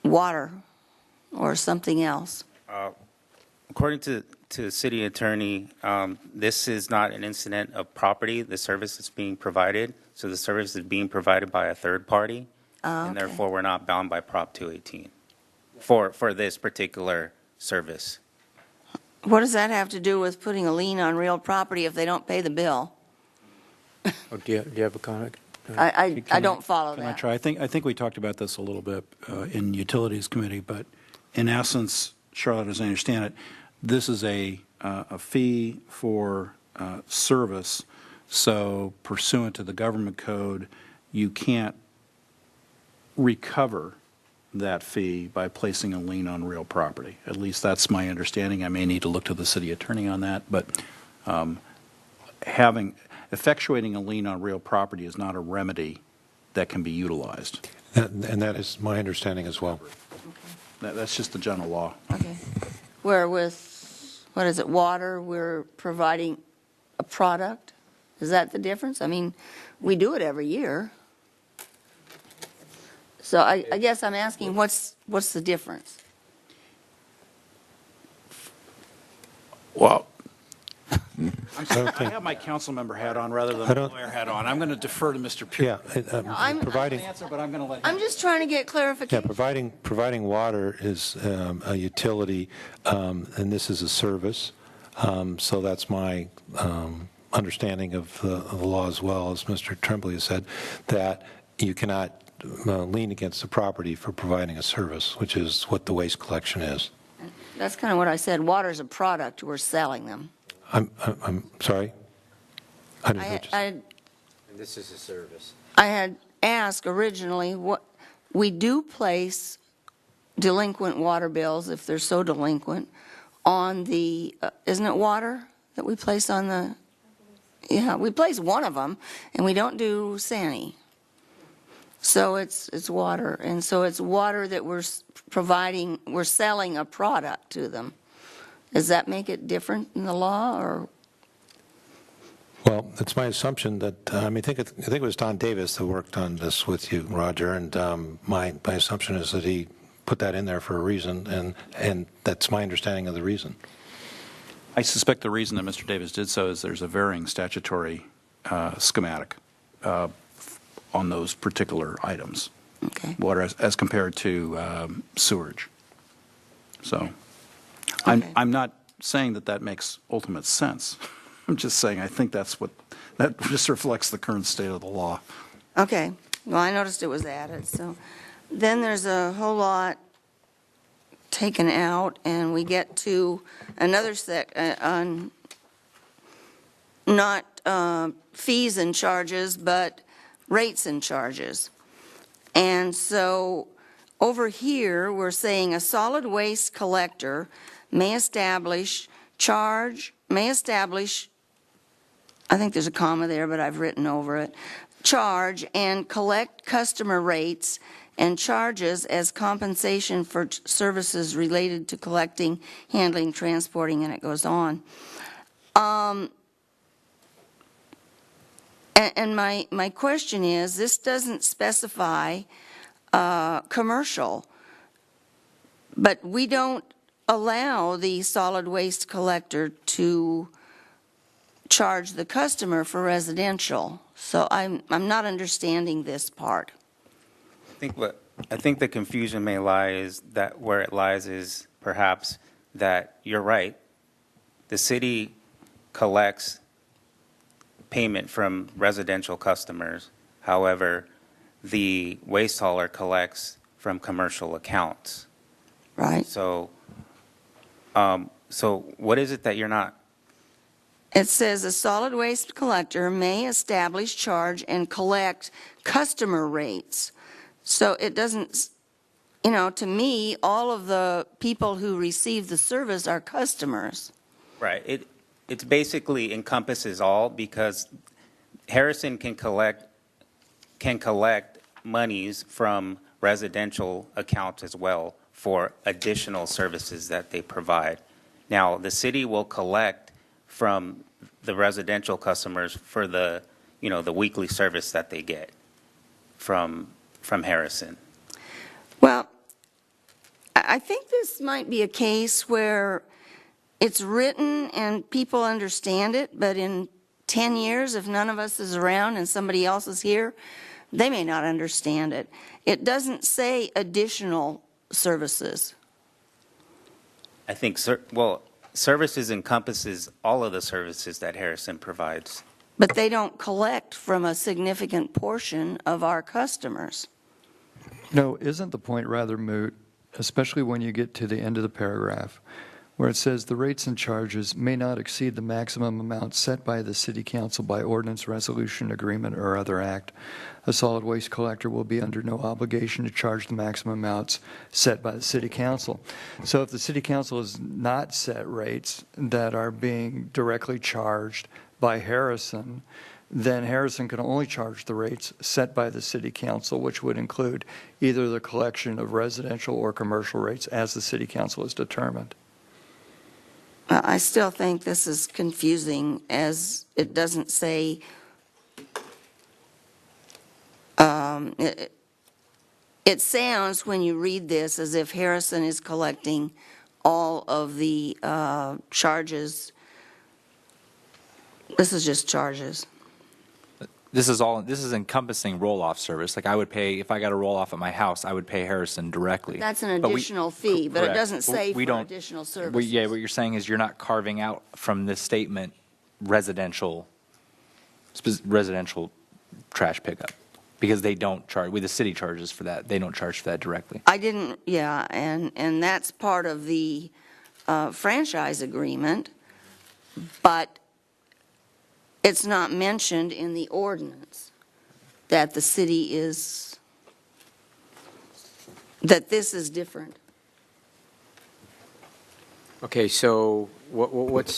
water or something else. According to the city attorney, this is not an incident of property. The service is being provided, so the service is being provided by a third party, and therefore we're not bound by Prop 218 for this particular service. What does that have to do with putting a lien on real property if they don't pay the bill? Oh, do you have a comment? I don't follow Can I that. try? I think we talked about this a little bit in Utilities Committee, but in essence, Charlotte, as I understand it, this is a fee for service. So pursuant to the government code, you can't recover that fee by placing a lien on real property. At least that's my understanding. I may need to look to the city attorney on that, but effectuating a lien on real property is not a remedy that can be utilized. And that is my understanding as well. That's just the general law. Okay. Where with, what is it, water, we're providing a product? Is that the difference? I mean, we do it every year. So I guess I'm asking, what's the difference? Well, I I have my council member hat on rather than my lawyer hat on. I'm going to defer to Mr. Pierce. Yeah, providing. I'm just trying to get clarification. Yeah, providing water is a utility, and this is a service. So that's my understanding of the law as well, as Mr. Tremblay has said, that you cannot lien against the property for providing a service, which is what the waste collection is. That's kind of what I said. Water's a product. We're selling them. I'm sorry? I didn't hear what you said. And this is a service. I had asked originally, what we do place delinquent water bills, if they're so delinquent, on the, isn't it water that we place on the, yeah, we place one of them, and we don't do Sani. So it's water, and so it's water that we're providing, we're selling a product to them. Does that make it different in the law, or? Well, it's my assumption that, I think it was Don Davis that worked on this with you, Roger, and my assumption is that he put that in there for a reason, and that's my understanding of the reason. I suspect the reason that Mr. Davis did so is there's a varying statutory schematic on those particular items. Okay. Water as compared to sewerage. So I'm not saying that makes ultimate sense. I'm just saying I think that just reflects the current state of the law. Okay. Well, I noticed it was added, so. Then there's a whole lot taken out, and we get to another on not fees and charges, but rates and charges. And so over here, we're saying a solid waste collector may establish, I think there's a comma there, but I've written over it, charge and collect customer rates and charges as compensation for services related to collecting, handling, transporting, and it goes on. And my question is, this doesn't specify commercial, but we don't allow the solid waste collector to charge the customer for residential. So I'm not understanding this part. I think the confusion may lie is that where it lies is perhaps that you're right. The city collects payment from residential customers. However, the waste hauler collects from commercial accounts. Right. So what is it that you're not? It says a solid waste collector may establish, charge, and collect customer rates. So it doesn't, to me, all of the people who receive the service are customers. Right. It basically encompasses all, because Harrison can collect monies from residential accounts as well for additional services that they provide. Now, the city will collect from the residential customers for the weekly service that they get from Harrison. Well, I think this might be a case where it's written and people understand it, but in 10 years, if none of us is around and somebody else is here, they may not understand it. It doesn't say additional services. I think, services encompasses all of the services that Harrison provides. But they don't collect from a significant portion of our customers. No, isn't the point rather moot, especially when you get to the end of the paragraph, where it says the rates and charges may not exceed the maximum amount set by the City Council by ordinance, resolution, agreement, or other act. A solid waste collector will be under no obligation to charge the maximum amounts set by the City Council. So if the City Council has not set rates that are being directly charged by Harrison, then Harrison can only charge the rates set by the City Council, which would include either the collection of residential or commercial rates as the City Council has determined. I still think this is confusing, as it doesn't say, it sounds when you read this as if Harrison is collecting all of the charges. This is just charges. This is encompassing roll-off service. Like I would pay, if I got a roll-off at my house, I would pay Harrison directly. That's an But additional fee, but it correct. doesn't say We for don't- additional services. Yeah, what you're saying is you're not carving out from this statement residential trash pickup, because they don't charge, the city charges for that. They don't charge for that directly. I didn't, yeah, and that's part of the franchise agreement, but it's not mentioned in the ordinance that the city is, that this is different. Okay, so where's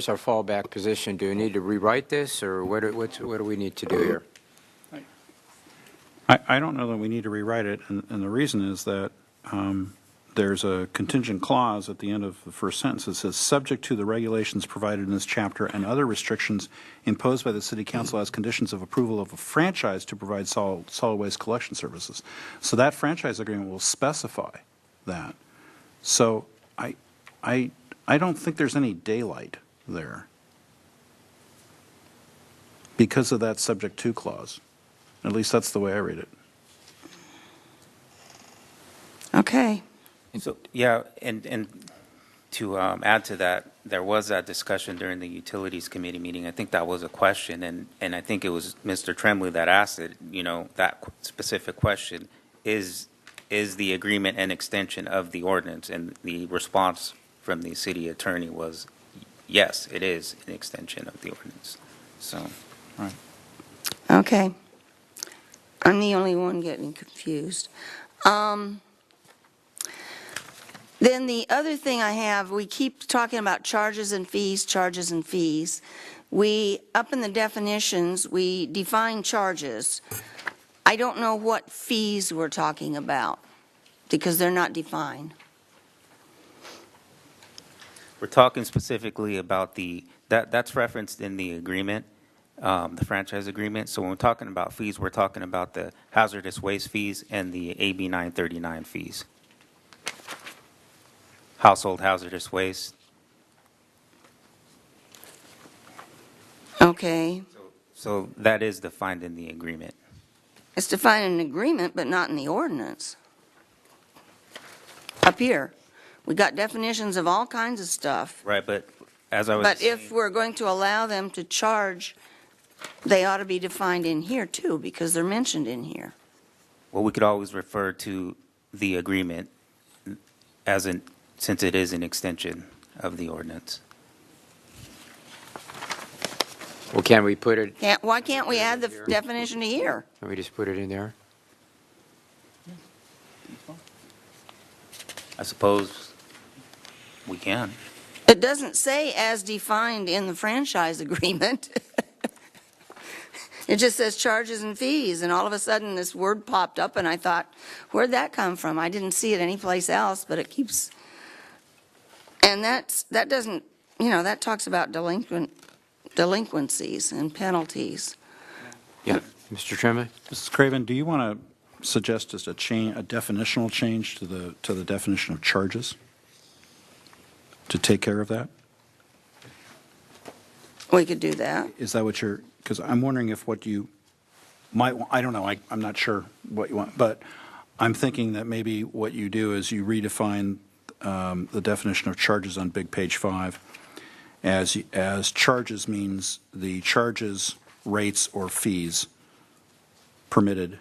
our fallback position? Do we need to rewrite this, or what do we need to do here? I don't know that we need to rewrite it, and the reason is that there's a contingent clause at the end of the first sentence that says, subject to the regulations provided in this chapter and other restrictions imposed by the City Council as conditions of approval of a franchise to provide solid waste collection services. So that franchise agreement will specify that. So I don't think there's any daylight there because of that subject to clause. At least that's the way I read it. Okay. So, yeah, and to add to that, there was that discussion during the Utilities Committee meeting. I think that was a question, and I think it was Mr. Tremblay that asked it, that specific question, is the agreement an extension of the ordinance? And the response from the city attorney was, yes, it is an extension of the ordinance. So, all right. Okay. I'm the only one getting confused. Then the other thing I have, we keep talking about charges and fees, charges and fees. Up in the definitions, we define charges. I don't know what fees we're talking about, because they're not defined. We're talking specifically about that's referenced in the agreement, the franchise agreement. So when we're talking about fees, we're talking about the hazardous waste fees and the AB 939 fees. Household hazardous waste. Okay. So that is defined in the agreement. It's defined in an agreement, but not in the ordinance. Up here, we got definitions of all kinds of stuff. Right, but as I was But if we're going to allow them to charge, they ought to be defined in here too, because they're mentioned in here. well, we could always refer to the agreement as an, since it is an extension of the ordinance. Well, can we put it, Why can't we add the definition to here? can we just put it in there? I suppose we can. It doesn't say as defined in the franchise agreement. It just says charges and fees, and all of a sudden this word popped up, and I thought, where'd that come from? I didn't see it anyplace else, but it keeps, and that doesn't, that talks about delinquencies and penalties. Yeah, Mr. Tremblay? Mrs. Craven, do you want to suggest just a definitional change to the definition of charges to take care of that? We could do that. Is that what you're, because I'm wondering if what you might, I don't know, I'm not sure what you want, but I'm thinking that maybe what you do is you redefine the definition of charges on big page 5 as charges means the charges, rates, or fees permitted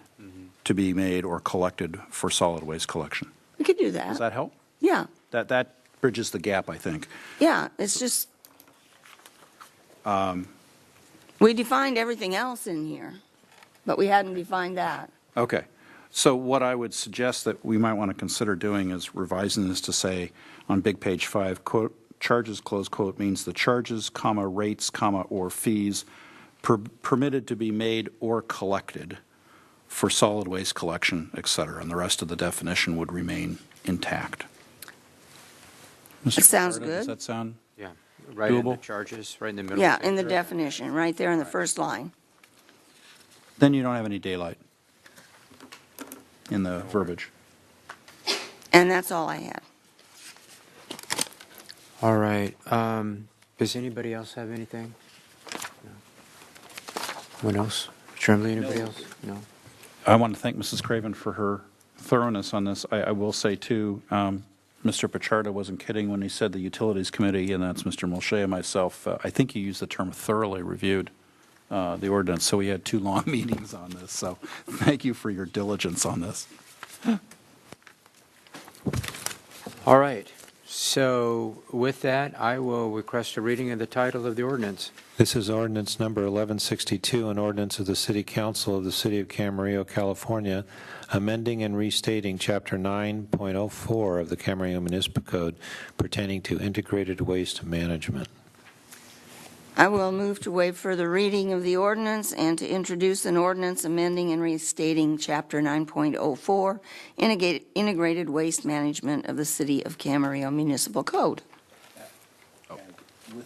to be made or collected for solid waste collection. We could do that. Does that help? Yeah, That bridges the gap, I think. yeah, it's just, we defined everything else in here, but we hadn't defined that. Okay. So what I would suggest that we might want to consider doing is revising this to say on big page 5, quote, charges, close quote, means the charges, comma, rates, comma, or fees permitted to be made or collected for solid waste collection, et cetera, and the rest of the definition would remain intact. Mr. It sounds Fajardo, Does good. that sound Yeah, right in the doable? charges, right in the middle. Yeah, in the definition, right there in the first line. Then you don't have any daylight in the verbiage. And that's all I had. All right. Does anybody else have anything? No. Anyone else? Tremblay, anybody else? No. I want to thank Mrs. Craven for her thoroughness on this. I will say, too, Mr. Pichardo wasn't kidding when he said the Utilities Committee, and that's Mr. Mulchay and myself. I think he used the term thoroughly reviewed the ordinance, so we had 2 long meetings on this. So thank you for your diligence on this. All right. So with that, I will request a reading of the title of the ordinance. This is ordinance number 1162, an ordinance of the City Council of the City of Camarillo, California, amending and restating Chapter 9.04 of the Camarillo Municipal Code pertaining to integrated waste management. I will move to waive further reading of the ordinance and to introduce an ordinance amending and restating Chapter 9.04, Integrated Waste Management of the City of Camarillo Municipal Code,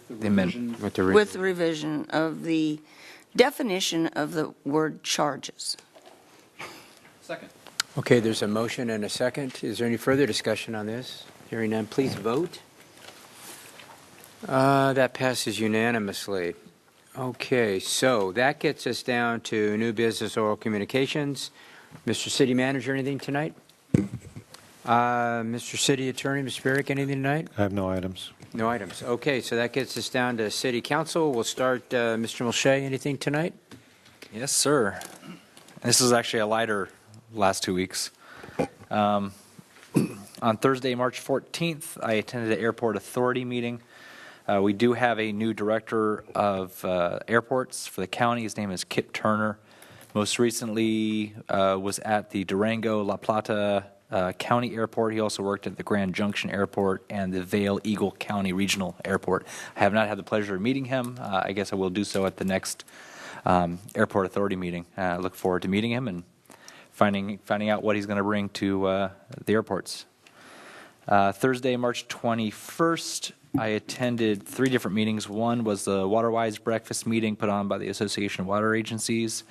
The amendment. With the with the revision of the definition of the word charges. Second. Okay, there's a motion and a second. Is there any further discussion on this? Hearing none, please vote. That passes unanimously. Okay, so that gets us down to new business oral communications. Mr. City Manager, anything tonight? Mr. City Attorney, Mr. Barrick, anything tonight? I have no items. No items. Okay, so that gets us down to City Council. We'll start, Mr. Mulchay, anything tonight? Yes, sir. This is actually a lighter last 2 weeks. On Thursday, March 14th, I attended an Airport Authority meeting. We do have a new director of airports for the county. His name is Kip Turner. Most recently was at the Durango La Plata County Airport. He also worked at the Grand Junction Airport and the Vail Eagle County Regional Airport. I have not had the pleasure of meeting him. I guess I will do so at the next Airport Authority meeting. I look forward to meeting him and finding out what he's going to bring to the airports. Thursday, March 21st, I attended 3 different meetings. One was the WaterWise breakfast meeting put on by the Association of Water Agencies.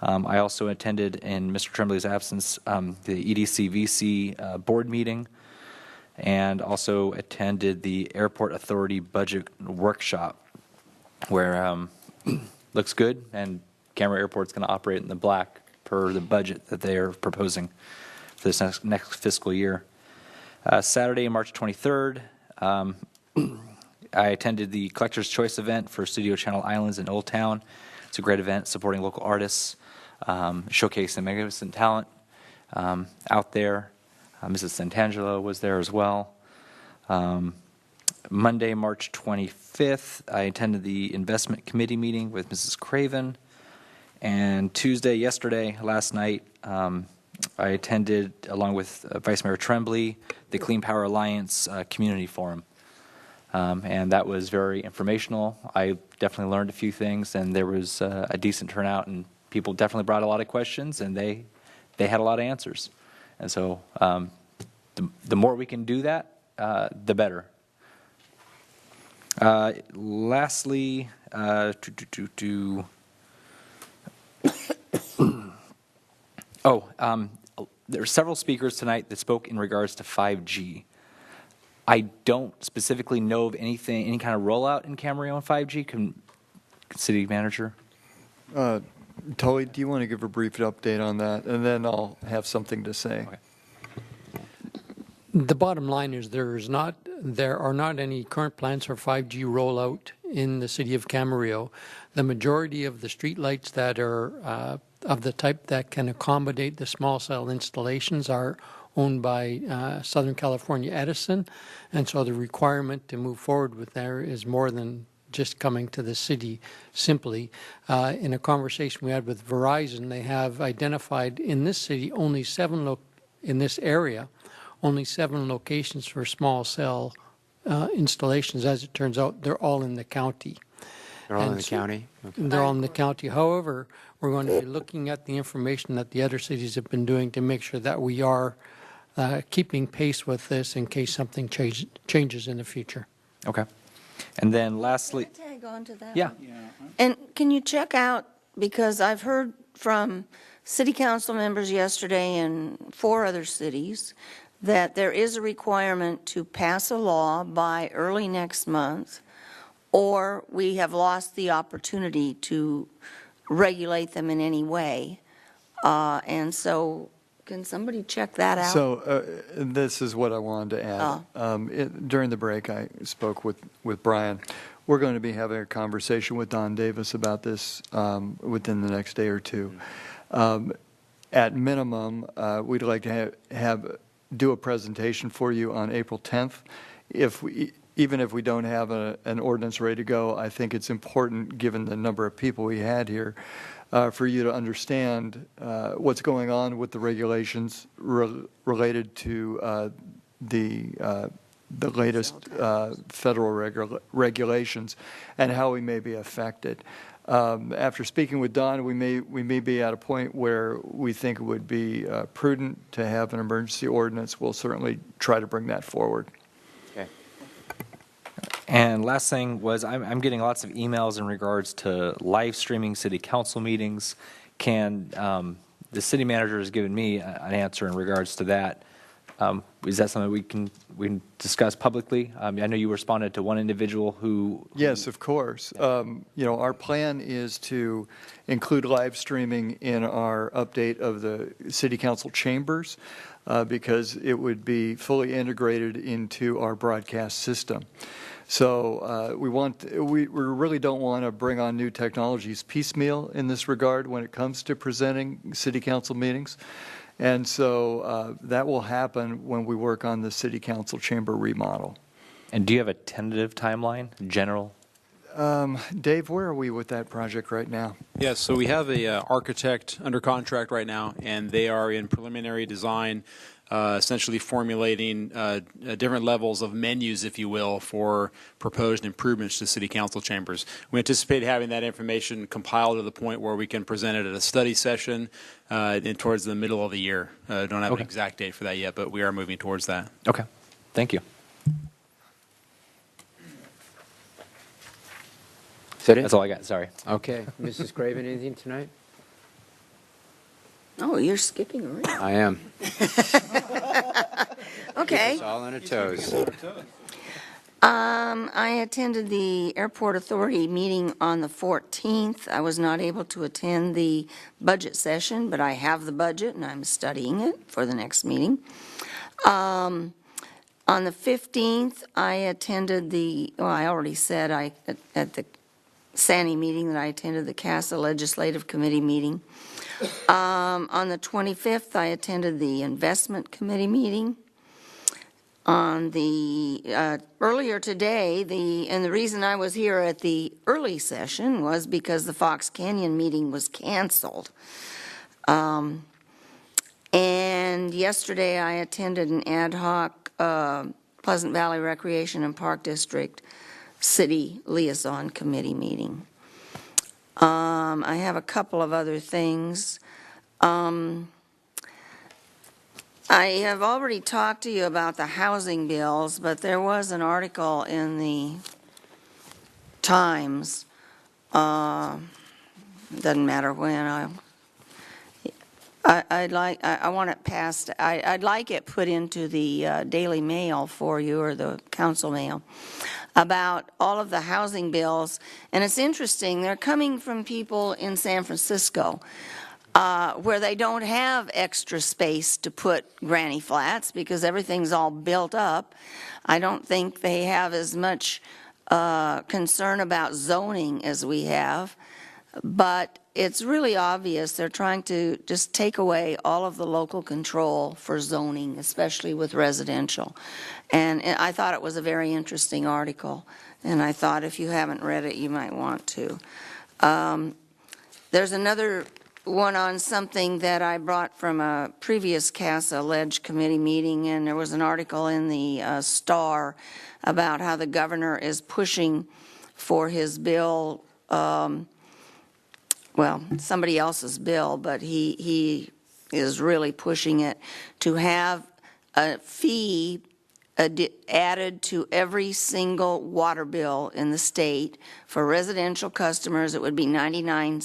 I also attended, in Mr. Tremblay's absence, the EDC-VC board meeting, and also attended the Airport Authority budget workshop, where looks good, and Camarillo Airport's going to operate in the black per the budget that they are proposing for this next fiscal year. Saturday, March 23rd, I attended the Collector's Choice event for Studio Channel Islands in Old Town. It's a great event supporting local artists, showcasing magnificent talent out there. Mrs. Santangelo was there as well. Monday, March 25th, I attended the investment committee meeting with Mrs. Craven. And Tuesday, yesterday, last night, I attended, along with Vice Mayor Tremblay, the Clean Power Alliance Community Forum. And that was very informational. I definitely learned a few things, and there was a decent turnout, and people definitely brought a lot of questions, and they had a lot of answers. And so the more we can do that, the better. Lastly, there are several speakers tonight that spoke in regards to 5G. I don't specifically know of any kind of rollout in Camarillo on 5G. City Manager? Tully, do you want to give a brief update on that? And then I'll have something to say. Okay. The bottom line is there are not any current plans for 5G rollout in the city of Camarillo. The majority of the streetlights that are of the type that can accommodate the small cell installations are owned by Southern California Edison, and so the requirement to move forward with there is more than just coming to the city simply. In a conversation we had with Verizon, they have identified in this city only in this area, only 7 locations for small cell installations. As it turns out, they're all in the county. They're all in the county? Okay. They're all in the county. However, we're going to be looking at the information that the other cities have been doing to make sure that we are keeping pace with this in case something changes in the future. Okay. And then lastly... Can I tag on to that? Yeah. And can you check out, because I've heard from city council members yesterday in 4 other cities, that there is a requirement to pass a law by early next month, or we have lost the opportunity to regulate them in any way. And so can somebody check that out? So this is what I wanted to add. During the break, I spoke with Brian. We're going to be having a conversation with Don Davis about this within the next day or two. At minimum, we'd like to do a presentation for you on April 10th. Even if we don't have an ordinance ready to go, I think it's important, given the number of people we had here, for you to understand what's going on with the regulations related to the latest federal regulations and how we may be affected. After speaking with Don, we may be at a point where we think it would be prudent to have an emergency ordinance. We'll certainly try to bring that forward. Okay. And last thing was, I'm getting lots of emails in regards to live streaming city council meetings. Can the city manager has given me an answer in regards to that? Is that something we can discuss publicly? I know you responded to one individual who... Yes, of course. Our plan is to include live streaming in our update of the city council chambers because it would be fully integrated into our broadcast system. So we really don't want to bring on new technologies piecemeal in this regard when it comes to presenting city council meetings. And so that will happen when we work on the city council chamber remodel. And do you have a tentative timeline, general? Dave, where are we with that project right now? Yes, so we have a architect under contract right now, and they are in preliminary design, essentially formulating different levels of menus, if you will, for proposed improvements to city council chambers. We anticipate having that information compiled to the point where we can present it at a study session towards the middle of the year. Don't have an exact date for that yet, but we are moving towards that. Okay. Thank you. Is that it? That's all I got, sorry. Okay. Mrs. Craven, anything tonight? Oh, you're skipping around. I am. Okay. Keep us all on our toes. I attended the Airport Authority meeting on the 14th. I was not able to attend the budget session, but I have the budget and I'm studying it for the next meeting. On the 15th, I attended I already said at the Sandy meeting that I attended the CASA Legislative Committee meeting. On the 25th, I attended the Investment Committee meeting. On the earlier today, and the reason I was here at the early session was because the Fox Canyon meeting was canceled. And yesterday, I attended an ad hoc Pleasant Valley Recreation and Park District City Liaison Committee meeting. I have a couple of other things. I have already talked to you about the housing bills, but there was an article in the Times, doesn't matter when, I want it passed, I'd like it put into the Daily Mail for you, or the Council Mail, about all of the housing bills. And it's interesting, they're coming from people in San Francisco, where they don't have extra space to put granny flats because everything's all built up. I don't think they have as much concern about zoning as we have, but it's really obvious they're trying to just take away all of the local control for zoning, especially with residential. And I thought it was a very interesting article, and I thought if you haven't read it, you might want to. There's another one on something that I brought from a previous CASA Ledge Committee meeting, and there was an article in the Star about how the governor is pushing for his bill, well, somebody else's bill, but he is really pushing it to have a fee added to every single water bill in the state. For residential customers, it would be 99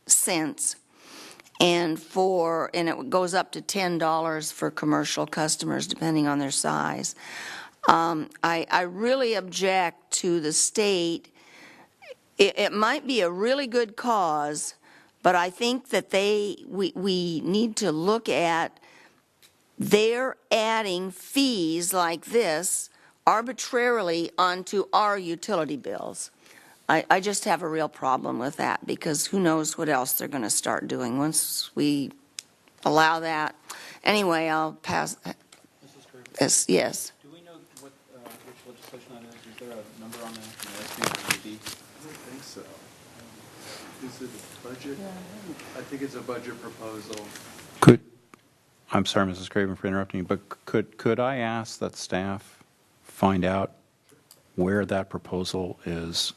cents. And it goes up to $10 for commercial customers, depending on their size. I really object to the state. It might be a really good cause, but I think that we need to look at their adding fees like this arbitrarily onto our utility bills. I just have a real problem with that, because who knows what else they're going to start doing once we allow that. Anyway, I'll pass. Yes. Do we know which legislation that is? Is there a number on that? I don't think so. Is it a budget? I think it's a budget proposal. I'm sorry, Mrs. Craven, for interrupting you, but could I ask that staff find out where that proposal is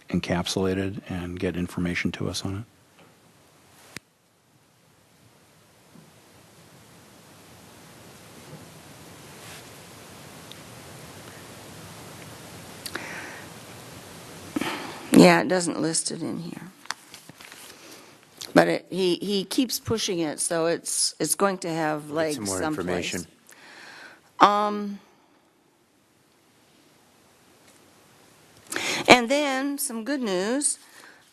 encapsulated and get information to us on it? Yeah, it doesn't list it in here. But he keeps pushing it, so it's going to have legs Some more someplace. information. And then, some good news.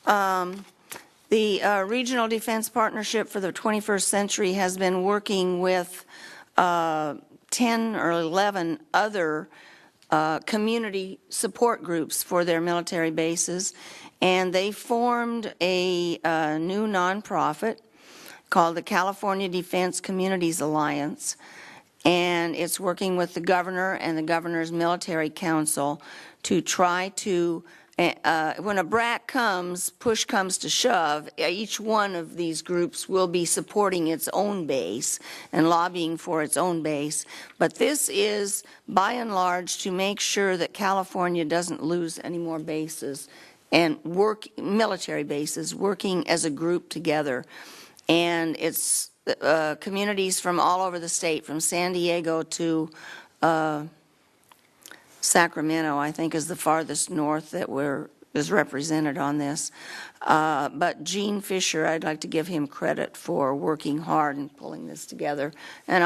The Regional Defense Partnership for the 21st Century has been working with 10 or 11 other community support groups for their military bases, and they formed a new nonprofit called the California Defense Communities Alliance, and it's working with the governor and the governor's military council to try to, when a BRAC comes, push comes to shove, each one of these groups will be supporting its own base and lobbying for its own base. But this is, by and large, to make sure that California doesn't lose any more bases and military bases, working as a group together. And it's communities from all over the state, from San Diego to Sacramento, I think, is the farthest north that is represented on this. But Gene Fisher, I'd like to give him credit for working hard and pulling this together. And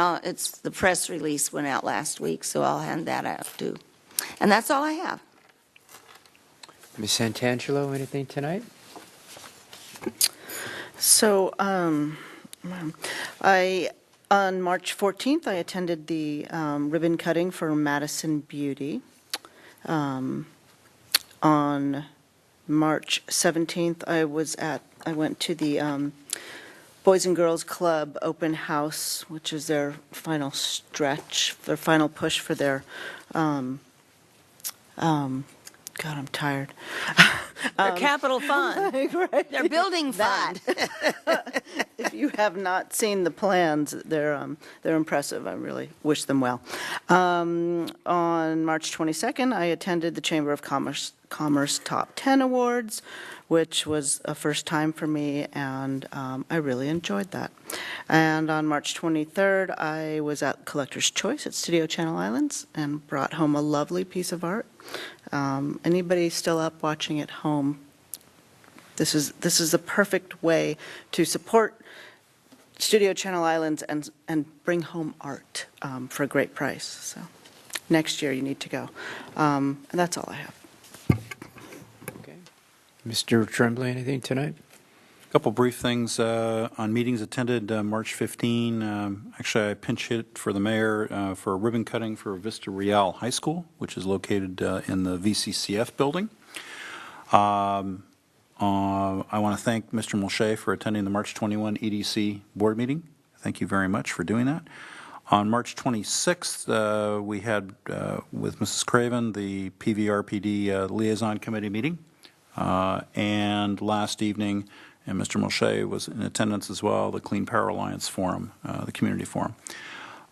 the press release went out last week, so I'll hand that out too. And that's all I have. Ms. Santangelo, anything tonight? So, on March 14th, I attended the ribbon cutting for Madison Beauty. On March 17th, I went to the Boys and Girls Club open house, which is their final stretch, their final push for their, God, I'm tired. Their capital fund. Right. Their building fund. If you have not seen the plans, they're impressive. I really wish them well. On March 22nd, I attended the Chamber of Commerce Top 10 Awards, which was a first time for me, and I really enjoyed that. And on March 23rd, I was at Collector's Choice at Studio Channel Islands and brought home a lovely piece of art. Anybody still up watching at home? This is the perfect way to support Studio Channel Islands and bring home art for a great price. So next year you need to go. And that's all I have. Okay. Mr. Tremblay, anything tonight? A couple brief things on meetings attended March 15. Actually, I pinch hit for the mayor for a ribbon cutting for Vista Real High School, which is located in the VCCF building. I want to thank Mr. Mulchay for attending the March 21 EDC board meeting. Thank you very much for doing that. On March 26th, we had with Mrs. Craven the PVRPD liaison committee meeting. And last evening, and Mr. Mulchay was in attendance as well, the Clean Power Alliance Forum, the community forum.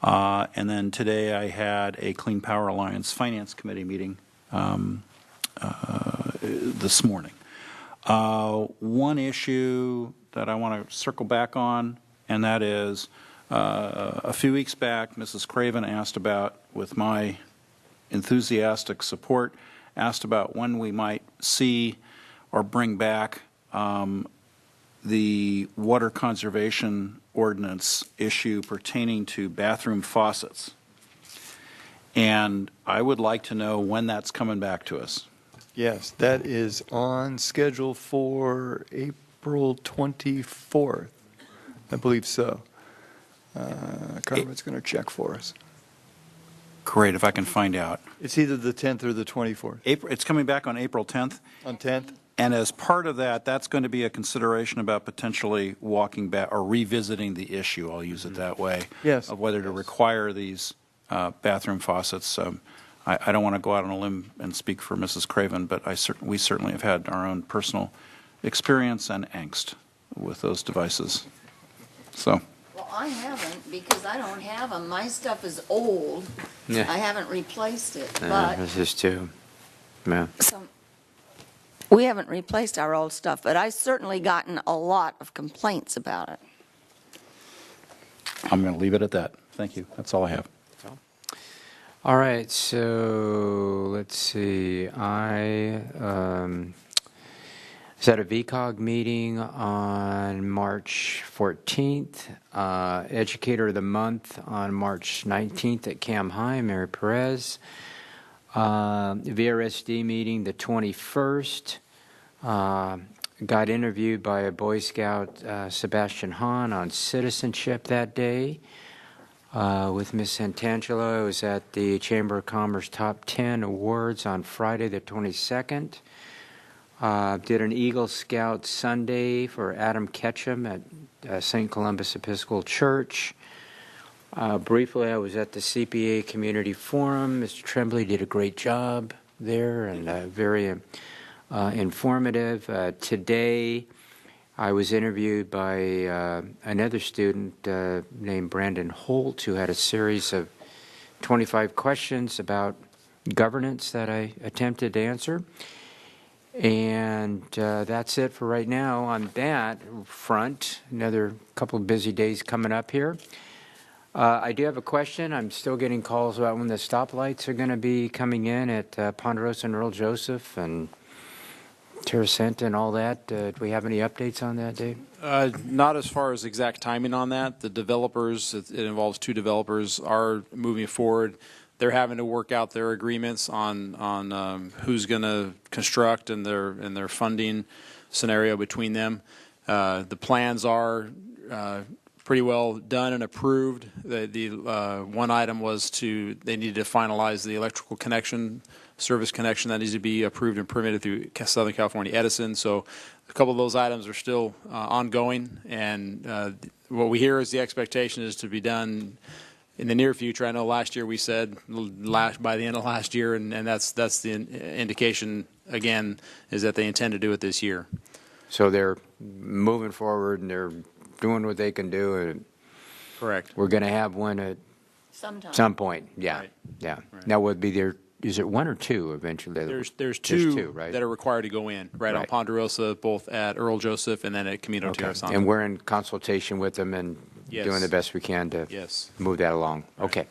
And then today I had a Clean Power Alliance Finance Committee meeting this morning. One issue that I want to circle back on, and that is a few weeks back, Mrs. Craven asked about, with my enthusiastic support, asked about when we might see or bring back the water conservation ordinance issue pertaining to bathroom faucets. And I would like to know when that's coming back to us. Yes, that is on schedule for April 24th. I believe so. Carmen's going to check for us. Great, if I can find out. It's either the 10th or the 24th. It's coming back on April 10th. On 10th? And as part of that, that's going to be a consideration about potentially walking back or revisiting the issue, I'll use it that way, Yes. of whether to require these bathroom faucets. I don't want to go out on a limb and speak for Mrs. Craven, but we certainly have had our own personal experience and angst with those devices. So. Well, I haven't, because I don't have them. My stuff is old. Yeah. I haven't replaced it, but This is too. Yeah. we haven't replaced our old stuff, but I've certainly gotten a lot of complaints about it. I'm going to leave it at that. Thank you. That's all I have. All right, so let's see. I was at a VCOG meeting on March 14th, Educator of the Month on March 19th at Cam High, Mary Perez. VRSD meeting the 21st. Got interviewed by a Boy Scout, Sebastian Hahn, on citizenship that day. With Ms. Santangelo, I was at the Chamber of Commerce Top 10 Awards on Friday the 22nd. Did an Eagle Scout Sunday for Adam Ketchum at St. Columbus Episcopal Church. Briefly, I was at the CPA Community Forum. Mr. Tremblay did a great job there and very informative. Today, I was interviewed by another student named Brandon Holt, who had a series of 25 questions about governance that I attempted to answer. And that's it for right now on that front. Another couple of busy days coming up here. I do have a question. I'm still getting calls about when the stoplights are going to be coming in at Ponderosa and Earl Joseph and Terracenta and all that. Do we have any updates on that, Dave? Not as far as exact timing on that. The developers, it involves two developers, are moving forward. They're having to work out their agreements on who's going to construct and their funding scenario between them. The plans are pretty well done and approved. The one item was they needed to finalize the electrical connection, service connection that needs to be approved and permitted through Southern California Edison. So a couple of those items are still ongoing, and what we hear is the expectation is to be done in the near future. I know last year we said by the end of last year, and that's the indication, again, is that they intend to do it this year. So they're moving forward and they're doing what they can do. And correct. We're going to have one at some point. Yeah. Right. Yeah. Right. Now, would be there? Is it one or two eventually? There's two right? that are required to go in, right on Ponderosa, both at Earl Joseph and then at Camino Terracenta. And we're in consultation with them and doing the best we can to move that along. Right. Okay.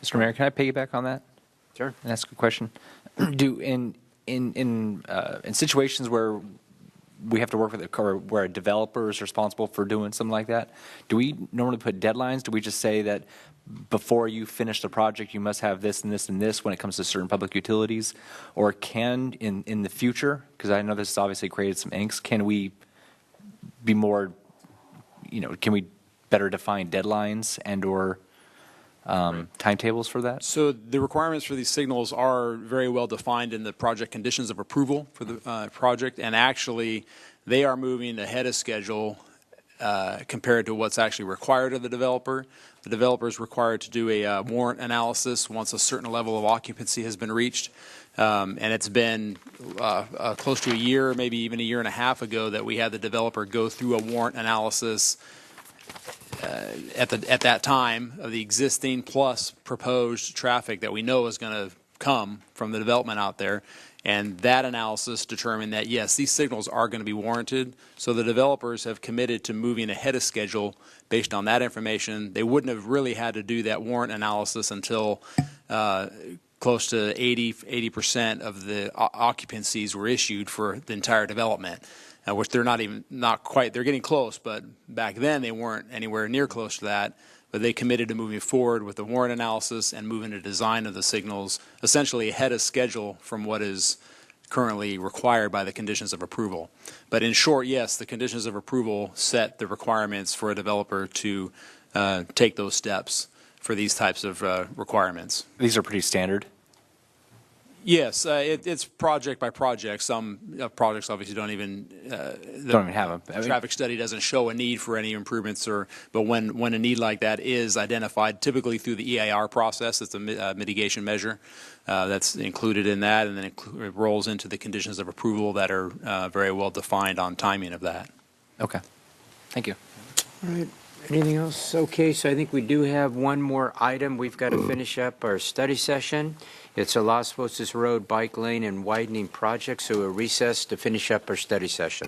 Mr. Mayor, can I piggyback on that? Sure. And ask a question? In situations where we have to work with or where a developer is responsible for doing something like that, do we normally put deadlines? Do we just say that before you finish the project, you must have this and this and this when it comes to certain public utilities? Or can, in the future, because I know this has obviously created some angst, can we be more, can we better define deadlines and or timetables for that? So the requirements for these signals are very well defined in the project conditions of approval for the project, and actually they are moving ahead of schedule compared to what's actually required of the developer. The developer is required to do a warrant analysis once a certain level of occupancy has been reached. And it's been close to a year, maybe even a year and a half ago, that we had the developer go through a warrant analysis at that time of the existing plus proposed traffic that we know is going to come from the development out there. And that analysis determined that, yes, these signals are going to be warranted. So the developers have committed to moving ahead of schedule based on that information. They wouldn't have really had to do that warrant analysis until close to 80% of the occupancies were issued for the entire development, which they're not quite, they're getting close, but back then they weren't anywhere near close to that. But they committed to moving forward with the warrant analysis and moving to design of the signals essentially ahead of schedule from what is currently required by the conditions of approval. But in short, yes, the conditions of approval set the requirements for a developer to take those steps for these types of requirements. These are pretty standard. Yes, it's project by project. Some projects obviously don't even have them. Traffic study doesn't show a need for any improvements, but when a need like that is identified, typically through the EIR process, it's a mitigation measure that's included in that, and then it rolls into the conditions of approval that are very well defined on timing of that. Okay, thank you. All right. Anything else? Okay, so I think we do have one more item. We've got to finish up our study session. It's a Las Posas Road Bike Lane and Widening Project, so we'll recess to finish up our study session.